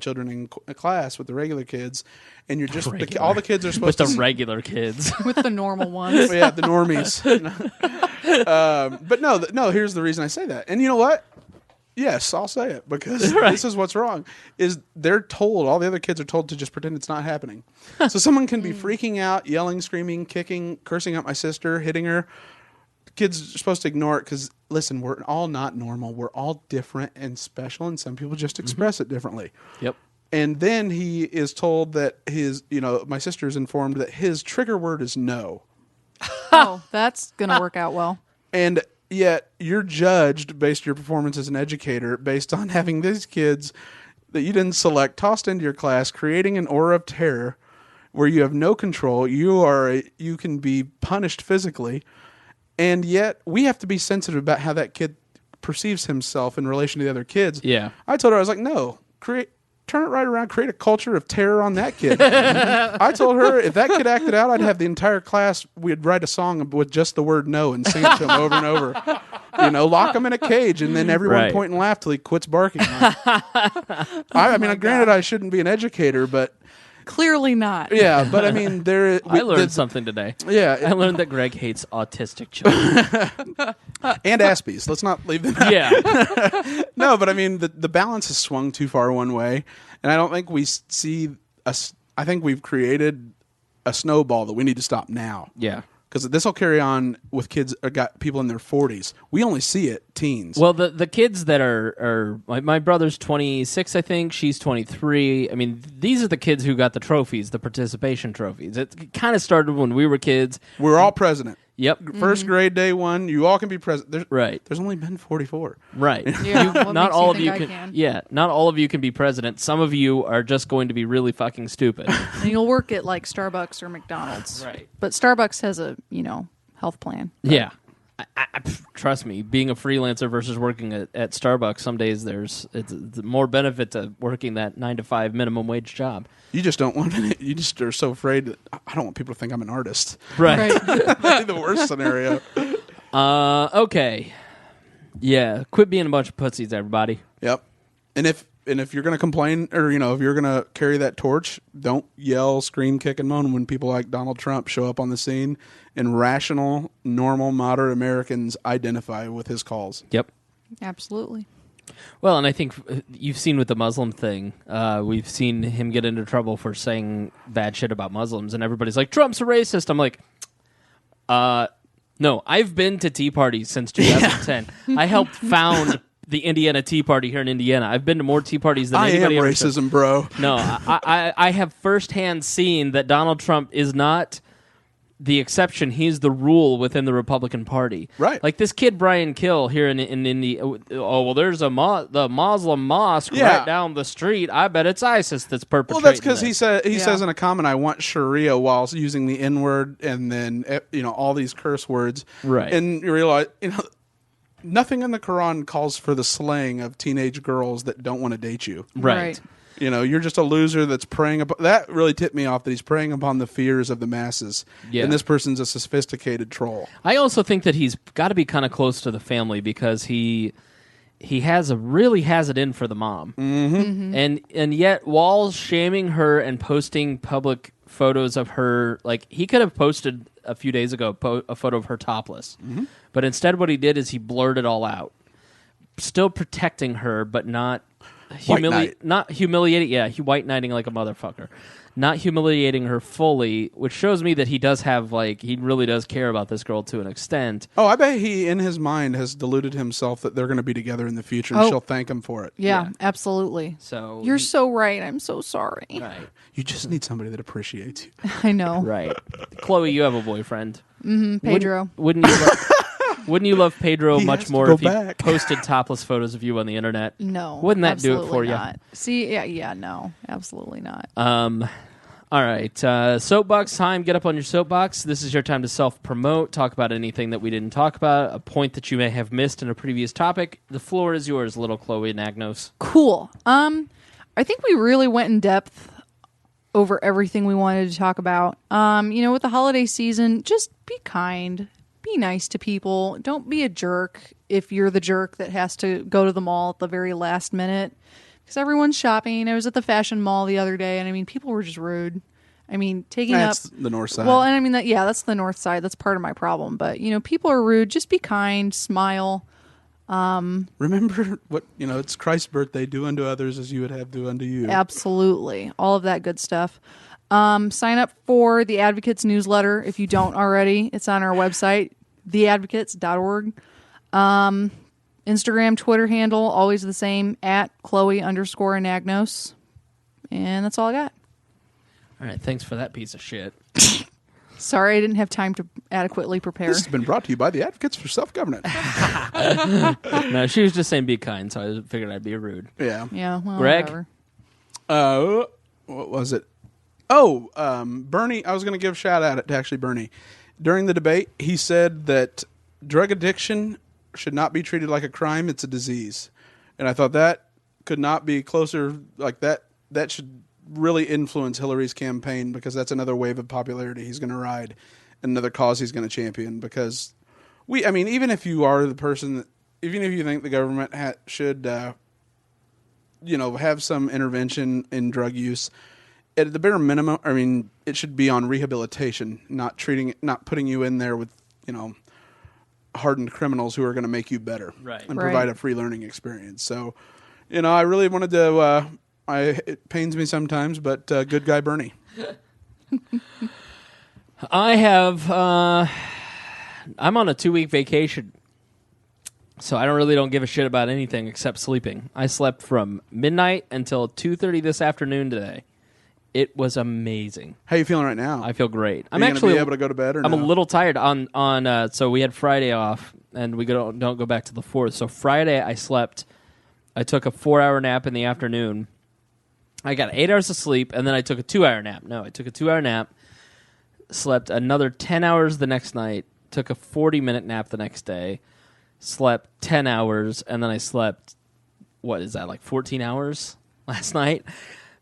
children in a class with the regular kids, and you're just all the kids are supposed with the regular kids with the normal ones. Yeah, the normies. But no. Here's the reason I say that, and you know what? Yes, I'll say it because this is what's wrong. Is they're told, all the other kids are told to just pretend it's not happening. So someone can be freaking out, yelling, screaming, kicking, cursing out my sister, hitting her. Kids are supposed to ignore it because, listen, we're all not normal. We're all different and special, and some people just express it differently. Yep. And then he is told that my sister is informed that his trigger word is no. Oh, that's going to work out well. And yet you're judged based on your performance as an educator based on having these kids that you didn't select tossed into your class, creating an aura of terror where you have no control. You can be punished physically. And yet we have to be sensitive about how that kid perceives himself in relation to the other kids. Yeah. I told her, I was like, no, turn it right around, create a culture of terror on that kid. I told her if that kid acted out, I'd have the entire class, we'd write a song with just the word no and sing it to him over and over. Lock him in a cage and then everyone point and laugh till he quits barking. Granted, I shouldn't be an educator, but clearly not. Yeah, but I mean, I learned something today. Yeah. I learned that Greg hates autistic children. And Aspies. Let's not leave them out. Yeah. No, but I mean, the balance has swung too far one way. And I don't think we see I think we've created a snowball that we need to stop now. Yeah. Because this will carry on with kids, got people in their 40s. We only see it teens. Well, the kids that are my brother's 26, I think. She's 23. I mean, these are the kids who got the trophies, the participation trophies. It kind of started when we were kids. We're all president. Yep. First grade, day one, you all can be president. Right. There's only been 44. Right. Yeah. Not all of you can. Yeah. Not all of you can be president. Some of you are just going to be really fucking stupid. And you'll work at like Starbucks or McDonald's. Right. But Starbucks has a health plan. Yeah. Trust me, being a freelancer versus working at Starbucks, some days it's more benefit to working that 9-to-5 minimum wage job. You just don't want it. You just are so afraid that I don't want people to think I'm an artist. Right. That'd be the worst scenario. Okay. Yeah. Quit being a bunch of pussies, everybody. Yep. And if if you're going to complain or, if you're going to carry that torch, don't yell, scream, kick, and moan when people like Donald Trump show up on the scene and rational, normal, moderate Americans identify with his calls. Yep. Absolutely. Well, and I think you've seen with the Muslim thing, we've seen him get into trouble for saying bad shit about Muslims, and everybody's like, Trump's a racist. I'm like, no, I've been to Tea Parties since 2010. I helped found the Indiana Tea Party here in Indiana. I've been to more tea parties than anybody ever. Racism, bro. No, I have firsthand seen that Donald Trump is not the exception. He's the rule within the Republican Party. Right. Like this kid Brian Kill here in India. Oh, well, there's the Muslim mosque right down the street. I bet it's ISIS that's perpetrating. Well, that's because he says in a comment, "I want Sharia," while using the N-word and then all these curse words. Right. And you realize nothing in the Quran calls for the slaying of teenage girls that don't want to date you. Right. You're just a loser that's preying upon... That really tipped me off, that he's preying upon the fears of the masses. Yeah. And this person's a sophisticated troll. I also think that he's got to be kind of close to the family because he really has it in for the mom. Mm-hmm. Mm-hmm. And yet, while shaming her and posting public photos of her... Like, he could have posted a few days ago a photo of her topless. Mm-hmm. But instead what he did is he blurred it all out. Still protecting her, but not... not humiliating. Yeah, white knighting like a motherfucker. Not humiliating her fully, which shows me that he does have he really does care about this girl to an extent. Oh, I bet he in his mind has deluded himself that they're going to be together in the future, and she'll thank him for it. Yeah, absolutely. So you're so right. I'm so sorry. Right. You just need somebody that appreciates you. I know. Right. Chloe, you have a boyfriend. Mm-hmm. Pedro. Wouldn't you? Wouldn't you love Pedro much more if he back. posted topless photos of you on the internet? No. Wouldn't that do it for not. See, no, absolutely not. All right. Soapbox time. Get up on your soapbox. This is your time to self-promote. Talk about anything that we didn't talk about, a point that you may have missed in a previous topic. The floor is yours, little Chloe Anagnos. Cool. I think we really went in depth over everything we wanted to talk about. With the holiday season, just be kind. Be nice to people. Don't be a jerk if you're the jerk that has to go to the mall at the very last minute because everyone's shopping. I was at the fashion mall the other day, and people were just rude. That's the north side. Well, and that's the north side. That's part of my problem. But people are rude. Just be kind. Smile. Remember what it's Christ's birthday. Do unto others as you would have do unto you. Absolutely, all of that good stuff. Sign up for the Advocates newsletter if you don't already. It's on our website, theadvocates.org. Instagram, Twitter handle, always the same, @Chloe_Anagnos. And that's all I got. All right, thanks for that piece of shit. Sorry, I didn't have time to adequately prepare. This has been brought to you by the Advocates for Self-Governance. No, she was just saying be kind, so I figured I'd be rude. Yeah. Yeah, well, Greg? whatever. What was it? Oh, Bernie, I was going to give a shout out to actually Bernie. During the debate, he said that drug addiction should not be treated like a crime. It's a disease. And I thought that could not be closer like that. That should really influence Hillary's campaign because that's another wave of popularity he's going to ride, another cause he's going to champion because even if you are the person that, even if you think the government should, have some intervention in drug use, at the bare minimum, it should be on rehabilitation, not putting you in there with, hardened criminals who are going to make you better, right, and provide a free learning experience. So, I really wanted to. It pains me sometimes, but good guy Bernie. I have. I'm on a 2-week vacation, so I don't give a shit about anything except sleeping. I slept from midnight until 2:30 this afternoon today. It was amazing. How you feeling right now? I feel great. I'm actually able to go to bed. I'm a little tired. So we had Friday off, and we don't go back to the 4th. So Friday I slept. I took a 4-hour nap in the afternoon. I got 8 hours of sleep, and then I took a 2-hour nap. No, I took a 2-hour nap. Slept another 10 hours the next night. Took a 40-minute nap the next day. Slept 10 hours, and then I slept. What is that? Like 14 hours last night.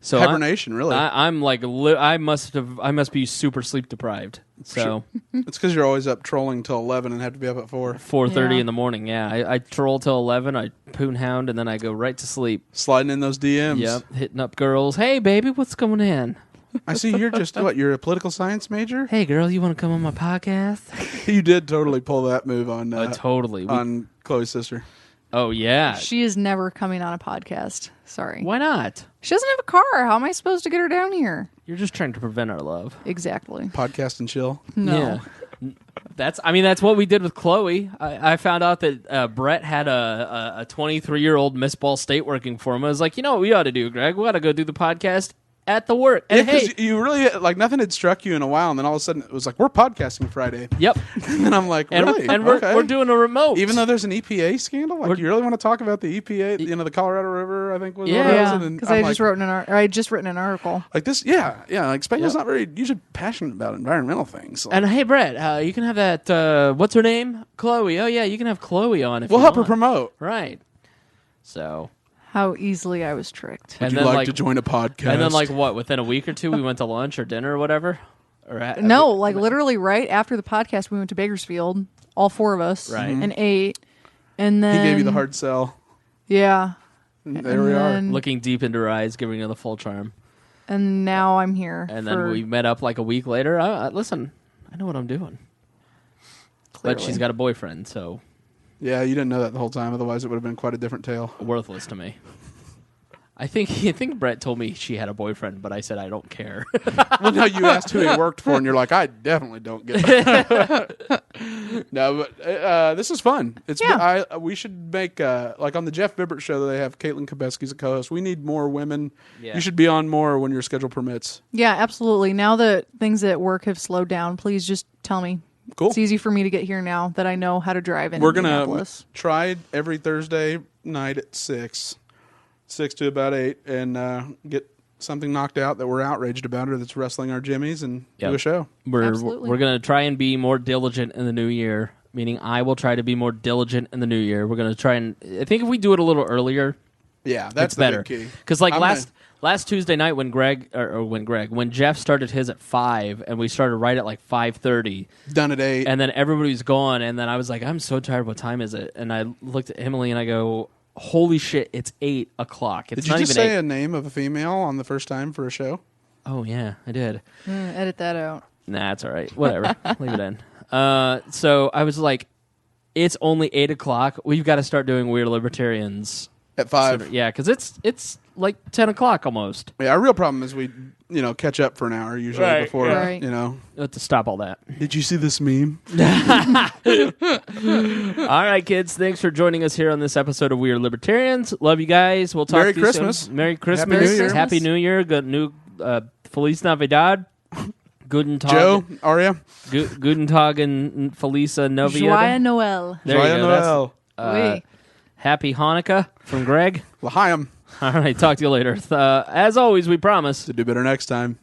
So hibernation, really. I'm like I must be super sleep deprived. So It's because you're always up trolling till 11 and have to be up at 4. 4:30 Yeah. in the morning. Yeah, I troll till 11. I poon hound, and then I go right to sleep. Sliding in those DMs. Yep, hitting up girls. Hey, baby, what's going on? I see you're just, you're a political science major? Hey, girl, you want to come on my podcast? You did totally pull that move on Totally. on Chloe's sister. Oh yeah. She is never coming on a podcast. Sorry. Why not? She doesn't have a car. How am I supposed to get her down here? You're just trying to prevent our love. Exactly. Podcast and chill. No. Yeah. That's what we did with Chloe. I found out that Brett had a 23-year-old Miss Ball State working for him. I was like, you know what we ought to do, Greg? We ought to go do the podcast at the work. And Yeah, because hey, you really, like, nothing had struck you in a while, and then all of a sudden it was like, we're podcasting Friday. yep. And I'm like, And, really? and Okay. we're doing a remote. Even though there's an EPA scandal? Like, We're- you really want to talk about the EPA, the Colorado River, I think was Yeah. what it was? Yeah, And because I'm I like, just written an article. like this, like Spaniel's not very usually passionate about environmental things. And hey, Brett, you can have that. What's her name? Chloe. Oh yeah, you can have Chloe on if we'll you help her want. promote. Right. So. How easily I was tricked. Would And you then, like like- to join a podcast? And then, like, what? Within a week or two, we went to lunch or dinner or whatever. No, like literally right after the podcast, we went to Bakersfield, all 4 of us, Right. and ate. And then he gave you the hard sell. Yeah. And there we are. then- looking deep into her eyes, giving her the full charm. And now I'm here. And then we met up like a week later. Listen, I know what I'm doing. But Clearly. she's got a boyfriend, so Yeah, you didn't know that the whole time. Otherwise, it would have been quite a different tale. worthless to me. I think Brett told me she had a boyfriend, but I said I don't care. Well, no, you asked who he worked for, and you're like, I definitely don't get that. No, but this is fun. It's Yeah. we should make like on the Jeff Bibbert show. They have Caitlin Kobeski as a co-host. We need more women. Yeah. You should be on more when your schedule permits. Yeah, absolutely. Now that things at work have slowed down, please just tell me. Cool. It's easy for me to get here now that I know how to drive in We're gonna Indianapolis. try every Thursday night at 6 to about 8, and get something knocked out that we're outraged about, or that's wrestling our jimmies, and do Yep. a show. Absolutely. We're going to try and be more diligent in the new year, meaning I will try to be more diligent in the new year. We're going to try and I think if we do it a little earlier, Yeah, that's it's the better. big key. Because like I'm last Tuesday night when when Jeff started his at 5 and we started right at like 5:30, done at 8. and then everybody was gone, and then I was like, I'm so tired. What time is it? And I looked at Emily and I go, holy shit, it's 8 o'clock. It's Did you not just even say 8. a name of a female on the first time for a show? Oh yeah, I did. Edit that out. Nah, it's all right. Whatever. Leave it in. So I was like, it's only 8 o'clock. We've got to start doing Weird Libertarians. At 5. Yeah, because it's like 10 o'clock almost. Yeah, our real problem is we, catch up for an hour usually Right, before, right. We have to stop all that. Did you see this meme? All right, kids. Thanks for joining us here on this episode of Weird Libertarians. Love you guys. We'll talk Merry to you Christmas. soon. Merry Christmas. Happy New Year. Happy New Year. Good new Feliz Navidad. Guten Tag. Joe, Aria, Guten Tag and Felisa Novia. Joyeux Noel. There you Joyeux go. That's- Noel. Oui. Happy Hanukkah from Greg. L'chaim. All right, talk to you later. As always, we promise. To do better next time.